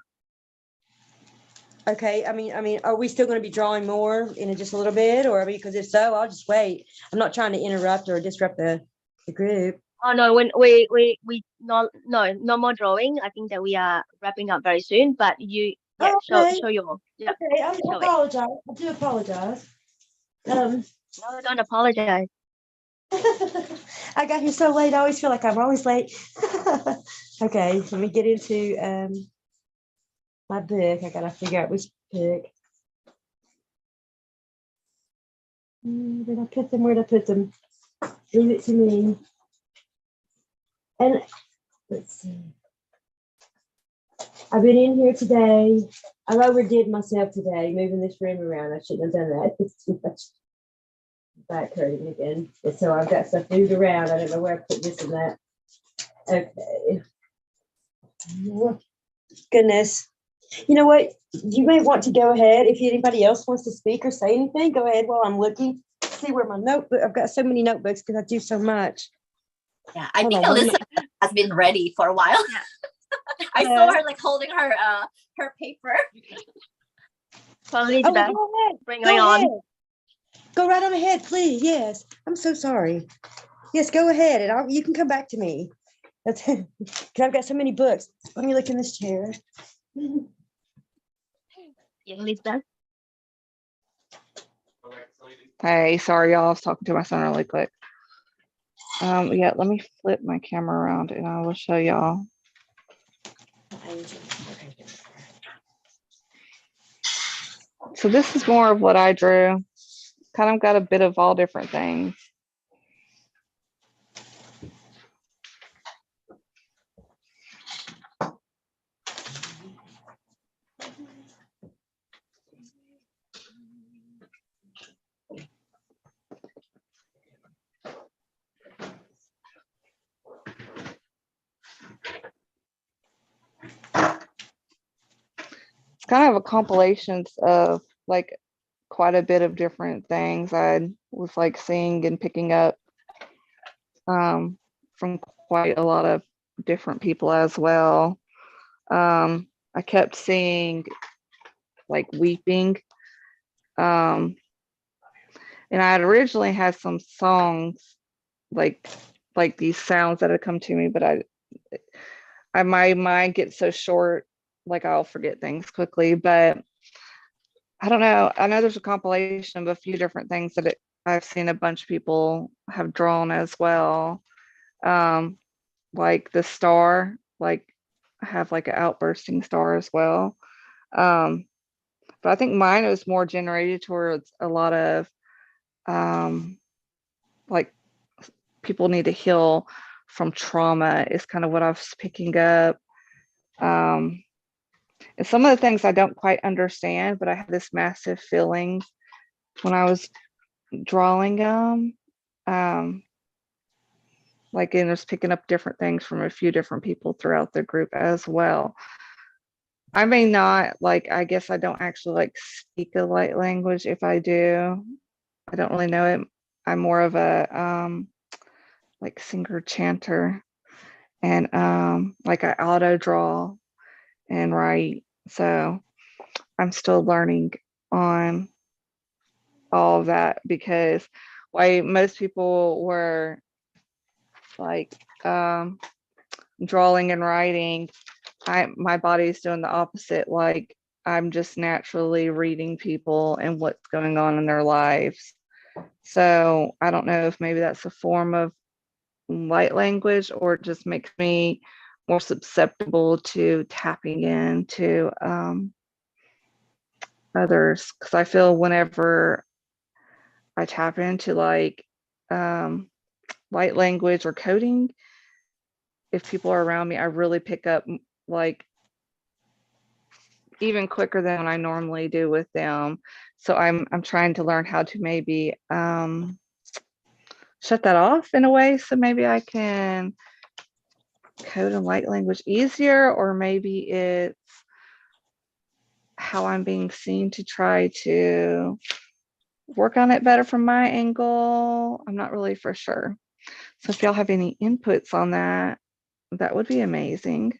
Okay, I mean, are we still going to be drawing more in just a little bit, or because if so, I'll just wait. I'm not trying to interrupt or disrupt the group. Oh no, when we no more drawing. I think that we are wrapping up very soon. But show your Okay, I show it. apologize. I do apologize. No, don't apologize. I got here so late. I always feel like I'm always late. Okay, let me get into my book. I gotta figure out which book. Did I put them? Where'd I put them? Leave it to me. And let's see. I've been in here today. I overdid myself today, moving this room around. I shouldn't have done that. It's too much. Back hurting again. And so I've got stuff moved around. I don't know where I put this and that. Okay. Goodness. You know what? You may want to go ahead. If anybody else wants to speak or say anything, go ahead while I'm looking. See where my notebook. I've got so many notebooks because I do so much. Yeah, I think Alyssa has been ready for a while. I saw her like holding her paper. Probably go ahead. Bring Go on. ahead. Go right on ahead, please. Yes, I'm so sorry. Yes, go ahead, and you can come back to me. That's because I've got so many books. Let me look in this chair. Yeah, Lisa. Hey, sorry, y'all. I was talking to my son really quick. Yeah, let me flip my camera around and I will show y'all. So this is more of what I drew. Kind of got a bit of all different things. It's kind of a compilation of like quite a bit of different things I was like seeing and picking up from quite a lot of different people as well. I kept seeing like weeping. And I had originally had some songs like these sounds that had come to me, but I my mind gets so short, like I'll forget things quickly. But I don't know. I know there's a compilation of a few different things that I've seen a bunch of people have drawn as well. Like the star, like I have like an outbursting star as well. But I think mine was more generated towards a lot of like people need to heal from trauma is kind of what I was picking up. And some of the things I don't quite understand, but I had this massive feeling when I was drawing them. Like, and just picking up different things from a few different people throughout the group as well. I may not, like, I guess I don't actually like speak a light language. If I do, I don't really know it. I'm more of a like singer chanter, and like I auto draw and write. So I'm still learning on all of that, because why most people were like drawing and writing, my body's doing the opposite. Like I'm just naturally reading people and what's going on in their lives. So I don't know if maybe that's a form of light language or it just makes me more susceptible to tapping into others. Because I feel whenever I tap into like light language or coding, if people are around me, I really pick up like even quicker than I normally do with them. So I'm trying to learn how to maybe shut that off in a way. So maybe I can code in light language easier, or maybe it's how I'm being seen to try to work on it better from my angle. I'm not really for sure. So if y'all have any inputs on that, that would be amazing.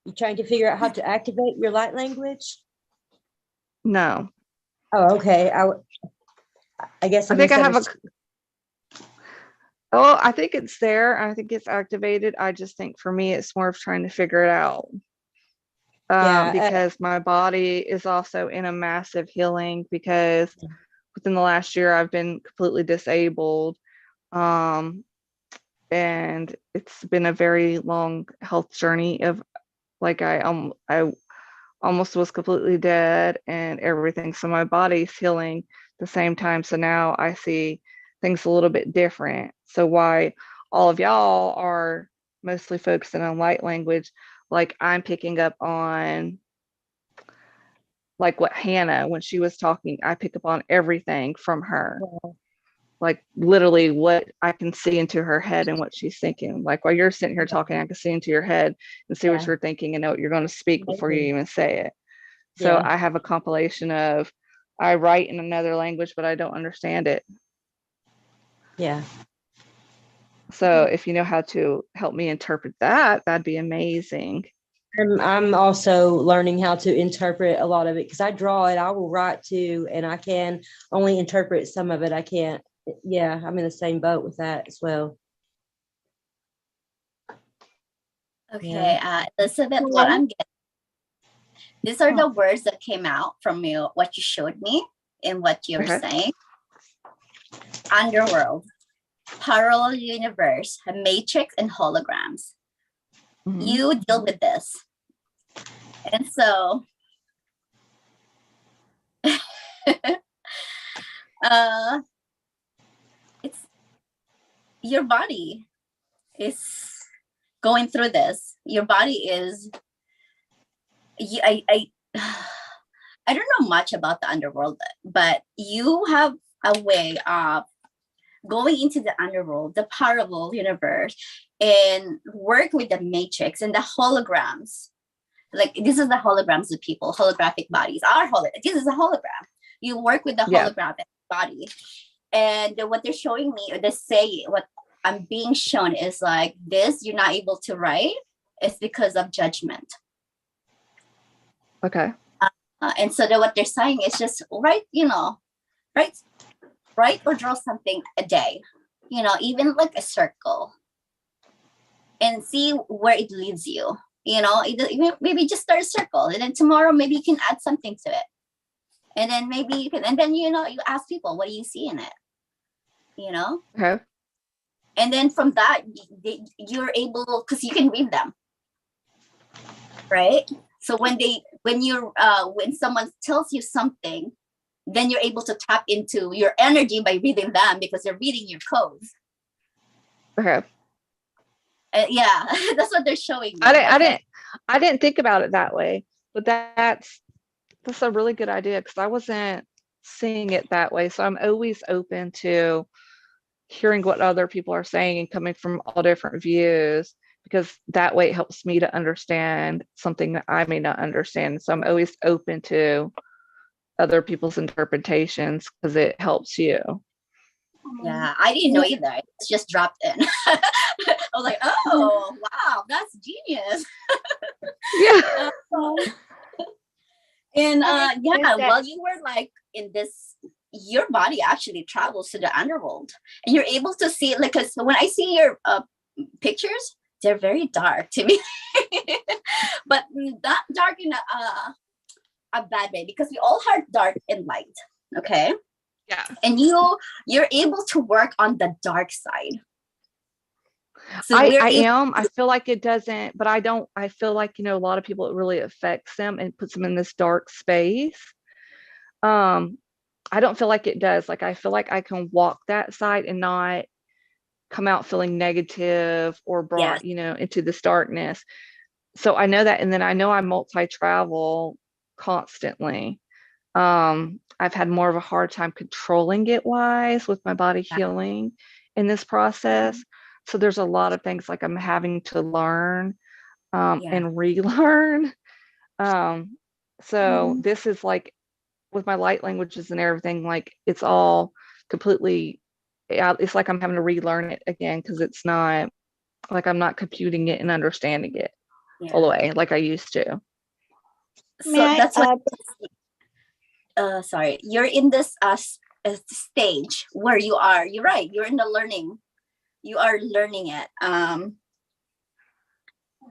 You trying to figure out how to activate your light language? No. Oh, okay. I guess I think I have I think it's there. I think it's activated. I just think for me, it's more of trying to figure it out. Because my body is also in a massive healing because within the last year, I've been completely disabled. And it's been a very long health journey of like I almost was completely dead and everything. So my body's healing at the same time. So now I see things a little bit different. So why all of y'all are mostly focusing on light language, like I'm picking up on like what Hannah, when she was talking, I pick up on everything from her. Like literally what I can see into her head and what she's thinking. Like while you're sitting here talking, I can see into your head and see what you're thinking and know what you're going to speak before you even say it. So I have a compilation of, I write in another language, but I don't understand it. Yeah. So if you know how to help me interpret that, that'd be amazing. I'm also learning how to interpret a lot of it because I draw it. I will write too, and I can only interpret some of it. I can't. Yeah, I'm in the same boat with that as well. Okay, Elizabeth, what I'm getting, these are the words that came out from you, what you showed me and what you're saying. Underworld, parallel universe, a matrix, and holograms. You deal with this. And so it's your body is going through this. Your body is I don't know much about the underworld, but you have a way of going into the underworld, the parallel universe, and work with the matrix and the holograms. Like this is the holograms of people, holographic bodies. This is a hologram. You work with the holographic body, and what they're showing me, or they say, what I'm being shown is like this. You're not able to write. It's because of judgment. Okay. And so what they're saying is just write or draw something a day, even like a circle, and see where it leads you. Maybe just start a circle, and then tomorrow maybe you can add something to it, and then maybe you can, and then you ask people, what do you see in it? Okay. And then from that you're able, because you can read them, right? So when someone tells you something, then you're able to tap into your energy by reading them because they're reading your codes. Okay. Yeah, that's what they're showing me. I didn't think about it that way, but that's a really good idea because I wasn't seeing it that way. So I'm always open to hearing what other people are saying and coming from all different views, because that way it helps me to understand something that I may not understand. So I'm always open to other people's interpretations because it helps you. Yeah, I didn't know either. It's just dropped in. I was like, oh, wow, that's genius. Yeah. And There's yeah, that. while you were like in this, your body actually travels to the underworld, and you're able to see, like, cause when I see your pictures, they're very dark to me, but not dark in a bad way, because we all have dark and light. Okay. Yeah. And you're able to work on the dark side. So I we're am. I feel like it doesn't, but I don't. I feel like, a lot of people, it really affects them and puts them in this dark space. I don't feel like it does. Like, I feel like I can walk that side and not come out feeling negative or Yes. brought, into this darkness. So I know that. And then I know I multi-travel constantly. I've had more of a hard time controlling it wise with my body healing in this process. So there's a lot of things like I'm having to learn and relearn. So this is like, with my light languages and everything, like it's all completely, it's like I'm having to relearn it again, because it's not like I'm not computing it and understanding it all the way like I used to. So that's why sorry, you're in this stage where you're right, you're in the learning, you are learning it.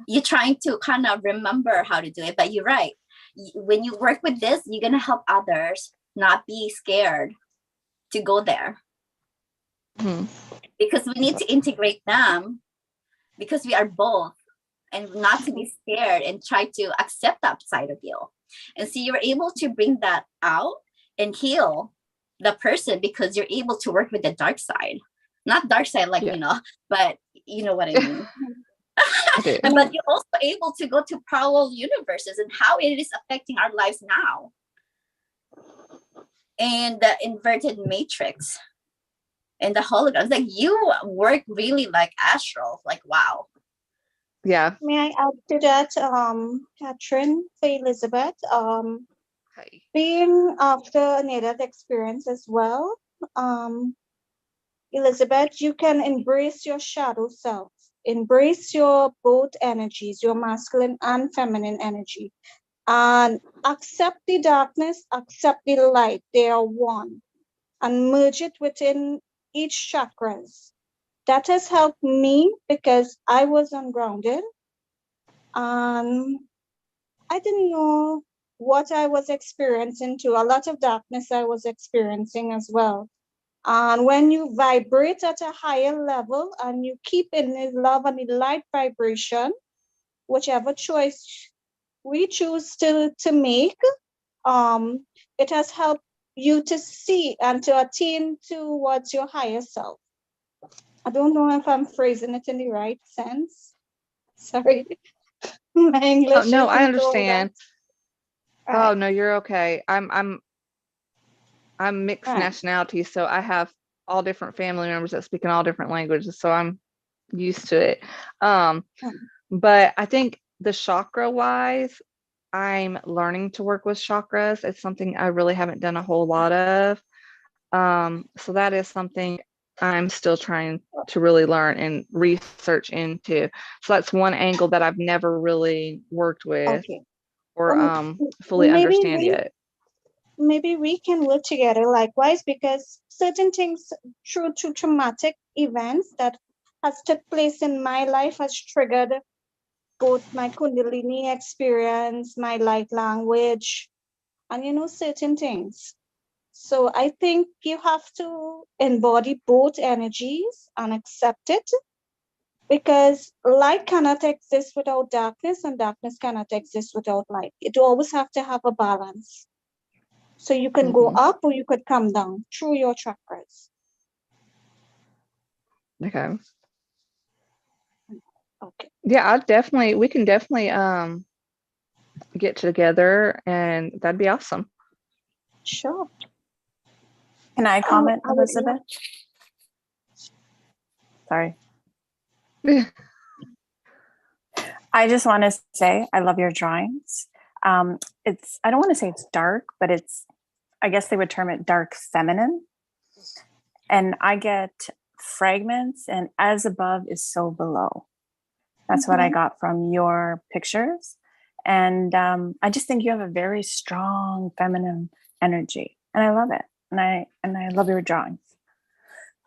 You're trying to kind of remember how to do it, but you're right, when you work with this, you're gonna help others not be scared to go there. Because we need to integrate them, because we are both, and not to be scared and try to accept that side of you. And so you're able to bring that out and heal the person, because you're able to work with the dark side. Not dark side, like, but you know what I mean. But you're also able to go to parallel universes and how it is affecting our lives now. And the inverted matrix and the holograms, like you work really like astral, like wow. Yeah. May I add to that, Catherine, for Elizabeth? Being after a near-death experience as well, Elizabeth, you can embrace your shadow self, embrace your both energies, your masculine and feminine energy, and accept the darkness, accept the light. They are one, and merge it within each chakras. That has helped me because I was ungrounded. I didn't know what I was experiencing too. A lot of darkness I was experiencing as well. And when you vibrate at a higher level and you keep in the love and the light vibration, whichever choice we choose to make, it has helped you to see and to attain towards your higher self. I don't know if I'm phrasing it in the right sense. Sorry. My English no, I isn't all that. understand. Oh no, you're okay. I'm mixed nationality, so I have all different family members that speak in all different languages, so I'm used to it. But I think the chakra wise, I'm learning to work with chakras. It's something I really haven't done a whole lot of. So that is something I'm still trying to really learn and research into. So that's one angle that I've never really worked with or fully understand yet. Maybe we can work together likewise, because certain things through traumatic events that has took place in my life has triggered both my Kundalini experience, my light language, and certain things. So I think you have to embody both energies and accept it, because light cannot exist without darkness and darkness cannot exist without light. It always have to have a balance. So you can go up or you could come down through your chakras. Okay. Okay. Yeah, we can definitely get together, and that'd be awesome. Sure. Can I comment, Elizabeth? Sorry. I just want to say I love your drawings. I don't want to say it's dark, but I guess they would term it dark feminine. And I get fragments, and as above is so below. That's what I got from your pictures. And I just think you have a very strong feminine energy, and I love it. And I love your drawings.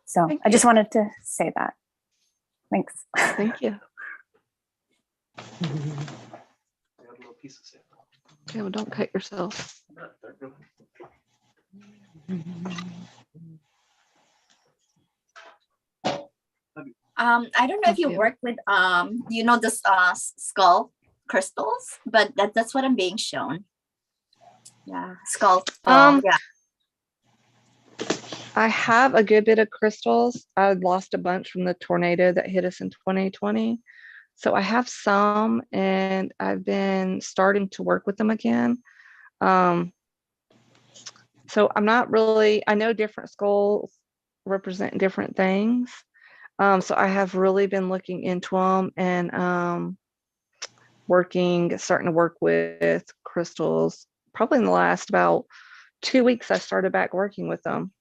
So Thank I just you. wanted to say that. Thanks. Thank you. Okay, well, don't cut yourself. I don't know if Thank you you. work with you know, this skull crystals, but that's what I'm being shown. Yeah, skull. Yeah. I have a good bit of crystals. I lost a bunch from the tornado that hit us in 2020. So I have some, and I've been starting to work with them again. So I'm not really, I know different skulls represent different things. So I have really been looking into them and starting to work with crystals. Probably in the last about 2 weeks, I started back working with them.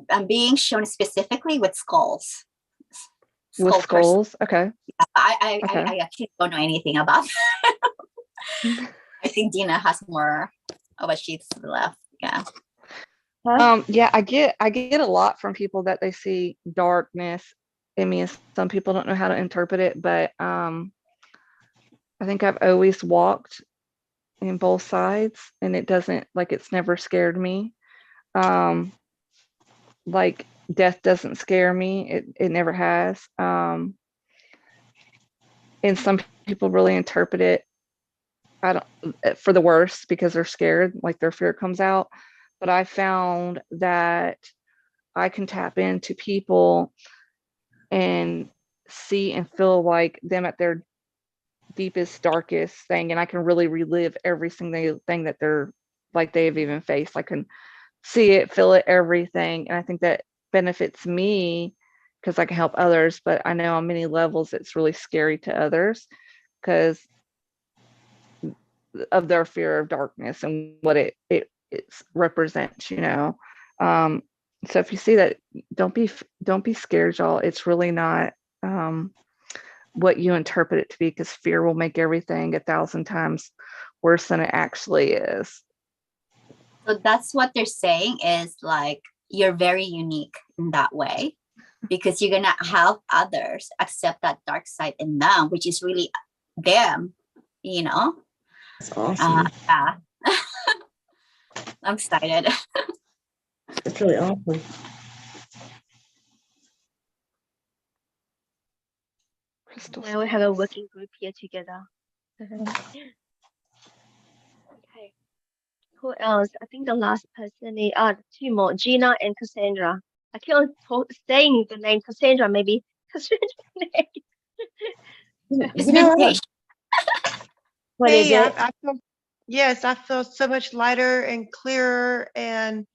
I'm being shown specifically with skulls. With skulls, okay. I Okay. actually don't know anything about that. I think Dina has more of what she's left. Yeah. Yeah, I get a lot from people that they see darkness in me, and some people don't know how to interpret it, but I think I've always walked in both sides, and it's never scared me. Like death doesn't scare me. It never has. And some people really interpret it for the worst because they're scared, like their fear comes out. But I found that I can tap into people and see and feel like them at their deepest, darkest thing, and I can really relive every single thing that they've even faced. I can see it, feel it, everything, and I think that benefits me because I can help others. But I know on many levels it's really scary to others because of their fear of darkness and what it represents, you know. So if you see that, don't be scared, y'all. It's really not what you interpret it to be, because fear will make everything 1,000 times worse than it actually is. So that's what they're saying is like you're very unique in that way, because you're gonna help others accept that dark side in them, which is really them, you know. That's awesome. Yeah. I'm excited. It's really awesome. Now we have a working group here together. Okay. Who else? I think the last person is two more, Gina and Cassandra. I keep on saying the name Cassandra, maybe Cassandra's name. It's been patient. What is Hey, it? I feel, yes, I feel so much lighter and clearer and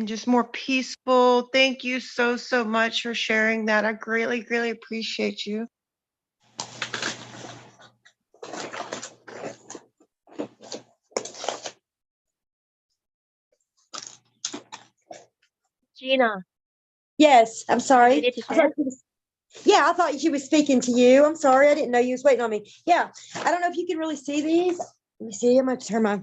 just more peaceful. Thank you so much for sharing that. I greatly appreciate you. Gina. Yes, I'm sorry. Ready to I share? thought I thought she was speaking to you. I'm sorry. I didn't know you was waiting on me. Yeah. I don't know if you can really see these. Let me see. I'm going to turn my.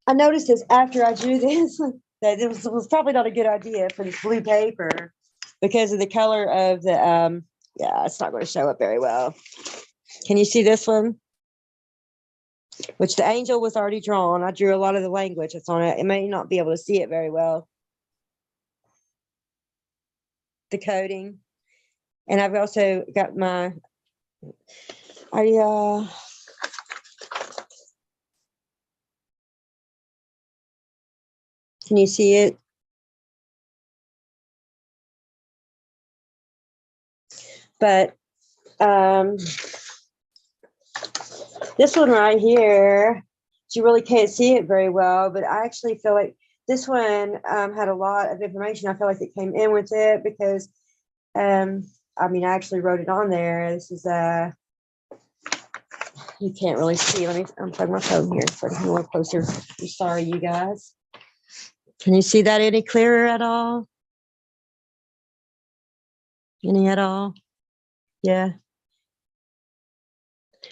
I noticed this after I drew this that it was probably not a good idea for this blue paper because of the color of the. Yeah, it's not going to show up very well. Can you see this one? Which the angel was already drawn. I drew a lot of the language that's on it. It may not be able to see it very well. The coding. And I've also got my, can you see it? But this one right here, you really can't see it very well, but I actually feel like this one had a lot of information. I feel like it came in with it because, I mean, I actually wrote it on there. This is you can't really see. Let me unplug my phone here so I can be more closer. I'm sorry, you guys. Can you see that any clearer at all? Any at all? Yeah.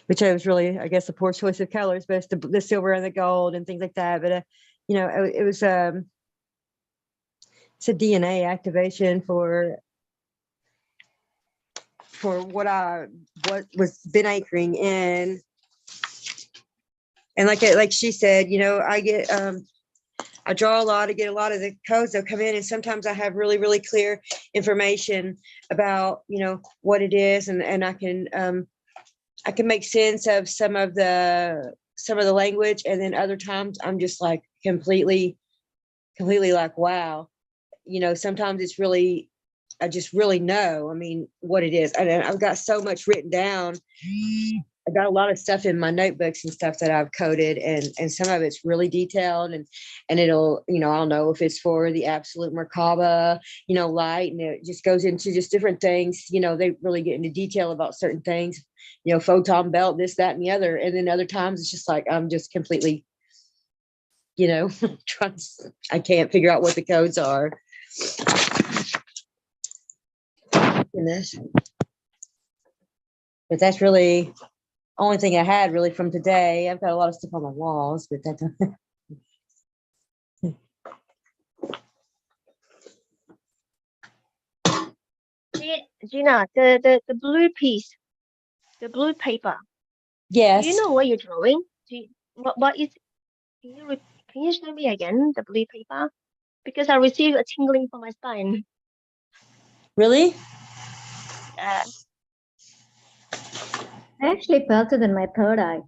which I was really, I guess, a poor choice of colors, but it's the silver and the gold and things like that. But you know, it was it's a DNA activation for what was been anchoring in. And like she said, you know, I draw a lot, I get a lot of the codes that come in, and sometimes I have really, really clear information about, you know, what it is, and I can make sense of some of the language, and then other times I'm just like completely like, wow, you know, sometimes it's really, I just really know, I mean, what it is. And I've got so much written down. I got a lot of stuff in my notebooks and stuff that I've coded, and some of it's really detailed, and it'll, you know, I'll know if it's for the absolute Merkaba, you know, light, and it just goes into just different things. You know, they really get into detail about certain things, you know, photon belt, this, that, and the other. And then other times it's just like, I'm just completely, you know, I can't figure out what the codes are. Goodness. But that's really only thing I had really from today. I've got a lot of stuff on the walls, but that's Gina, the blue piece, the blue paper. yes. Do you know what you're drawing? What is? Can you show me again the blue paper? Because I received a tingling from my spine. Really? Yeah. I actually felt it in my third eye.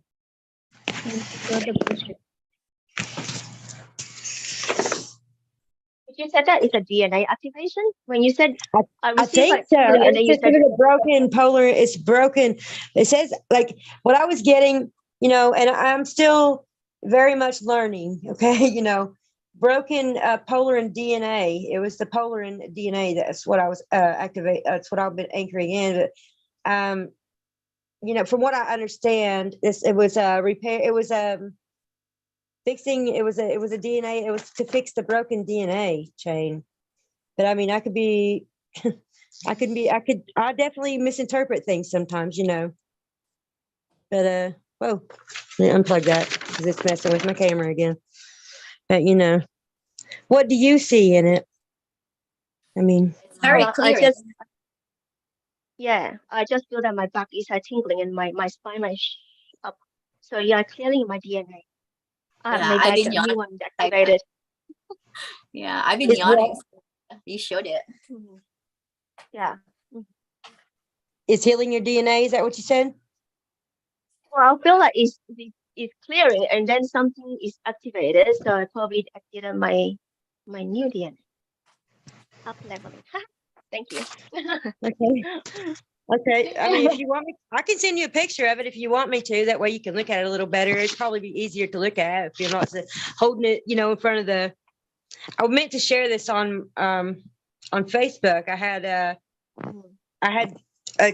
When she showed the bullshit. You said that it's a DNA activation? When you said I I received think like so. tingling, and then It's you just said a broken polar. It's broken. It says like what I was getting, you know, and I'm still very much learning. Okay, you know, broken polar and DNA. It was the polar and DNA. That's what I was activate. That's what I've been anchoring in. But you know, from what I understand, it was a repair. It was fixing. It was a DNA. It was to fix the broken DNA chain. But I mean, I definitely misinterpret things sometimes, you know. But whoa, let me unplug that because it's messing with my camera again. But you know, what do you see in it? I mean, It's very I clear. just I just feel that my back is tingling and my spine is up. So yeah, clearly my DNA. Yeah, Maybe I've I been got yawning. new one activated. Yeah, I've been It's yawning. You showed it. Mhm. Yeah. it's healing your DNA. Is that what you said? Well, I feel like it's clearing, and then something is activated. So I probably activated my new DNA. Up leveling. Thank you. Okay. Okay. I mean, if you want me, I can send you a picture of it if you want me to. That way you can look at it a little better. It'd probably be easier to look at if you're not holding it, you know, in front of the. I meant to share this on Facebook. I had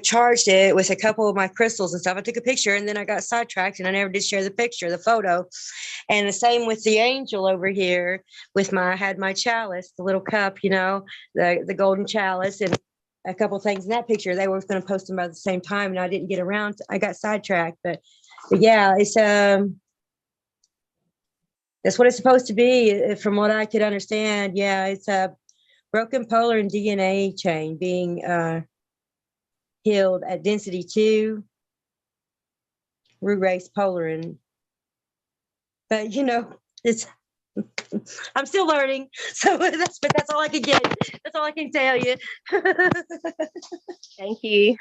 charged it with a couple of my crystals and stuff. I took a picture and then I got sidetracked and I never did share the picture, the photo. And the same with the angel over here with I had my chalice, the little cup, you know, the golden chalice, and a couple of things in that picture. They were going to post them by the same time and I didn't get around. I got sidetracked, but yeah, it's that's what it's supposed to be from what I could understand. Yeah, it's a broken polar and DNA chain being healed at density 2, root race polar, and but you know, it's I'm still learning, so that's all I can get. That's all I can tell you. Thank you.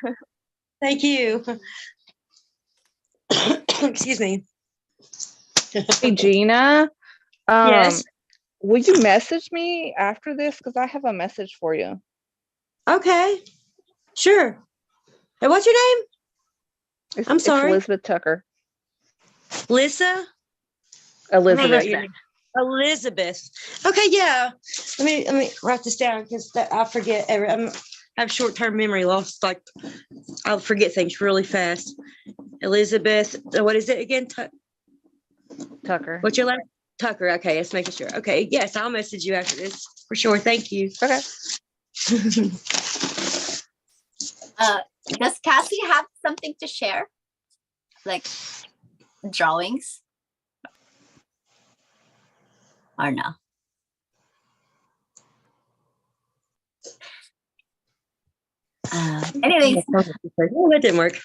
Thank you. Excuse me. Hey, Gina. Yes. Will you message me after this? Because I have a message for you. Okay. Sure. And what's your name? I'm sorry. It's Elizabeth Tucker. Lisa? Elizabeth. Elizabeth. Okay, yeah. Let me write this down because I forget. I have short-term memory loss. Like I'll forget things really fast. Elizabeth. What is it again? Tucker. What's your last? Tucker. Okay, let's make sure. Okay, yes, I'll message you after this for sure. Thank you. Okay. Does Cassie have something to share? like drawings or no? Anyways, Oh, that didn't work.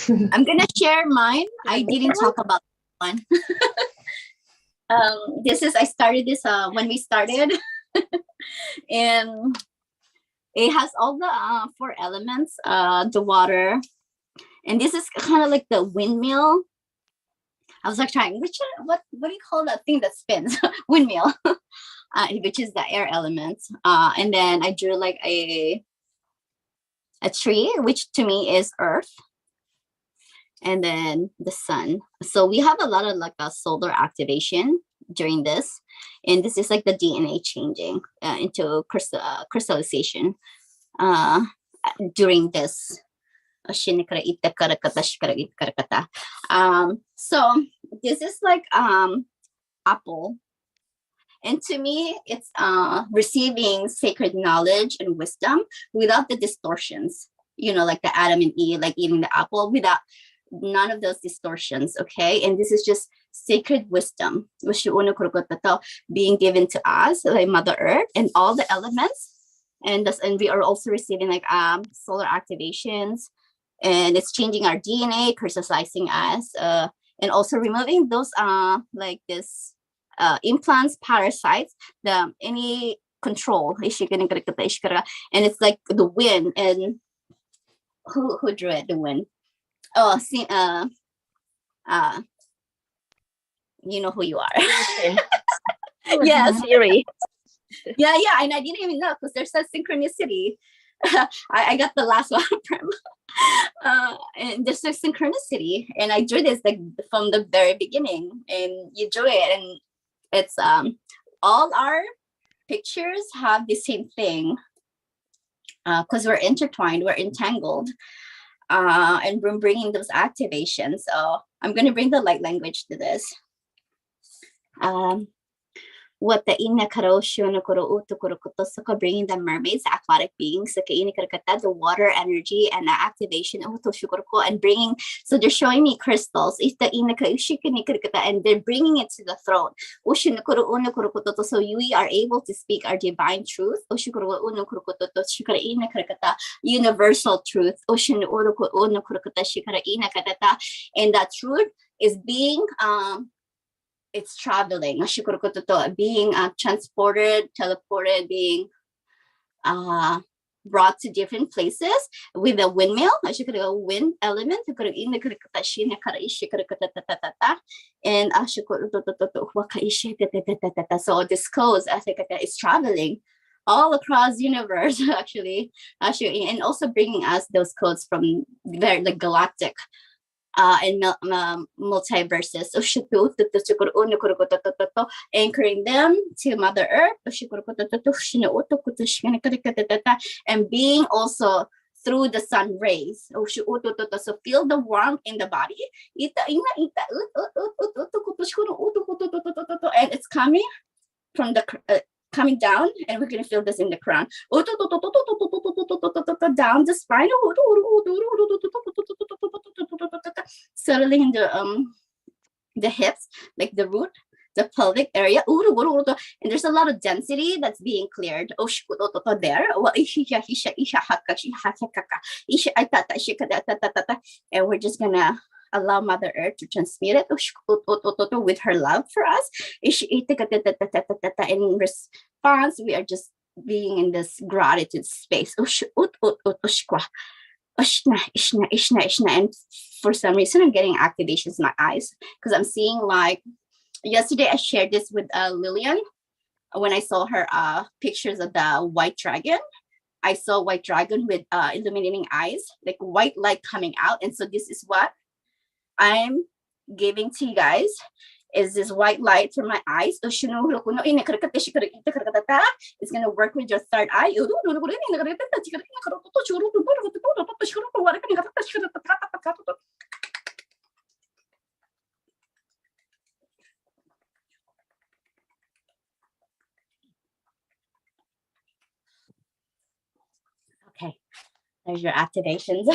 I'm gonna share mine. I didn't talk about one. I started this when we started, and it has all the 4 elements, the water, and this is kind of like the windmill. I was like trying, what do you call that thing that spins? Windmill, which is the air element. And then I drew like a tree, which to me is earth, and then the sun. So we have a lot of like a solar activation during this, and this is like the DNA changing into crystallization during this. So this is like apple, and to me it's receiving sacred knowledge and wisdom without the distortions, like the Adam and Eve, like eating the apple without none of those distortions. Okay, and this is just sacred wisdom being given to us, like Mother Earth and all the elements, and we are also receiving like solar activations, and it's changing our DNA, crystallizing us, and also removing those like this implants, parasites, any control, and it's like the wind. And who drew it? The wind. Oh, see, you know who you are. Yes, Siri. Yeah, and I didn't even know because there's a synchronicity. I got the last one from and there's a synchronicity, and I drew this like from the very beginning, and you drew it, and it's all our pictures have the same thing because we're intertwined, we're entangled, and we're bringing those activations. So I'm going to bring the light language to this. What the ina karosho no koro uto koro kotosoko, bringing the mermaids, aquatic beings, the water energy and activation and bringing. So they're showing me crystals. And they're bringing it to the throne. So we are able to speak our divine truth, universal truth, and that truth is being it's traveling, being transported, teleported, being brought to different places with a windmill, wind element, and so this codes, is traveling all across universe, actually, and also bringing us those codes from the galactic and multiverses, anchoring them to Mother Earth, and being also through the sun rays. So feel the warmth in the body, and it's coming from the coming down, and we're gonna feel this in the crown, down the spine, settling in the hips, like the root, the pelvic area, and there's a lot of density that's being cleared. There, and we're just gonna allow Mother Earth to transmute it with her love for us. In response, we are just being in this gratitude space. And for some reason, I'm getting activations in my eyes because I'm seeing, like, yesterday I shared this with Lillian when I saw her pictures of the white dragon. I saw white dragon with illuminating eyes, like white light coming out. And so this is what I'm giving to you guys, is this white light from my eyes. It's going to work with your third eye. Okay, there's your activations.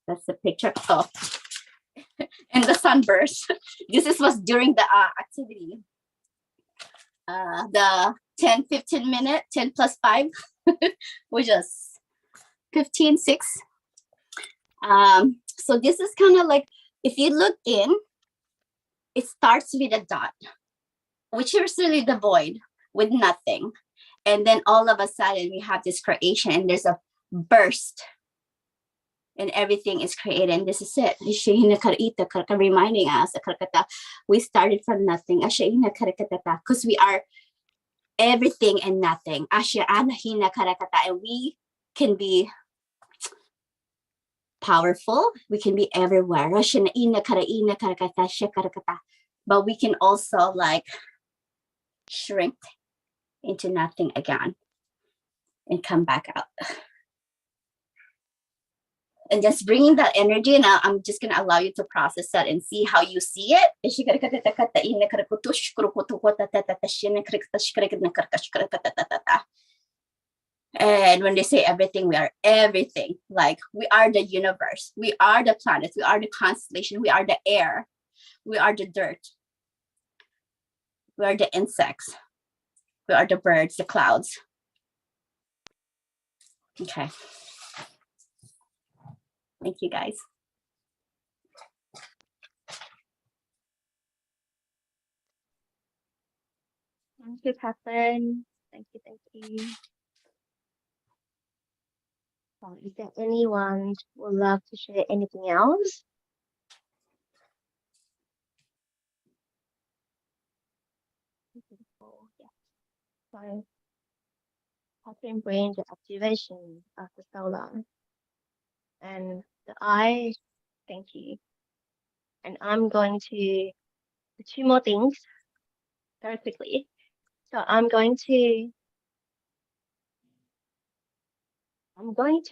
That's the picture. Oh, and the sunburst. Was during the activity. The 10-15 minute, 10 plus 5, which is 15-6. So this is kind of like, if you look in, it starts with a dot, which is really the void with nothing. And then all of a sudden we have this creation and there's a burst and everything is created. And this is it. Reminding us, we started from nothing. Because we are everything and nothing. And we can be powerful. We can be everywhere. But we can also like shrink into nothing again and come back out. And just bringing that energy, now I'm just going to allow you to process that and see how you see it. And when they say everything, we are everything. Like we are the universe. We are the planets. We are the constellation. We are the air. We are the dirt. We are the insects. We are the birds, the clouds. Okay. Thank you, guys. Thank you, Catherine. Thank you, thank you. Well, is there anyone who would love to share anything else? Yeah. So, Catherine brings the activation of the solar and the eye. Thank you. And I'm going to do 2 more things very quickly. So I'm going to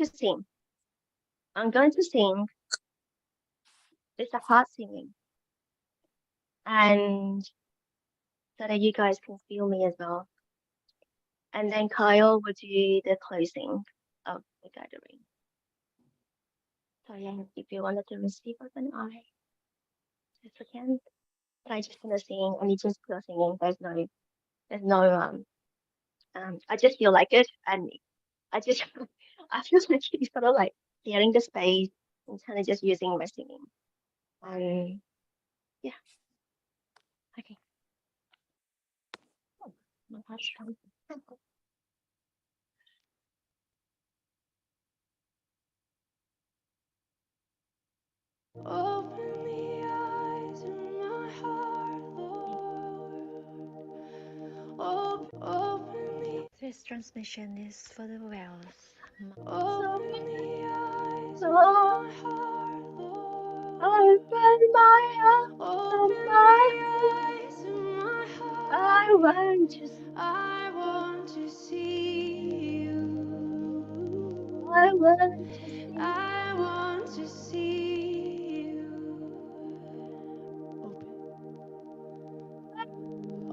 sing. I'm going to sing. It's a heart singing. And so that you guys can feel me as well. And then Kyle will do the closing of the gathering. So yeah, if you wanted to receive open eye, just again. But I just want to sing and you just feel singing. There's no I just feel like it and I just I feel like it's sort of like clearing the space and kind of just using my singing. Yeah. Okay. Oh, my heart's trying. Open the eyes of my heart, Lord. Open the. This transmission is for the wells. Open the eyes of my heart, Lord. Open my eyes, Open my the eyes of my heart. I want to see. I want to see you. I want to see. I want to see you.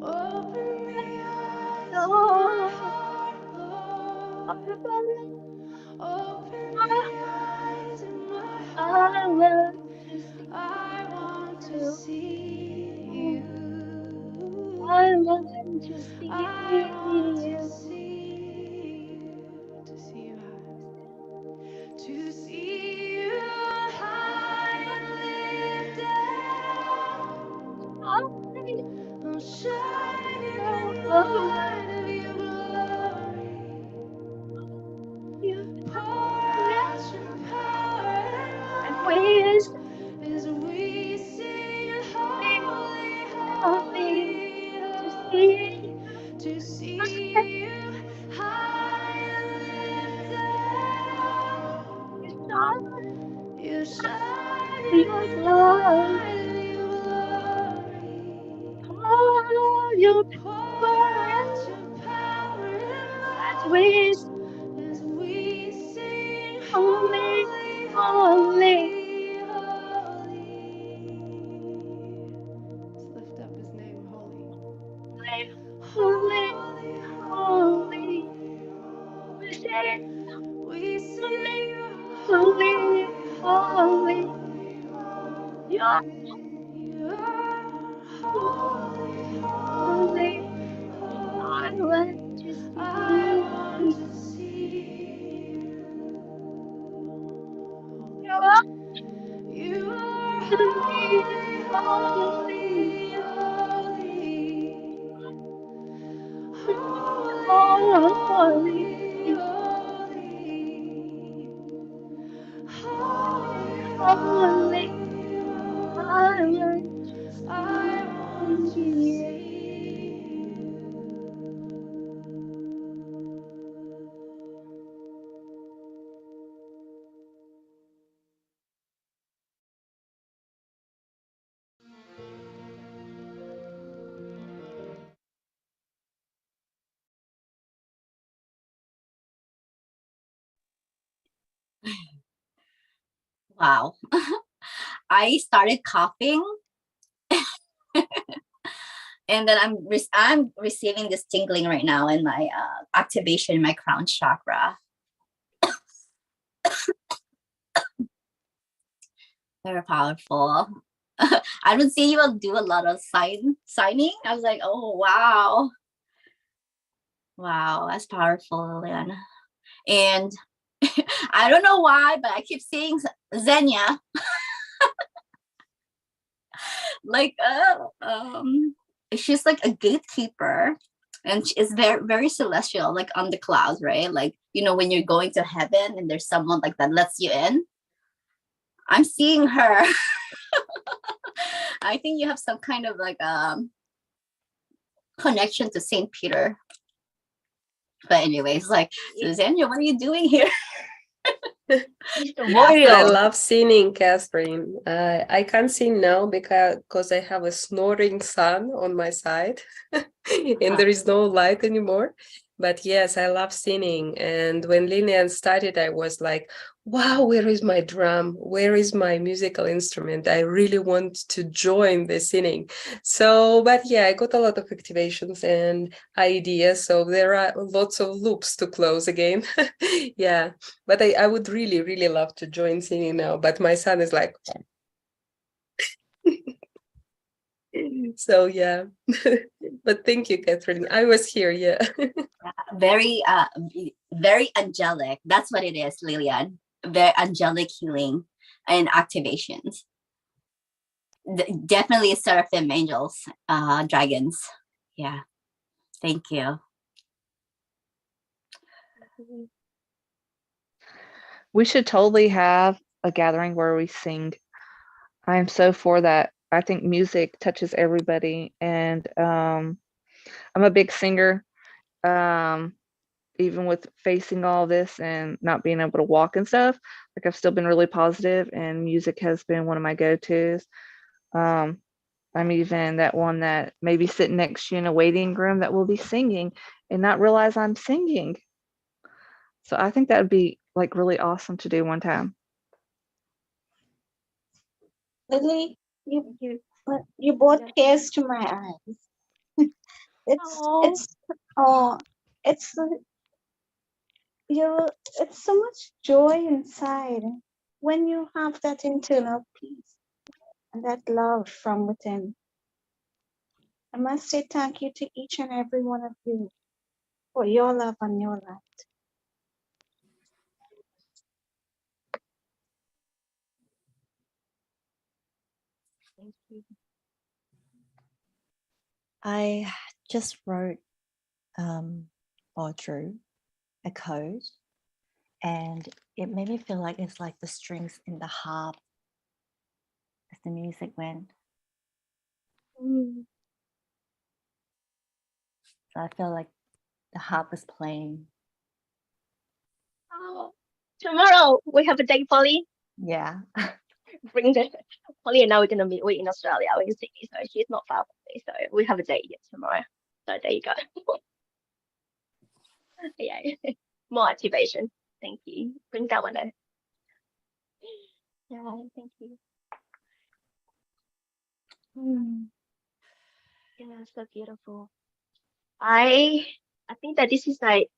Open the eyes of my heart, Lord. Open the eyes of my heart. I want to see I want to you. see you. I want to see I want to you. see you. To see you high. To see you high and lifted up. I'm shining in the light of your glory. Pour out your power And and we love as we sing holy, holy holy, to see holy. To you. see you high and lifted You up. You shine shine your in the glory. light of your glory. Pour your Pour power out your power and as we sing love as we sing holy, holy, holy. holy, holy. Let's lift up his name, holy. Holy, Holy, holy. holy. We say We holy, sing holy, holy, holy. holy. You are holy. I want to see you. You are holy, holy, holy. I want to see you. Wow. I started coughing and then I'm receiving this tingling right now in my activation in my crown chakra. Very powerful. I don't see you do a lot of signing. I was like, oh wow. Wow, that's powerful, Liliana. And I don't know why, but I keep seeing Xenia. Like she's like a gatekeeper, and she's very very celestial, like on the clouds, right? Like, you know, when you're going to heaven and there's someone like that lets you in. I'm seeing her. I think you have some kind of like connection to Saint Peter. But anyways, like, Xenia, what are you doing here? I love singing, Catherine. I can't sing now because I have a snoring son on my side and there is no light anymore. But yes, I love singing. And when Lillian started, I was like, wow, where is my drum? Where is my musical instrument? I really want to join the singing. So, but yeah, I got a lot of activations and ideas. So there are lots of loops to close again. Yeah, but I would really, really love to join singing now. But my son is like, so yeah. But thank you, Catherine. I was here, yeah. Very very angelic. That's what it is, Lilian. Very angelic healing and activations. Definitely seraphim angels, dragons. Yeah, thank you. We should totally have a gathering where we sing. I'm so for that. I think music touches everybody, and I'm a big singer. Even with facing all this and not being able to walk and stuff, like I've still been really positive, and music has been one of my go-tos. I'm even that one that maybe sitting next to you in a waiting room that will be singing and not realize I'm singing. So I think that would be like really awesome to do one time. Lily, you brought tears to my eyes. It's it's so much joy inside when you have that internal peace and that love from within. I must say thank you to each and every one of you for your love and your light. Thank you. I just wrote or drew a code, and it made me feel like it's like the strings in the harp as the music went. So I feel like the harp is playing. Oh, tomorrow we have a day, Polly. Yeah. Bring the Polly and I we're gonna meet in Australia. We're in Sydney, so she's not far from me. So we have a date yet tomorrow. So there you go. Yeah, more activation. Thank you. Bring that one out. Yeah, thank you. Yeah, so beautiful. I think that this is like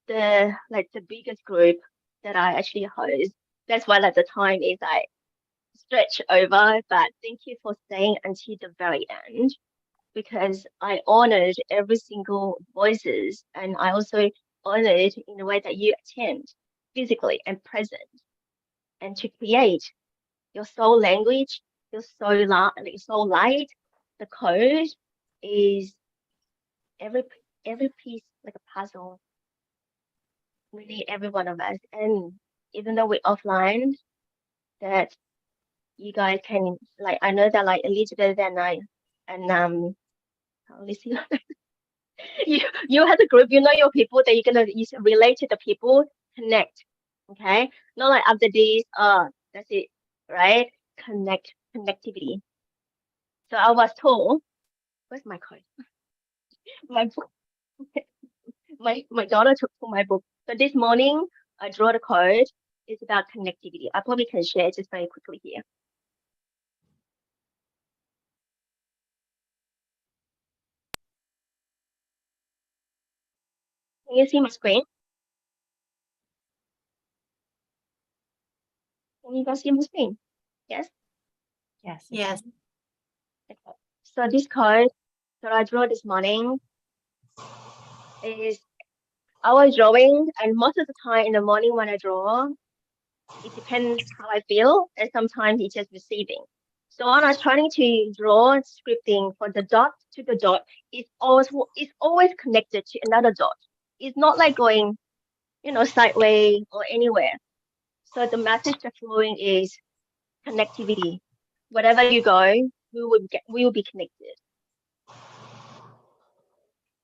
the biggest group that I actually host That's why like the time is like stretch over. But thank you for staying until the very end, because I honored every single voices, and I also honored in the way that you attend physically and present, and to create your soul language, your soul light. The code is every every piece like a puzzle. We need every one of us, and even though we're offline, that you guys can like I know that like Elizabeth and I and Alicia, you have a group, you know your people that you're gonna relate to the people, connect. Okay, not like after this, that's it, right? Connectivity. So I was told, where's my code? My book. My daughter took for my book. So this morning I draw the code. It's about connectivity. I probably can share it just very quickly here. Can you see my screen? Can you guys see my screen? Yes? Yes. Yes. Okay. So this code that I drew this morning is I was drawing, and most of the time in the morning when I draw, it depends how I feel, and sometimes it's just receiving. So when I was trying to draw scripting for the dot to the dot, it's always connected to another dot. It's not like going, sideways or anywhere. So the message that's flowing is connectivity. Wherever you go, we will be connected.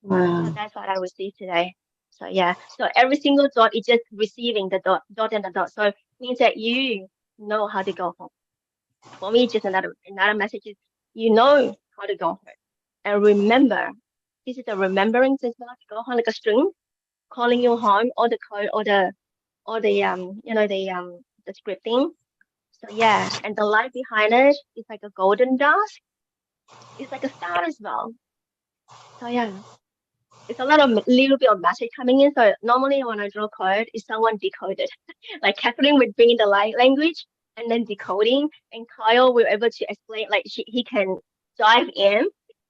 Wow. So that's what I received today. So yeah, so every single dot is just receiving the dot and the dot. So it means that you know how to go home. For me, just another message is you know how to go home. And remember, this is a remembering system to go home like a string, calling you home, or the code, or the scripting. So yeah, and the light behind it is like a golden dust. It's like a star as well. So yeah, it's a lot of little bit of message coming in. So normally when I draw code, is someone decoded. Like Catherine would bring the light language and then decoding, and Kyle will able to explain. Like he can dive in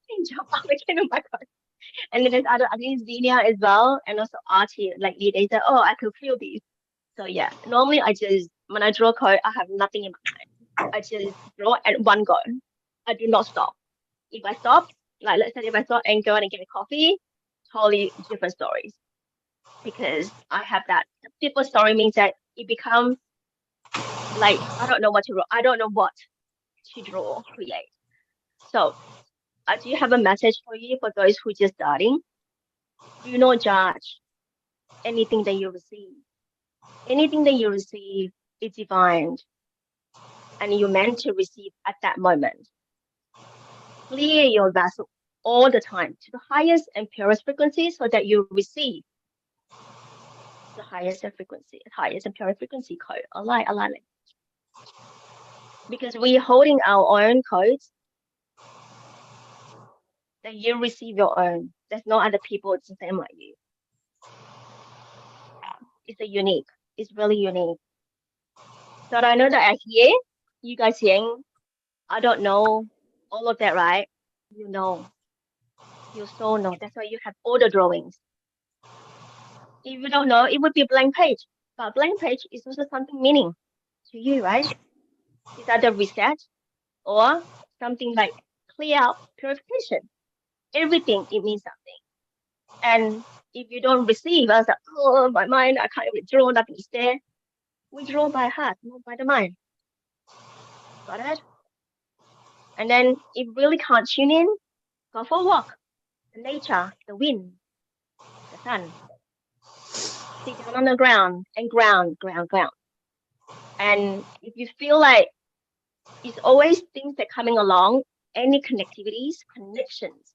and jump out again on my code. And then there's other, I think Xenia as well, and also Archie. Like they say, oh, I could feel these. So yeah, normally when I draw code, I have nothing in my mind. I just draw at one go. I do not stop. If I stop, like let's say if I stop and go and get a coffee, totally different stories. Because I have that different story means that it becomes like I don't know what to draw. I don't know what to draw, create. So I do have a message for you for those who just starting. Do not judge anything that you receive. Anything that you receive is divine, and you're meant to receive at that moment. Clear your vessel all the time to the highest and purest frequency so that you receive the highest and purest frequency code. Alignment. Because we're holding our own codes, that you receive your own. There's no other people it's the same like you. It's unique. It's really unique. So I know that I hear you guys saying, I don't know all of that, right? You know. You so know. That's why you have all the drawings. If you don't know, it would be a blank page. But blank page is also something meaning to you, right? It's either reset or something like clear out, purification. Everything, it means something. And if you don't receive, I was like, oh, my mind, I can't withdraw, nothing is there. We draw by heart, not by the mind. Got it? And then if really can't tune in, go for a walk. The nature, the wind, the sun. Sit down on the ground and ground. And if you feel like it's always things that coming along, any connectivities, connections.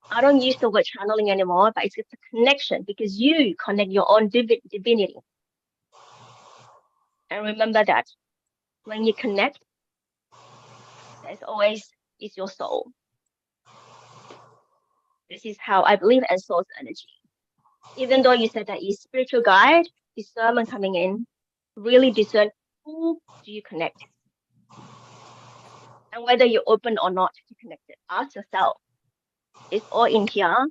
I don't use the word channeling anymore, but it's just a connection because you connect your own divinity. And remember that when you connect, there's always is your soul. This is how I believe in source energy. Even though you said that is spiritual guide, discernment coming in, really discern who do you connect? And whether you're open or not to connect it, ask yourself. It's all in here.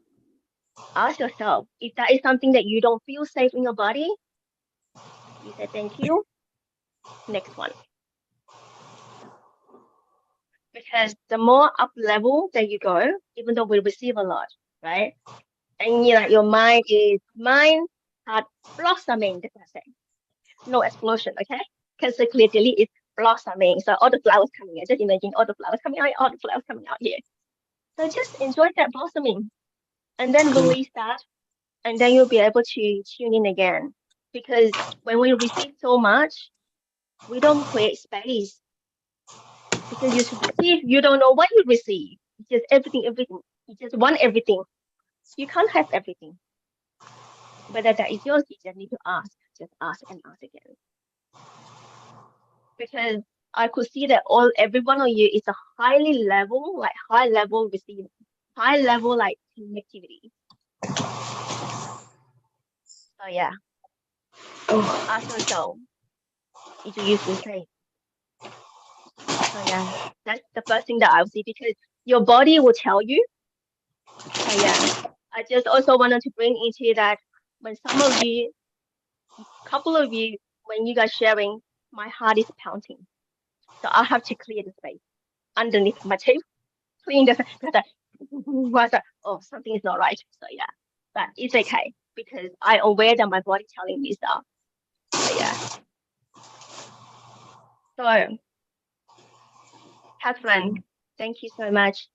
Ask yourself if that is something that you don't feel safe in your body. You say thank you. Next one. Because the more up level that you go, even though we receive a lot, right? And your mind had blossoming, let's say. No explosion, okay? Because clearly it's blossoming. So all the flowers coming out. Just imagine all the flowers coming out, all the flowers coming out here. So just enjoy that blossoming and then release that. And then you'll be able to tune in again. Because when we receive so much, we don't create space. Because you receive, you don't know what you receive. It's just everything. You just want everything. You can't have everything. Whether that is yours, you just need to ask. Just ask and ask again. Because I could see that every one of you is a high level receiving, high level like connectivity. So yeah. Ask yourself, did you feel safe? So yeah, that's the first thing that I'll see because your body will tell you. So yeah, I just also wanted to bring into that when some of you, couple of you, when you guys sharing, my heart is pounding. So I have to clear the space underneath my tape, clean the because oh, something is not right. So yeah, but it's okay because I aware that my body telling me stuff. So yeah. So Catherine, thank you so much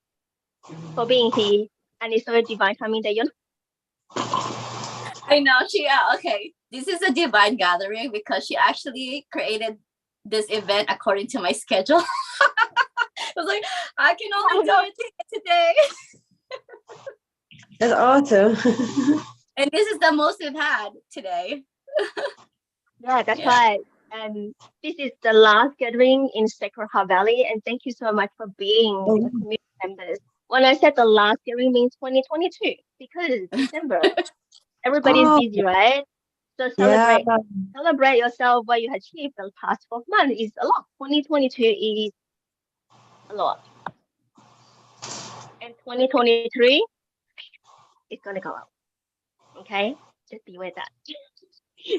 for being here. And it's so divine timing that you're I know okay. This is a divine gathering because she actually created this event according to my schedule. I was like, I can only do it today. That's awesome. And this is the most we've had today. Yeah, that's right. And this is the last gathering in Sacred Heart Valley. And thank you so much for being the community members. When I said the last gathering means 2022 because December, everybody's busy, right? So celebrate yourself what you achieved the past 12 months is a lot. 2022 is a lot. And 2023 is gonna go out. Okay? Just be with that.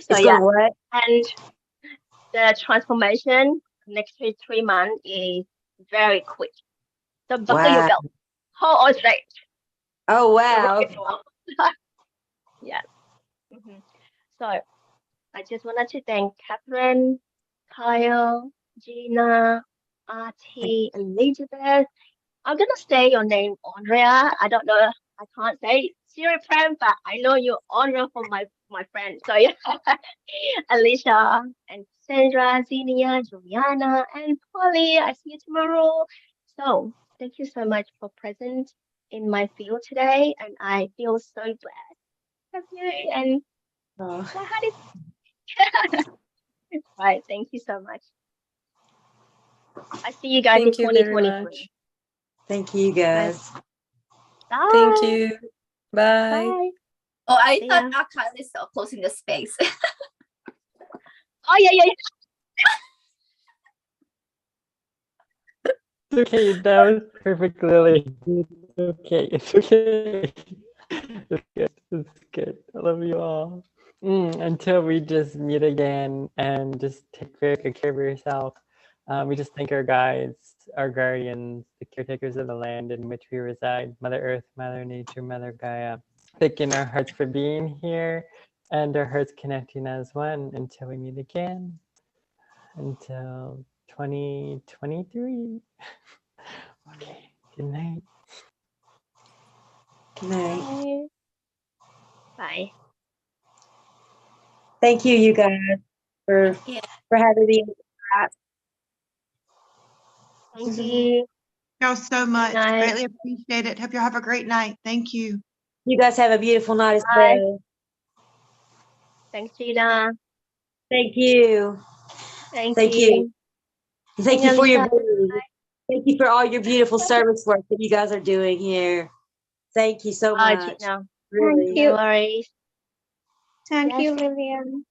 So yeah. What? And the transformation next 3 months is very quick. So buckle your belt. Hold on straight. Oh wow. Yes. So I just wanted to thank Catherine, Kyle, Gina, Artie, Elizabeth. I'm gonna say your name, Andrea. I don't know. I can't say Siri friend, but I know you Andrea from my friend. So yeah, Alicia and Sandra, Xenia, Juliana, and Polly. I see you tomorrow. So thank you so much for present in my field today, and I feel so blessed to have you. And my heart is right. Thank you so much. I see you guys in 2023. Thank you guys. Bye. Thank you. Bye. Bye. Oh, I thought Akal is still closing the space. Oh yeah. It's okay. That was perfect, Lily. It's okay. It's okay. It's good. It's good. I love you all. Until we just meet again and just take very good care of yourself. We just thank our guides, our guardians, the caretakers of the land in which we reside, Mother Earth, Mother Nature, Mother Gaia. Thanking our hearts for being here and our hearts connecting as one until we meet again. Until 2023. Okay, good night. Good night. Bye. Thank you guys for having me. Thank you. Y'all so much. Greatly appreciate it. Hope you have a great night. Thank you. You guys have a beautiful night as well. Thanks, Gina. Thank you. Thank you. you. Thank you for your thank you for all your beautiful service work that you guys are doing here. Thank you so much. Gina. Really. Thank you. No worries. Thank Yes. you, Lillian.